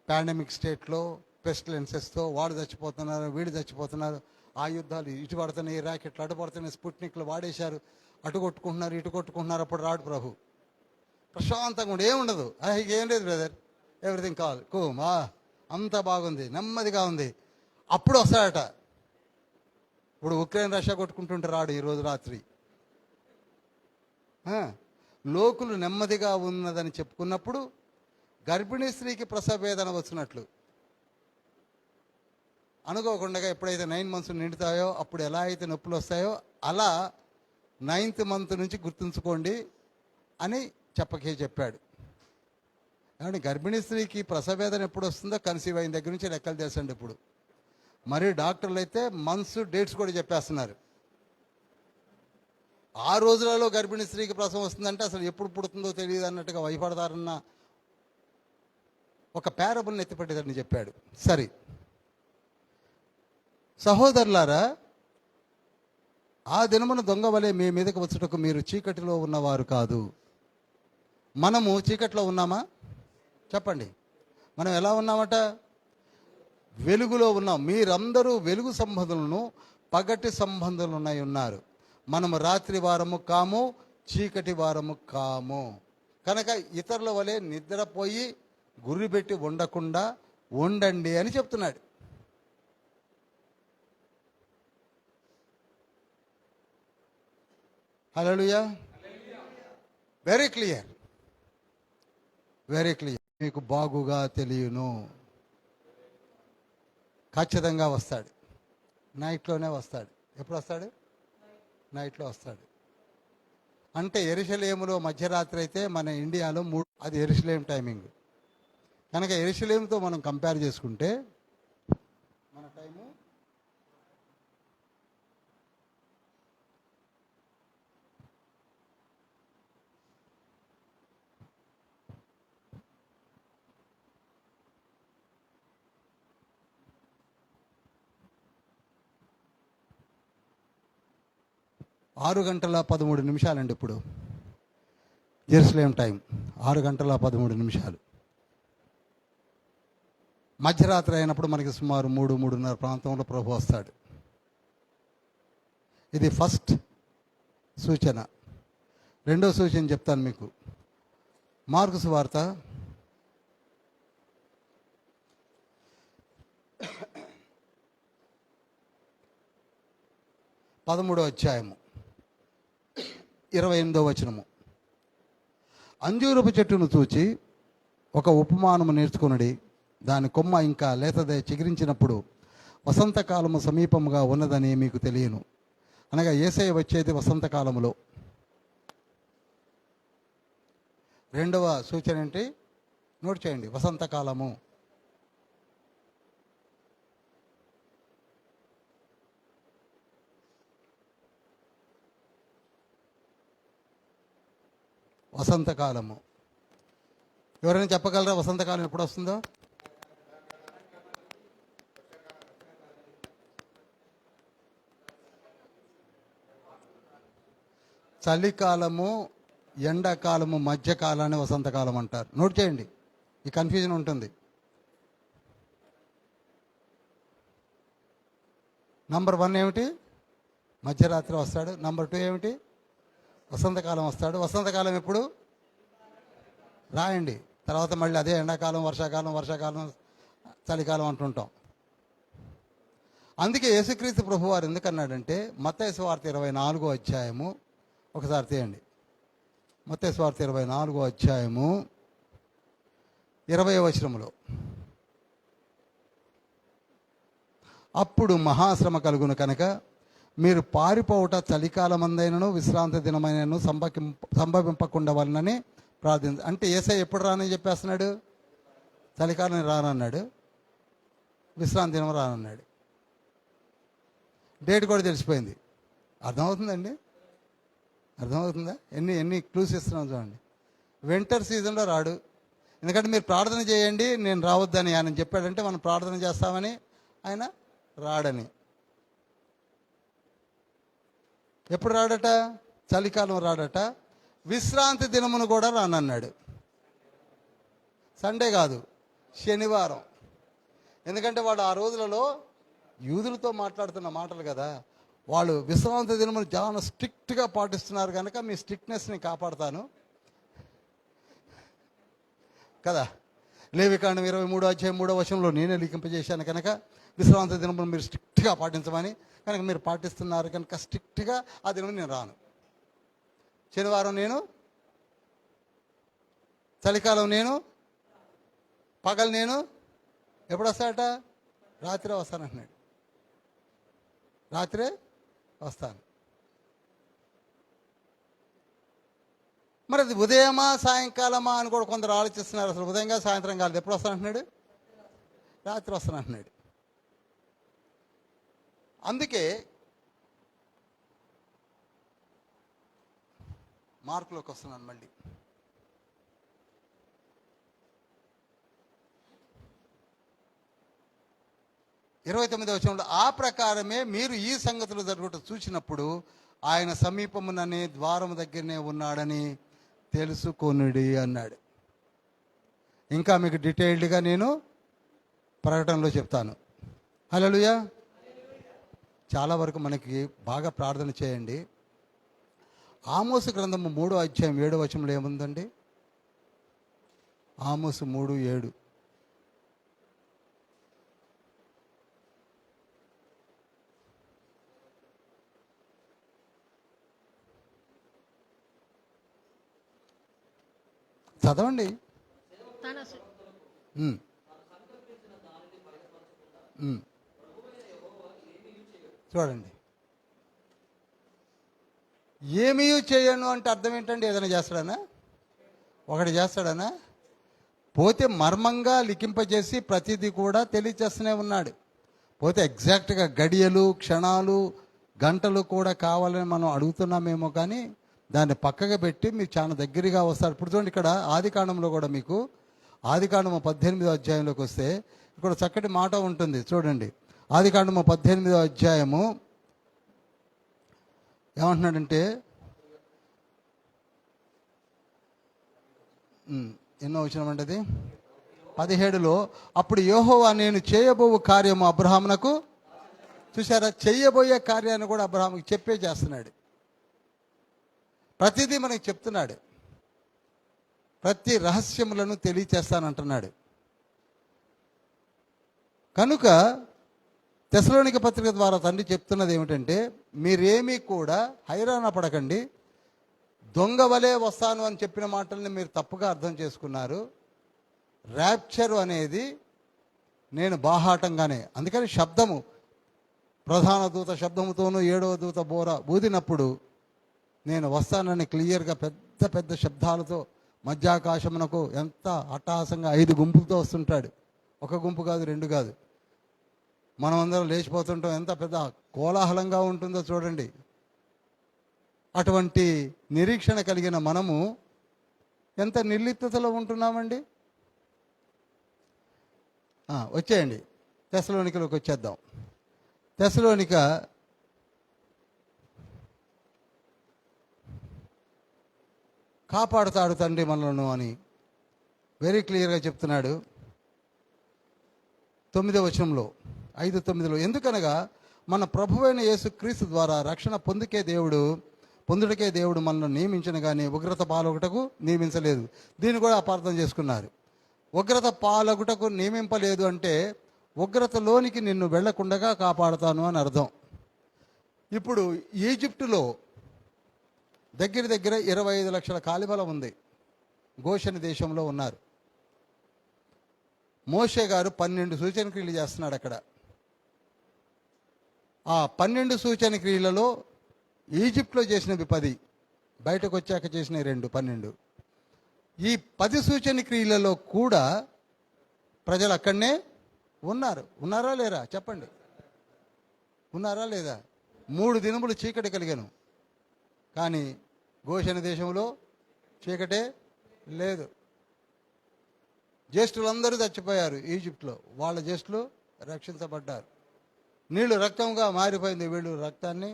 పాండమిక్ స్టేట్లో పెస్టిలెన్సెస్తో వాడు చచ్చిపోతున్నారు, వీడు చచ్చిపోతున్నారు, ఆ యుద్ధాలు ఇటు పడుతున్నాయి, ర్యాకెట్లు అటు పడుతున్నాయి, స్పుట్నిక్లు వాడేశారు, అటు కొట్టుకుంటున్నారు, ఇటు కొట్టుకుంటున్నారు. అప్పుడు రాడు ప్రభు. ప్రశాంతంగా ఉండి ఏముండదు, ఏం లేదు బ్రదర్, ఎవ్రీథింగ్ కాల్ కూమ్, అంతా బాగుంది, నెమ్మదిగా ఉంది. అప్పుడు వస్తాడట. ఇప్పుడు ఉక్రెయిన్ రష్యా కొట్టుకుంటుంటే రాడు ఈరోజు రాత్రి. లోకులు నెమ్మదిగా ఉన్నదని చెప్పుకున్నప్పుడు గర్భిణీ స్త్రీకి ప్రసవ వేదన వచ్చినట్లు అనుకోకుండా ఎప్పుడైతే 9 months నిండుతాయో అప్పుడు ఎలా అయితే నొప్పులు వస్తాయో అలా 9th month నుంచి గుర్తుంచుకోండి అని చెప్పాడు. కాబట్టి గర్భిణీ స్త్రీకి ప్రసవ వేదన ఎప్పుడు వస్తుందో కన్సీవ్ అయిన దగ్గర నుంచి లెక్కలు తెలుసండి. ఇప్పుడు మరి డాక్టర్లు అయితే మంత్స్, డేట్స్ కూడా చెప్పేస్తున్నారు. ఆ రోజులలో గర్భిణీ స్త్రీకి ప్రసవం వస్తుందంటే అసలు ఎప్పుడు పుడుతుందో తెలియదు అన్నట్టుగా భయపడతారన్న ఒక పారబుల్ని ఎత్తిపెట్టేదని చెప్పాడు. సరే సహోదరులారా, ఆ దినమున దొంగ వలె మీ మీదకి వచ్చుటకు మీరు చీకటిలో ఉన్నవారు కాదు. మనము చీకట్లో ఉన్నామా? చెప్పండి. మనం ఎలా ఉన్నామట? వెలుగులో ఉన్నాం. మీరందరూ వెలుగు సంబంధులను, పగటి సంబంధులునై ఉన్నారు. మనము రాత్రి వారము కాము, చీకటి వారము కాము. కనుక ఇతరుల వలె నిద్రపోయి గురి పెట్టి ఉండకుండా ఉండండి అని చెప్తున్నాడు. Hallelujah. Very clear, very clear. మీకు బాగుగా తెలియను. ఖచ్చితంగా వస్తాడు. నైట్లోనే వస్తాడు. ఎప్పుడు వస్తాడు? నైట్లో వస్తాడు. అంటే యెరూషలేములో మధ్యరాత్రి అయితే మన ఇండియాలో 3, అది యెరూషలేం టైమింగ్. కనుక యెరూషలేంతో మనం కంపేర్ చేసుకుంటే మన టైము 6:13 అండి. ఇప్పుడు జెరూసలేం టైం 6:13. మధ్యరాత్రి అయినప్పుడు మనకి సుమారు 3-3:30 ప్రాంతంలో ప్రభు వస్తాడు. ఇది ఫస్ట్ సూచన. రెండో సూచన చెప్తాను మీకు. మార్కు సువార్త 13వ అధ్యాయము 28వ వచనము. అంజూరపు చెట్టును చూచి ఒక ఉపమానము నేర్చుకునడి. దాని కొమ్మ ఇంకా లేతదే చిగురించినప్పుడు వసంతకాలము సమీపముగా ఉన్నదని మీకు తెలియను. అనగా యేసయ్య వచ్చేది వసంతకాలములో. రెండవ సూచన ఏంటి? నోట్ చేయండి. వసంతకాలము. వసంతకాలము. ఎవరైనా చెప్పగలరా వసంతకాలం ఎప్పుడు వస్తుందో? చలికాలము, ఎండాకాలము మధ్యకాలాన్ని వసంతకాలం అంటారు. నోట్ చేయండి. ఈ కన్ఫ్యూజన్ ఉంటుంది. నంబర్ 1 ఏమిటి? మధ్యరాత్రి వస్తాడు. నంబర్ 2 ఏమిటి? వసంతకాలం వస్తాడు. వసంతకాలం ఎప్పుడు? రాయండి. తర్వాత మళ్ళీ అదే ఎండాకాలం, వర్షాకాలం, చలికాలం అంటుంటాం. అందుకే యేసుక్రీస్తు ప్రభు వారు ఎందుకన్నాడంటే, మత్తయి సువార్త 24వ అధ్యాయము ఒకసారి తీయండి. మత్తయి సువార్త 24వ అధ్యాయము 20వ వచనములో, అప్పుడు మహాశ్రమ కలుగును కనుక మీరు పారిపోవుట చలికాలమందైనను విశ్రాంతి దినమైనను సంభవింపకుండా వలనని ప్రార్థించ. అంటే యేసయ్య ఎప్పుడు రానని చెప్పేస్తున్నాడు? చలికాలం రానన్నాడు, విశ్రాంతి దినం రానన్నాడు. డేట్ కూడా తెలిసిపోయింది. అర్థమవుతుందండి? అర్థమవుతుందా? ఎన్ని క్లూస్ ఇస్తున్నాం చూడండి. వింటర్ సీజన్లో రాడు. ఎందుకంటే మీరు ప్రార్థన చేయండి నేను రావద్దని ఆయన చెప్పాడంటే మనం ప్రార్థన చేస్తామని ఆయన రాడని. ఎప్పుడు రాడట? చలికాలం రాడట. విశ్రాంతి దినమును కూడా రానన్నాడు. సండే కాదు, శనివారం. ఎందుకంటే వాడు ఆ రోజులలో యూదులతో మాట్లాడుతున్న మాటలు కదా. వాళ్ళు విశ్రాంతి దినమును చాలా స్ట్రిక్ట్గా పాటిస్తున్నారు కనుక మీ స్ట్రిక్ట్నెస్ని కాపాడుతాను కదా. లేవికాండం 23వ అధ్యాయం 3వ వచనంలో నేనే లిఖింపజేశాను కనుక విశ్రాంతి దినమును మీరు స్ట్రిక్ట్గా పాటించమని. కనుక మీరు పాటిస్తున్నారు కనుక స్ట్రిక్ట్గా ఆ దినం నేను రాను. శనివారం నేను, చలికాలం నేను, పగలు నేను. ఎప్పుడు వస్తాడట? రాత్రే వస్తానంటున్నాడు. రాత్రే వస్తాను. మరి అది ఉదయమా సాయంకాలమా అని కూడా కొందరు ఆలోచిస్తున్నారు. అసలు ఉదయంగా సాయంత్రం కాలేదు. ఎప్పుడు వస్తానంటున్నాడు? రాత్రి వస్తానంటున్నాడు. అందుకే మార్కులోకి వస్తున్నాను మళ్ళీ. ఇరవై 29వ వచనంలో, ఆ ప్రకారమే మీరు ఈ సంగతులు జరుగుట చూసినప్పుడు ఆయన సమీపముననే ద్వారము దగ్గరనే ఉన్నాడని తెలుసుకొనుడి అన్నాడు. ఇంకా మీకు డీటెయిల్డ్గా నేను ప్రకటనలో చెప్తాను. హల్లెలూయా. చాలా వరకు మనకి బాగా ప్రార్థన చేయండి. ఆమోసు గ్రంథము 3వ అధ్యాయం 7వ వచనంలో ఏముందండి? ఆమోసు 3:7. చదవండి. చూడండి, ఏమీ చేయను అంటే అర్థం ఏంటండి? ఏదైనా చేస్తాడనా? ఒకటి చేస్తాడనా? పోతే మర్మంగా లిఖింపజేసి ప్రతిదీ కూడా తెలియచేస్తూనే ఉన్నాడు. పోతే ఎగ్జాక్ట్గా గడియలు, క్షణాలు, గంటలు కూడా కావాలని మనం అడుగుతున్నామేమో, కానీ దాన్ని పక్కగా పెట్టి మీరు చాలా దగ్గరగా వస్తారు. ఇప్పుడు చూడండి, ఇక్కడ ఆదికాండంలో కూడా మీకు ఆదికాండము 18వ అధ్యాయంలోకి వస్తే ఇక్కడ చక్కటి మాట ఉంటుంది. చూడండి, ఆదికాండము 18వ అధ్యాయము ఏమంటున్నాడంటే, ఎన్నో వచనం అంటే 17లో, అప్పుడు యెహోవా నేను చేయబోవు కార్యము అబ్రహామునకు. చూసారా, చేయబోయే కార్యాన్ని కూడా అబ్రహాముకి చెప్పే చేస్తున్నాడు. ప్రతిదీ మనకి చెప్తున్నాడు. ప్రతి రహస్యములను తెలియచేస్తానంటున్నాడు. కనుక తెస్సలోనిక పత్రిక ద్వారా తండ్రి చెప్తున్నది ఏమిటంటే, మీరేమీ కూడా హైరాణ పడకండి. దొంగ వలె వస్తాను అని చెప్పిన మాటల్ని మీరు తప్పుగా అర్థం చేసుకున్నారు. ర్యాప్చర్ అనేది నేను బాహాటంగానే, అందుకని శబ్దము, ప్రధాన దూత శబ్దముతోనూ 7వ దూత బోర ఊదినప్పుడు నేను వస్తానని క్లియర్గా పెద్ద పెద్ద శబ్దాలతో మధ్యాకాశమునకు ఎంత అట్టహాసంగా 5 గుంపులతో వస్తుంటాడు. ఒక గుంపు కాదు, 2 కాదు. మనమందరం లేచిపోతుంటాం. ఎంత పెద్ద కోలాహలంగా ఉంటుందో చూడండి. అటువంటి నిరీక్షణ కలిగిన మనము ఎంత నిర్లిప్తతలో ఉంటున్నామండి. వచ్చేయండి, తెస్సలోనికలోకి వచ్చేద్దాం. తెస్సలోనిక కాపాడుతాడు తండ్రి మనలను అని వెరీ క్లియర్గా చెప్తున్నాడు 9వ వచనంలో 5:9. ఎందుకనగా మన ప్రభువైన యేసుక్రీస్తు ద్వారా రక్షణ పొందుటకే దేవుడు మనల్ని నియమించిన కానీ ఉగ్రత పాలొకటకు నియమించలేదు. దీన్ని కూడా అపార్థం చేసుకున్నారు. ఉగ్రత పాలొకటకు నియమింపలేదు అంటే ఉగ్రతలోనికి నిన్ను వెళ్లకుండగా కాపాడుతాను అని అర్థం. ఇప్పుడు ఈజిప్టులో దగ్గర దగ్గర 25 లక్షల కాలిబలం ఉంది. గోషెను దేశంలో ఉన్నారు. మోషే గారు 12 సూచన క్రియలు చేస్తున్నాడు అక్కడ. ఆ 12 సూచన క్రియలలో ఈజిప్ట్లో చేసినవి 10, బయటకు వచ్చాక చేసినవి 2, 12. ఈ 10 సూచన క్రియలలో కూడా ప్రజలు అక్కడనే ఉన్నారా లేరా చెప్పండి. ఉన్నారా లేదా? 3 దినములు చీకటి కలిగాను, కానీ గోషెను దేశంలో చీకటే లేదు. జ్యేష్ఠులందరూ చచ్చిపోయారు ఈజిప్ట్లో, వాళ్ళ జ్యేష్ఠులు రక్షించబడ్డారు. నీళ్లు రక్తంగా మారిపోయింది. వీళ్ళు రక్తాన్ని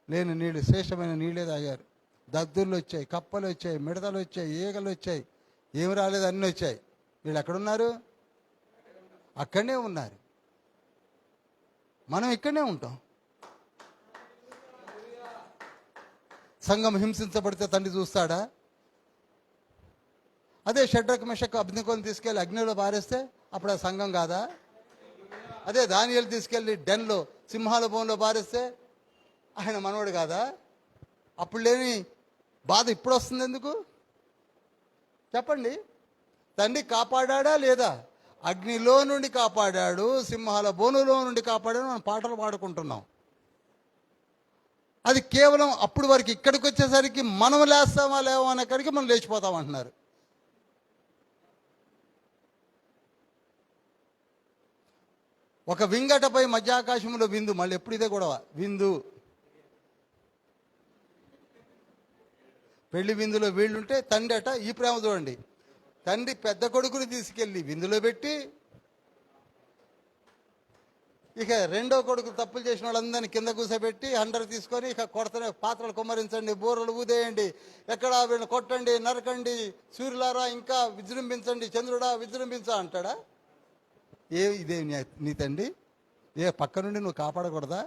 లేని నీళ్లు, శ్రేష్టమైన నీళ్ళే తాగారు. దద్దుర్లు వచ్చాయి, కప్పలు వచ్చాయి, మిడతలు వచ్చాయి, ఈగలు వచ్చాయి, ఏమి రాలేదు, అన్నీ వచ్చాయి. వీళ్ళు ఎక్కడున్నారు? అక్కడనే ఉన్నారు. మనం ఇక్కడనే ఉంటాం. సంఘం హింసించబడితే తండ్రి చూస్తాడా? అదే షడ్రక్ మెషక్ అబ్దెనెగోని తీసుకెళ్ళి అగ్నిలో పారేస్తే అప్పుడు ఆ సంఘం కాదా? అదే దానియేలు తీసుకెళ్ళి డెన్లో సింహాల బోన్లో పారేస్తే ఆయన మనవడు కాదా? అప్పుడు లేని బాధ ఇప్పుడు వస్తుంది ఎందుకు చెప్పండి? తండ్రి కాపాడా లేదా? అగ్నిలో నుండి కాపాడాడు, సింహాల బోనులో నుండి కాపాడాడు. మనం పాటలు పాడుకుంటున్నాం. అది కేవలం అప్పుడు వరకు. ఇక్కడికి వచ్చేసరికి మనం లేస్తామా లేవా అనే కాడికి మనం లేచిపోతాం అంటున్నారు. ఒక వింగటపై మధ్యాకాశంలో విందు. మళ్ళీ ఎప్పుడు ఇదే గొడవ, విందు. పెళ్లి విందులో వీళ్ళుంటే తండ్రి అట. ఈ ప్రేమ చూడండి, తండ్రి పెద్ద కొడుకుని తీసుకెళ్ళి విందులో పెట్టి, ఇక రెండో కొడుకు తప్పులు చేసిన వాళ్ళందరినీ కింద కూసబెట్టి 100 తీసుకొని ఇక కొడతనే, పాత్రలు కుమ్మరించండి, బూరలు ఊదేయండి, ఎక్కడ వీళ్ళని కొట్టండి, నరకండి, సూర్యులారా ఇంకా విజృంభించండి, చంద్రుడా విజృంభించా అంటాడా? ఇదే నీ తండ్రి? పక్క నుండి నువ్వు కాపాడకూడదా?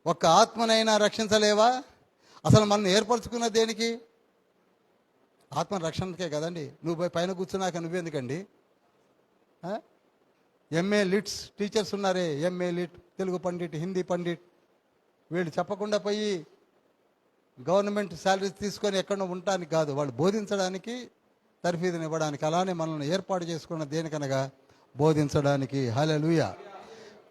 ఒక్క ఆత్మనైనా రక్షించలేవా? అసలు మనం ఏర్పరచుకున్న దేనికి? ఆత్మ రక్షణకే కదండి. నువ్వు పోయి పైన కూర్చున్నాక నువ్వెందుకండి? ఎంఏ లిట్స్ టీచర్స్ ఉన్నారే, ఎంఏ లిట్, తెలుగు పండిట్, హిందీ పండిట్, వీళ్ళు చెప్పకుండా పోయి గవర్నమెంట్ శాలరీస్ తీసుకొని ఎక్కడో ఉండటానికి కాదు, వాళ్ళు బోధించడానికి, తర్ఫీదుని ఇవ్వడానికి. అలానే మనల్ని ఏర్పాటు చేసుకున్న దేనికనగా బోధించడానికి. హల్లెలూయా.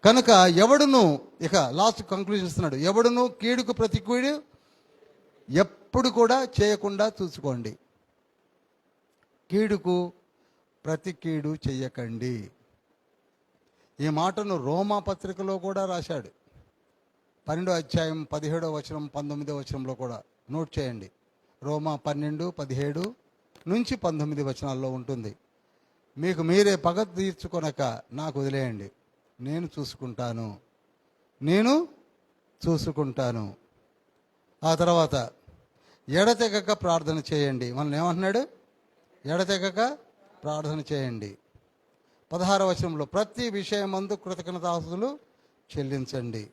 కనుక ఎవడును, ఇక లాస్ట్ కంక్లూజన్ ఇస్తున్నాడు, ఎవడును కీడుకు ప్రతి కీడు ఎప్పుడు కూడా చేయకుండా చూసుకోండి. కీడుకు ప్రతి కీడు చెయ్యకండి. ఈ మాటను రోమా పత్రికలో కూడా రాశాడు. 12వ అధ్యాయం 17వ వచనం 19వ వచనంలో కూడా నోట్ చేయండి. రోమా 12, 17 నుంచి 19 వచనాల్లో ఉంటుంది. మీకు మీరే పగ తీర్చుకొనక నాకు వదిలేయండి, నేను చూసుకుంటాను. ఆ తర్వాత ఎడతెగక ప్రార్థన చేయండి. మనల్ని ఏమంటున్నాడు? ఎడతెగక ప్రార్థన చేయండి. 16వ వచనంలో ప్రతి విషయమందు కృతజ్ఞతాస్తుతులు చెల్లించండి.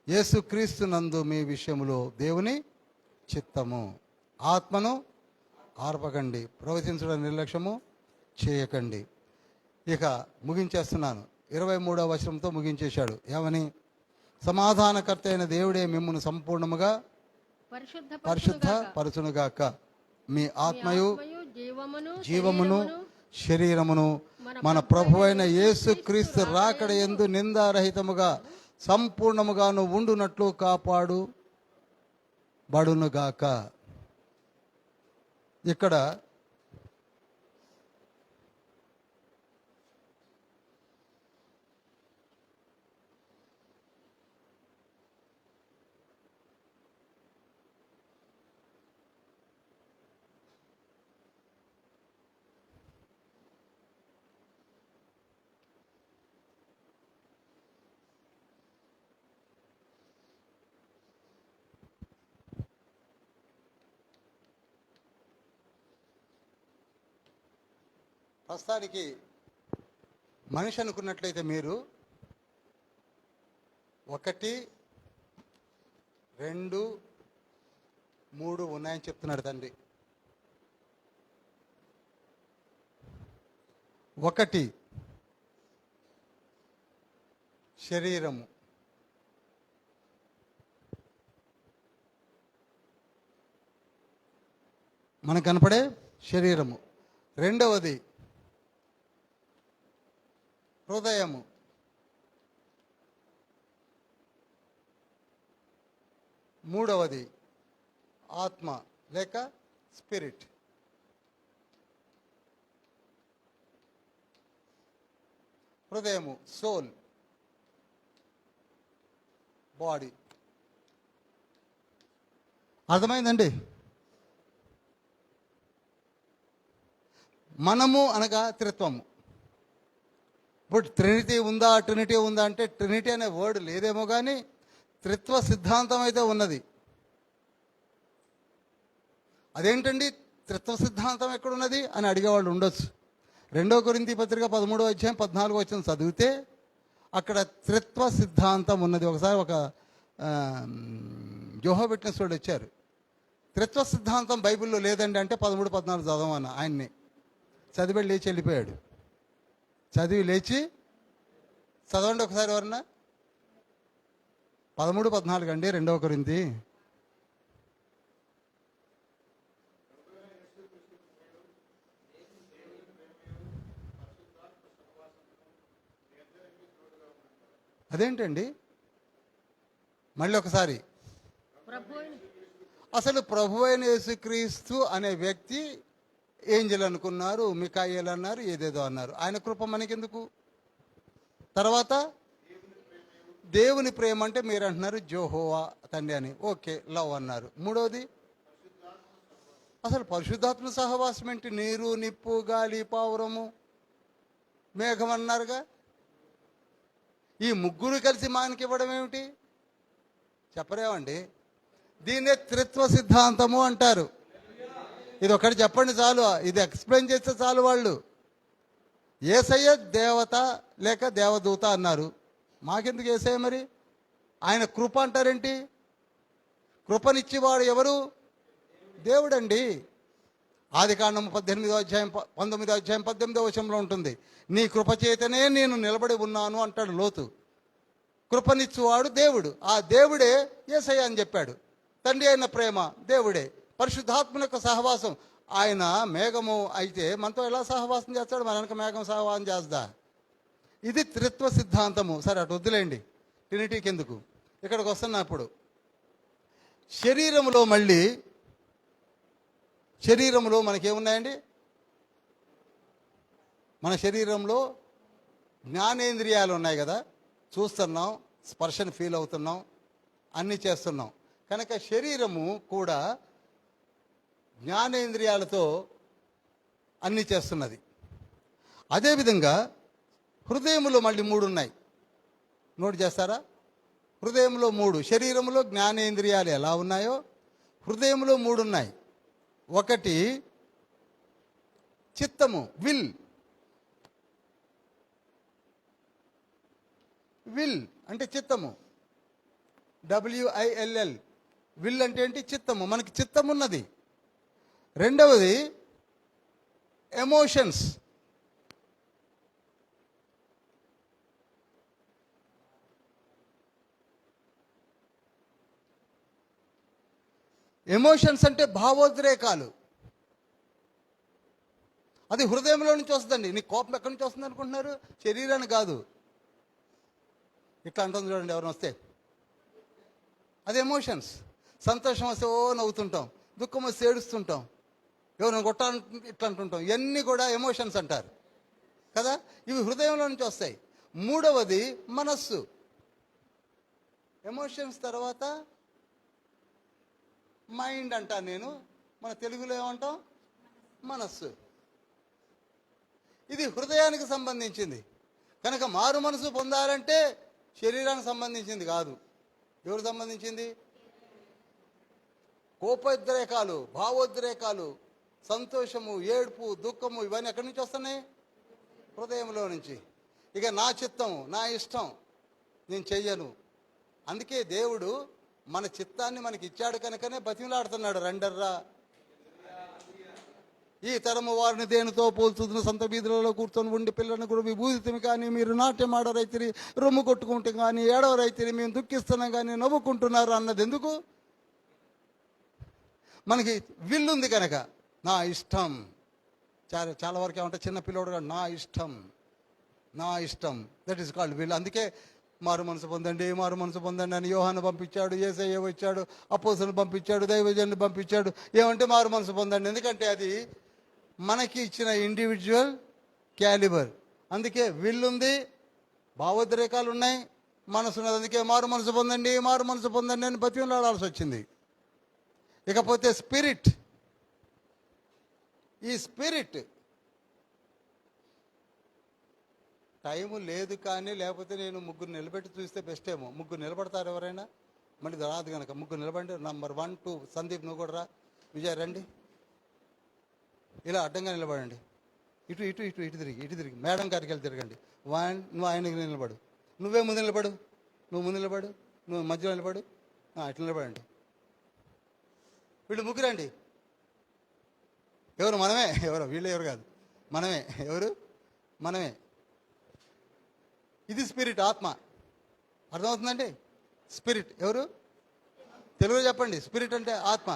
యేసుక్రీస్తునందు మీ విషయములో దేవుని చిత్తము. ఆత్మను ఆర్పకండి, ప్రవచించడం నిర్లక్ష్యము చేయకండి. ఇక ముగించేస్తున్నాను. 23వ వచనంతో ముగించేశాడు. ఏమని? సమాధానకర్త అయిన దేవుడే మిమ్మును సంపూర్ణముగా పరిశుద్ధ పరచునుగాక. మీ ఆత్మయు జీవమును శరీరమును మన ప్రభువైన యేసుక్రీస్తు రాకడ యందు నిందారహితముగా సంపూర్ణముగాను ఉండునట్లు కాపాడు బడునుగాక. ఇక్కడ ప్రస్తుతానికి మనిషి అనుకున్నట్లయితే మీరు 1, 2, 3 ఉన్నాయని చెప్తున్నాడు తండ్రి. 1 శరీరము, మనకు కనపడే శరీరము. 2వది హృదయము. 3వది ఆత్మ లేక స్పిరిట్. హృదయము సోల్, బాడీ. అర్థమైందండి? మనము అనగా త్రిత్వము. ఇప్పుడు ట్రినిటీ ఉందా అంటే ట్రినిటీ అనే వర్డ్ లేదేమో కానీ త్రిత్వ సిద్ధాంతం అయితే ఉన్నది. అదేంటండి త్రిత్వ సిద్ధాంతం ఎక్కడున్నది అని అడిగేవాళ్ళు ఉండొచ్చు. 2 కొరింథీ పత్రిక 13వ అధ్యాయం 14వ వచనం చదివితే అక్కడ త్రిత్వ సిద్ధాంతం ఉన్నది. ఒకసారి ఒక జోహో విట్నెస్ వాడు వచ్చారు, త్రిత్వ సిద్ధాంతం బైబిల్లో లేదండి అంటే 13, 14 చదవమన్న ఆయన్ని. చదివి లేచి వెళ్ళిపోయాడు. చదివి లేచి చదవండి ఒకసారి ఎవరన్నా. 13, 14 అండి 2 కొరింథీ. అదేంటండి మళ్ళీ ఒకసారి. అసలు ప్రభువైన యేసుక్రీస్తు అనే వ్యక్తి ఏంజెల్ అనుకున్నారు, మికాయేల్ అన్నారు, ఏదేదో అన్నారు. ఆయన కృప మనకెందుకు? తర్వాత దేవుని ప్రేమ అంటే మీరు అంటున్నారు జోహోవా తండ్రి అని, ఓకే లవ్ అన్నారు. 3వది అసలు పరిశుద్ధాత్మ సహవాసం ఏంటి? నీరు, నిప్పు, గాలి, పావురము, మేఘం అన్నారుగా. ఈ ముగ్గురు కలిసి మనకి ఇవ్వడం ఏమిటి చెప్పరేమండి? దీన్నే త్రిత్వ సిద్ధాంతము అంటారు. ఇది ఒకటి చెప్పండి చాలు, ఇది ఎక్స్ప్లెయిన్ చేస్తే చాలు. వాళ్ళు యేసయ్య దేవత లేక దేవదూత అన్నారు, మాకెందుకు యేసయ్య? మరి ఆయన కృప అంటారేంటి? కృపనిచ్చేవాడు ఎవరు? దేవుడండి. ఆదికాండము 19వ అధ్యాయం 18వ వచనంలో ఉంటుంది, నీ కృప చేతనే నేను నిలబడి ఉన్నాను అంటాడు లోతు. కృపనిచ్చువాడు దేవుడు, ఆ దేవుడే యేసయ్య అని చెప్పాడు. తండ్రి అయిన ప్రేమ దేవుడే. పరిశుద్ధాత్మ యొక్క సహవాసం, ఆయన మేఘము అయితే మనతో ఎలా సహవాసం చేస్తాడు? మన వెనక మేఘం సహవాసం చేస్తా. ఇది త్రిత్వ సిద్ధాంతము. సరే అటు వద్దులేండి, ట్రినిటీకి ఎందుకు. ఇక్కడికి వస్తున్నప్పుడు శరీరంలో మళ్ళీ శరీరంలో మనకేమున్నాయండి? మన శరీరంలో జ్ఞానేంద్రియాలు ఉన్నాయి కదా, చూస్తున్నాం, స్పర్శను ఫీల్ అవుతున్నాం, అన్నీ చేస్తున్నాం. కనుక శరీరము కూడా జ్ఞానేంద్రియాలతో అన్నీ చేస్తున్నది. అదేవిధంగా హృదయంలో మళ్ళీ 3 ఉన్నాయి. నోట్ చేస్తారా? హృదయంలో 3, శరీరంలో జ్ఞానేంద్రియాలు ఎలా ఉన్నాయో హృదయంలో 3 ఉన్నాయి. 1 చిత్తము, విల్. విల్ అంటే చిత్తము, WILL. విల్ అంటే ఏంటి? చిత్తము. మనకి చిత్తం ఉన్నది. 2వది ఎమోషన్స్. ఎమోషన్స్ అంటే భావోద్రేకాలు. అది హృదయంలో నుంచి వస్తుందండి. నీ కోపం ఎక్కడి నుంచి వస్తుంది అనుకుంటున్నారు? శరీరాన్ని కాదు. ఇట్లా అంటుంది చూడండి ఎవరైనా వస్తే, అది ఎమోషన్స్. సంతోషం వస్తే ఓ నవ్వుతుంటాం, దుఃఖం వస్తే ఏడుస్తుంటాం, ఎవరైనా కొట్టాలంటే ఇట్లా అంటుంటాం. ఇవన్నీ కూడా ఎమోషన్స్ అంటారు కదా. ఇవి హృదయంలో నుంచి వస్తాయి. 3వది మనస్సు. ఎమోషన్స్ తర్వాత మైండ్ అంటాను నేను, మన తెలుగులో ఏమంటాం? మనస్సు. ఇది హృదయానికి సంబంధించింది. కనుక మారు మనసు పొందాలంటే శరీరానికి సంబంధించింది కాదు. ఎవరికి సంబంధించింది? కోపోద్రేకాలు, భావోద్రేకాలు, సంతోషము, ఏడుపు, దుఃఖము ఇవన్నీ ఎక్కడి నుంచి వస్తున్నాయి? హృదయంలో నుంచి. ఇక నా చిత్తం, నా ఇష్టం నేను చెయ్యను. అందుకే దేవుడు మన చిత్తాన్ని మనకి ఇచ్చాడు కనుకనే బతిమలాడుతున్నాడు, రండర్రా. ఈ తరము వారిని దేనితో పోల్చుతున్న సంత వీధులలో కూర్చొని ఉండి పిల్లలను కూడా విభూతిమి కానీ మీరు నాట్యం ఆడరైతిరి, రొమ్ము కొట్టుకుంటే కానీ ఏడవరైతిరి, మేము దుఃఖిస్తున్నాం కానీ నవ్వుకుంటున్నారు అన్నది ఎందుకు? మనకి విల్లుంది కనుక నా ఇష్టం. చాలా వరకు ఏమంటే చిన్న పిల్లోడు నా ఇష్టం, నా ఇష్టం, దట్ ఈస్ కాల్డ్ విల్. అందుకే మారు మనసు పొందండి, మారు మనసు పొందండి అని యోహాను పంపించాడు, యేసయ్య వచ్చాడు, అపోస్తలుని పంపించాడు, దైవజనుని పంపించాడు. ఏమంటే మారు మనసు పొందండి. ఎందుకంటే అది మనకి ఇచ్చిన ఇండివిజువల్ క్యాలిబర్. అందుకే విల్లుంది, భావోద్రేకాలు ఉన్నాయి, మనసు ఉన్నది. అందుకే మారు మనసు పొందండి, మారు మనసు పొందండి అని బతిమలాడాల్సి వచ్చింది. ఇకపోతే స్పిరిట్. ఈ స్పిరిట్ టైము లేదు కానీ, లేకపోతే నేను ముగ్గురు నిలబెట్టి చూస్తే బెస్ట్ ఏమో. ముగ్గురు నిలబడతారు ఎవరైనా? మళ్ళీ రాదు కనుక ముగ్గురు నిలబడి నంబర్ 1, 2 సందీప్ నువ్వు కూడా రా, విజయ్ రండి, ఇలా అడ్డంగా నిలబడండి. ఇటు ఇటు ఇటు ఇటు తిరిగి ఇటు తిరిగి మేడం గారికి వెళ్ళి తిరగండి. నువ్వు ఆయనకి నిలబడు, నువ్వే ముందు నిలబడు, నువ్వు ముందు నిలబడు, నువ్వు మధ్యలో నిలబడు, ఇట్లా నిలబడండి. వీళ్ళు ముగ్గురండి. ఎవరు? మనమే. ఎవరు? వీళ్ళు ఎవరు కాదు, మనమే. ఎవరు? మనమే. ఇది స్పిరిట్, ఆత్మ. అర్థమవుతుందండి? స్పిరిట్ ఎవరు? తెలుగులో చెప్పండి. స్పిరిట్ అంటే ఆత్మ,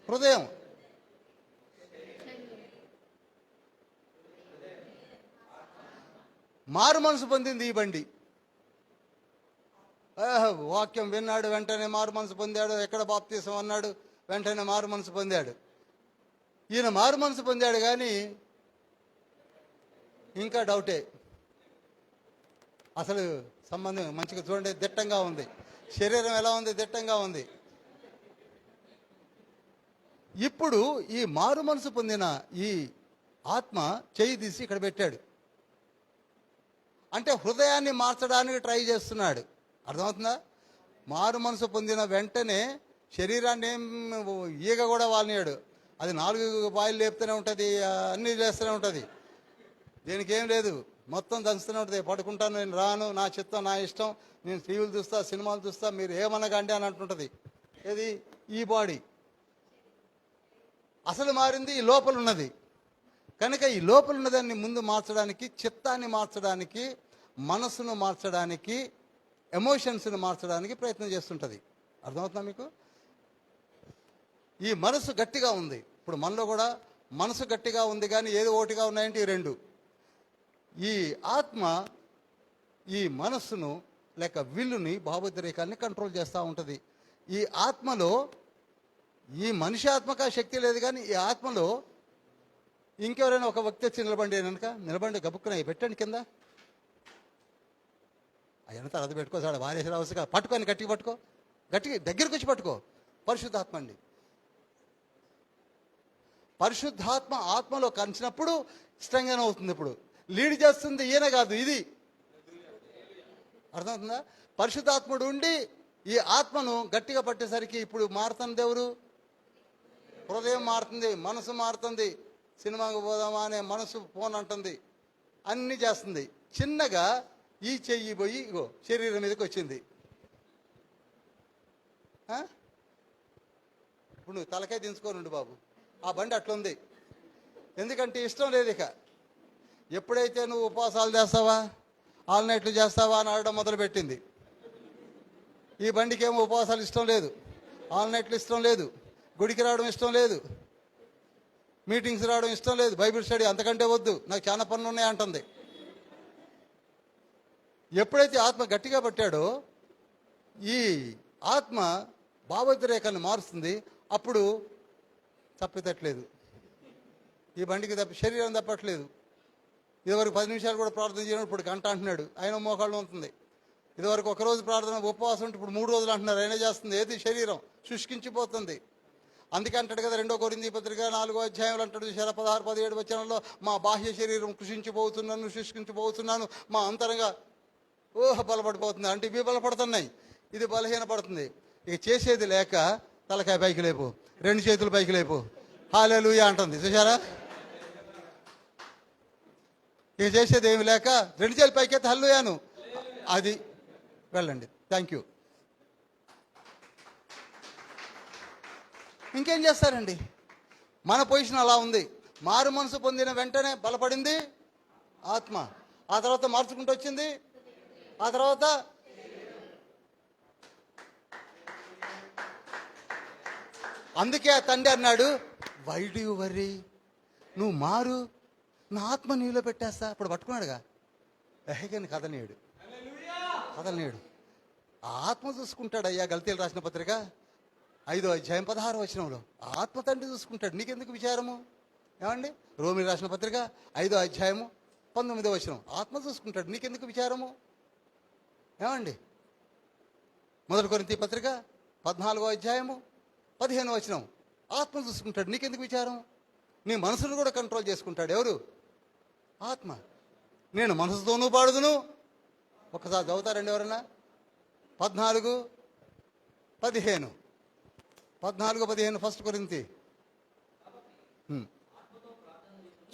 హృదయం. మారు మనసు పొందింది ఈ బండి. వాక్యం విన్నాడు, వెంటనే మారు మనసు పొందాడు. ఎక్కడ బాప్తీసం అన్నాడు, వెంటనే మారు మనసు పొందాడు. ఈయన మారు మనసు పొందాడు కానీ ఇంకా డౌటే. అసలు సంబంధం మంచిగా చూడండి, దిట్టంగా ఉంది. శరీరం ఎలా ఉంది? దిట్టంగా ఉంది. ఇప్పుడు ఈ మారు మనసు పొందిన ఈ ఆత్మ చేయి తీసి ఇక్కడ పెట్టాడు. అంటే హృదయాన్ని మార్చడానికి ట్రై చేస్తున్నాడు. అర్థమవుతుందా? మారు మనసు పొందిన వెంటనే శరీరాన్ని ఏం ఈగ కూడా వాలినాడు. అది 4 బాయిలు లేపుతూనే ఉంటుంది, అన్నీ చేస్తూనే ఉంటుంది. దీనికి ఏం లేదు, మొత్తం దంచుతూనే ఉంటుంది. పడుకుంటాను, నేను రాను, నా చిత్తం, నా ఇష్టం, నేను టీవీలు చూస్తా, సినిమాలు చూస్తా, మీరు ఏమనగండి అని అంటుంటుంది. ఏది? ఈ బాడీ. అసలు మారింది ఈ లోపల ఉన్నది. కనుక ఈ లోపల ఉన్నదాన్ని ముందు మార్చడానికి, చిత్తాన్ని మార్చడానికి, మనసును మార్చడానికి, ఎమోషన్స్ని మార్చడానికి ప్రయత్నం చేస్తుంటుంది. అర్థమవుతుందా మీకు? ఈ మనసు గట్టిగా ఉంది. ఇప్పుడు మనలో కూడా మనసు గట్టిగా ఉంది కానీ ఏది ఒకటిగా ఉన్నాయంటే ఈ రెండు. ఈ ఆత్మ ఈ మనస్సును లేక విల్లుని, భావోద్రేకాన్ని కంట్రోల్ చేస్తూ ఉంటుంది. ఈ ఆత్మలో, ఈ మనిషి ఆత్మక శక్తి లేదు కానీ ఈ ఆత్మలో ఇంకెవరైనా ఒక వ్యక్తి వచ్చి నిలబండి, వెనక నిలబండి, గబుక్కున పెట్టండి కింద. అయిన తర్వాత పెట్టుకోసాడు, వారేసి రావచ్చుగా. పట్టుకొని గట్టిగా పట్టుకో, గట్టిగా దగ్గరికి వచ్చి పట్టుకో. పరిశుద్ధాత్మ అండి. పరిశుద్ధాత్మ ఆత్మలో కలిసినప్పుడు ఇష్టంగానే అవుతుంది. ఇప్పుడు లీడ్ చేస్తుంది ఈయన కాదు, ఇది. అర్థమవుతుందా? పరిశుద్ధాత్ముడు ఉండి ఈ ఆత్మను గట్టిగా పట్టేసరికి ఇప్పుడు మారుతుంది ఎవరు? హృదయం మారుతుంది, మనసు మారుతుంది. సినిమాకు పోదామా అనే మనసు ఫోన్ అంటుంది, అన్నీ చేస్తుంది. చిన్నగా ఈ చెయ్యి పోయి ఇగో శరీరం మీదకి వచ్చింది. ఇప్పుడు నువ్వు తలకాయ దించుకోనుండు బాబు, ఆ బండి అట్లుంది. ఎందుకంటే ఇష్టం లేదు. ఇక ఎప్పుడైతే నువ్వు ఉపవాసాలు చేస్తావా, ఆల్ నైట్లు చేస్తావా అని ఆడడం మొదలుపెట్టింది. ఈ బండికి ఏమో ఉపవాసాలు ఇష్టం లేదు, ఆల్ నైట్లు ఇష్టం లేదు, గుడికి రావడం ఇష్టం లేదు, మీటింగ్స్ రావడం ఇష్టం లేదు, బైబిల్ స్టడీ అంతకంటే వద్దు, నాకు చాలా పనులు ఉన్నాయి అంటుంది. ఎప్పుడైతే ఆత్మ గట్టిగా పట్టాడో ఈ ఆత్మ భావోద్రేకాన్ని మారుస్తుంది. అప్పుడు తప్పితట్లేదు, ఈ బండికి శరీరం తప్పట్లేదు. ఇదివరకు 10 నిమిషాలు కూడా ప్రార్థన చేయడం ఇప్పుడు గంట అంటున్నాడు, ఆయన మోకాళ్ళు ఉంటుంది. ఇదివరకు ఒకరోజు ప్రార్థన ఉపవాసం ఉంటే ఇప్పుడు 3 రోజులు అంటున్నారు, అయినా చేస్తుంది. ఏది? శరీరం శుష్కించిపోతుంది. అందుకే అంటాడు కదా 2 కొరింథీ పత్రిక 4వ అధ్యాయంలో అంటాడు, 16, 17 వచనంలో, మా బాహ్య శరీరం కృషించిపోతున్నాను, శుష్కించిపోతున్నాను, మా అంతరంగా బలపడిపోతుంది. అంటే ఇవి బలపడుతున్నాయి, ఇది బలహీనపడుతుంది. ఇక చేసేది లేక తలకాయ పైకి లేపు, 2 చేతులు పైకి లేపు, హల్లెలూయా అంటుంది. చూసారా? ఇక చేసేది ఏమి లేక 2 చేతులు పైకెత్తి హల్లెలూయాను. అది వెళ్ళండి. Thank you. ఇంకేం చేస్తారండి? మన పొజిషన్ అలా ఉంది. మారు మనసు పొందిన వెంటనే బలపడింది ఆత్మ. ఆ తర్వాత మార్చుకుంటూ వచ్చింది. ఆ తర్వాత అందుకే ఆ తండ్రి అన్నాడు, వై డు యు వరీ, నువ్వు మారు, నా ఆత్మ నీలో పెట్టేస్తా. అప్పుడు పట్టుకున్నాడుగా, ఎహగని కదనీయుడు. ఆ ఆత్మ చూసుకుంటాడు. అయ్యా గల్తీలు రాసిన పత్రిక 5వ అధ్యాయం 16వ వచనంలో ఆత్మ తండ్రి చూసుకుంటాడు. నీకెందుకు విచారము? ఏమండి? రోమిలి రాసిన పత్రిక 5వ అధ్యాయము 19వ వచనం, ఆత్మ చూసుకుంటాడు, నీకెందుకు విచారము? ఏమండి? 1 కొరింథీ పత్రిక 14వ అధ్యాయము 15వ వచనం, ఆత్మ చూసుకుంటాడు, నీకెందుకు విచారం? నీ మనసును కూడా కంట్రోల్ చేసుకుంటాడు. ఎవరు? ఆత్మ. నేను మనసుతోనూ పాడుదును. ఒకసారి చదువుతారండి ఎవరన్నా? 14:15 1 కొరింథీ.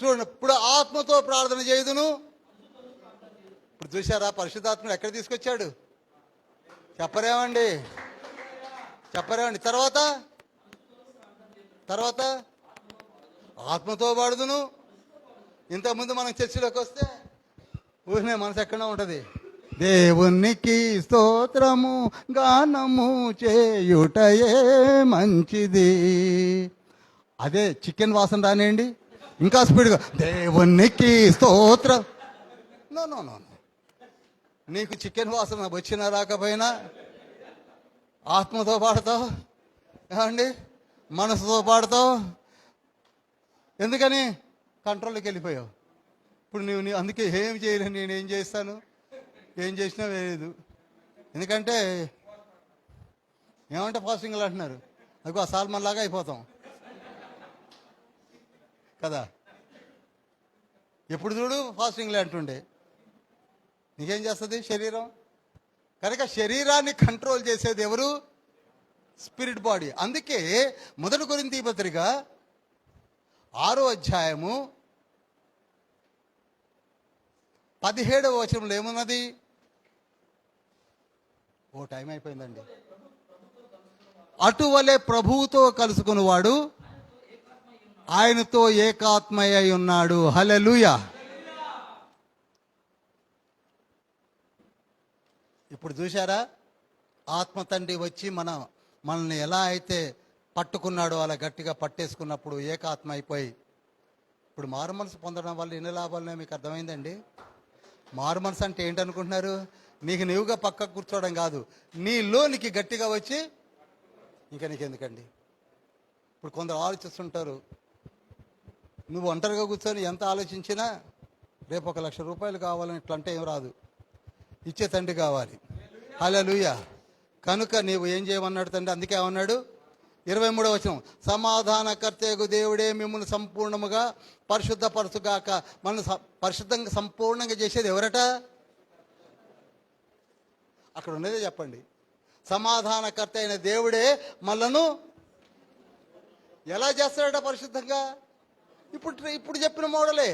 చూడండి, ఇప్పుడు ఆత్మతో ప్రార్థన చేయుదును. ఇప్పుడు చూశారా పరిశుద్ధాత్ముడు ఎక్కడ తీసుకొచ్చాడు? చెప్పరేమండి? తర్వాత ఆత్మతో పాడుదును. ఇంతకుముందు మనం చర్చిలోకి వస్తే ఊరినే మనసు ఎక్కడ ఉంటుంది? దేవునికి స్తోత్రము గానము చేయుటయే మంచిది. అదే చికెన్ వాసన రానియండి, ఇంకా స్పీడ్గా దేవునికి స్తోత్రం. నో నో నో నీకు చికెన్ వాసన వచ్చినా రాకపోయినా ఆత్మతో పాడతావు. ఏమండి? మనసుతో పాడతావు. ఎందుకని? కంట్రోల్కి వెళ్ళిపోయావు. ఇప్పుడు నువ్వు అందుకే ఏం చేయలేను. నేనేం చేస్తాను? ఏం చేసినా వేయలేదు. ఎందుకంటే ఏమంటే ఫాస్టింగ్లు అంటున్నారు. అది ఆ సాల్మన్ లాగా అయిపోతాం కదా. ఎప్పుడు చూడు ఫాస్టింగ్లే అంటుండే నీకేం చేస్తుంది శరీరం? కనుక శరీరాన్ని కంట్రోల్ చేసేది ఎవరు? Spirit body. అందుకే 1 కొరింథీ పత్రిక 6వ అధ్యాయము 17వ వచనంలో ఏమున్నది? ఓ టైం అయిపోయిందండి. అటువలే ప్రభువుతో కలుసుకున్నవాడు ఆయనతో ఏకాత్మయ్య ఉన్నాడు. హల్లెలూయా. ఇప్పుడు చూశారా, ఆత్మ తండ్రి వచ్చి మనల్ని ఎలా అయితే పట్టుకున్నాడో అలా గట్టిగా పట్టేసుకున్నప్పుడు ఏకాత్మ అయిపోయి, ఇప్పుడు మారు మనసు పొందడం వల్ల ఎన్ని లాభాలున్నాయో మీకు అర్థమైందండి. మారు మనసు అంటే ఏంటనుకుంటున్నారు? నీకు నీవుగా పక్కకు కూర్చోవడం కాదు, నీలోనికి గట్టిగా వచ్చి ఇంకా నీకెందుకండి. ఇప్పుడు కొందరు ఆలోచిస్తుంటారు, నువ్వు ఒంటరిగా కూర్చొని ఎంత ఆలోచించినా రేపు 1,00,000 రూపాయలు కావాలని ఇట్లంటే ఏం రాదు. ఇచ్చే తండ్రి కావాలి. హల్లెలూయా. కనుక నీవు ఏం చేయమన్నాడు తండ్రి? అందుకే ఏమన్నాడు? 23వ వచనం, సమాధానకర్తయగు దేవుడే మిమ్మల్ని సంపూర్ణముగా పరిశుద్ధపరచుగాక. మనల్ని పరిశుద్ధంగా సంపూర్ణంగా చేసేది ఎవరట? అక్కడ ఉన్నదే చెప్పండి. సమాధానకర్త అయిన దేవుడే మనలను ఎలా చేస్తాడట పరిశుద్ధంగా? ఇప్పుడు చెప్పిన మోడలే.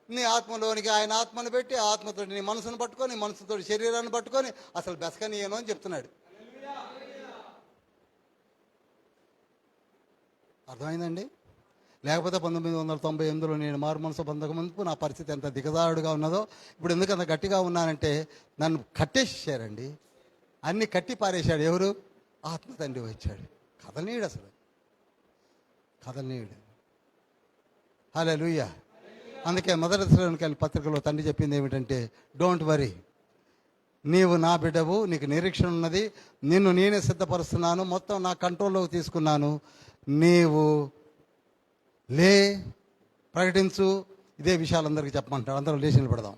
నీ ఆత్మలోనికి ఆయన ఆత్మను పెట్టి, ఆత్మతో నీ మనసును పట్టుకొని, మనసుతో శరీరాన్ని పట్టుకొని అసలు బెసకనీయను అని చెప్తున్నాడు. అర్థమైందండి? లేకపోతే 1998లో నేను మారు మనసు పొందకముందు నా పరిస్థితి ఎంత దిగజారుడుగా ఉన్నదో, ఇప్పుడు ఎందుకు అంత గట్టిగా ఉన్నానంటే నన్ను కట్టేసారండి. అన్ని కట్టి పారేశాడు. ఎవరు? ఆత్మ తండ్రి వచ్చాడు. కదలనీయుడు, అసలు కదలనీయుడు. హల్లెలూయా. అందుకే మొదటి దశలోనికెళ్ళి పత్రికలో తండ్రి చెప్పింది ఏమిటంటే, డోంట్ వరీ, నీవు నా బిడ్డవు, నీకు నిరీక్షణ ఉన్నది, నిన్ను నేనే సిద్ధపరుస్తున్నాను, మొత్తం నా కంట్రోల్లోకి తీసుకున్నాను, నీవు లే, ప్రకటించు. ఇదే విషయాలందరికీ చెప్పమంటాడు. అందరూ లేచి నిలబడదాం.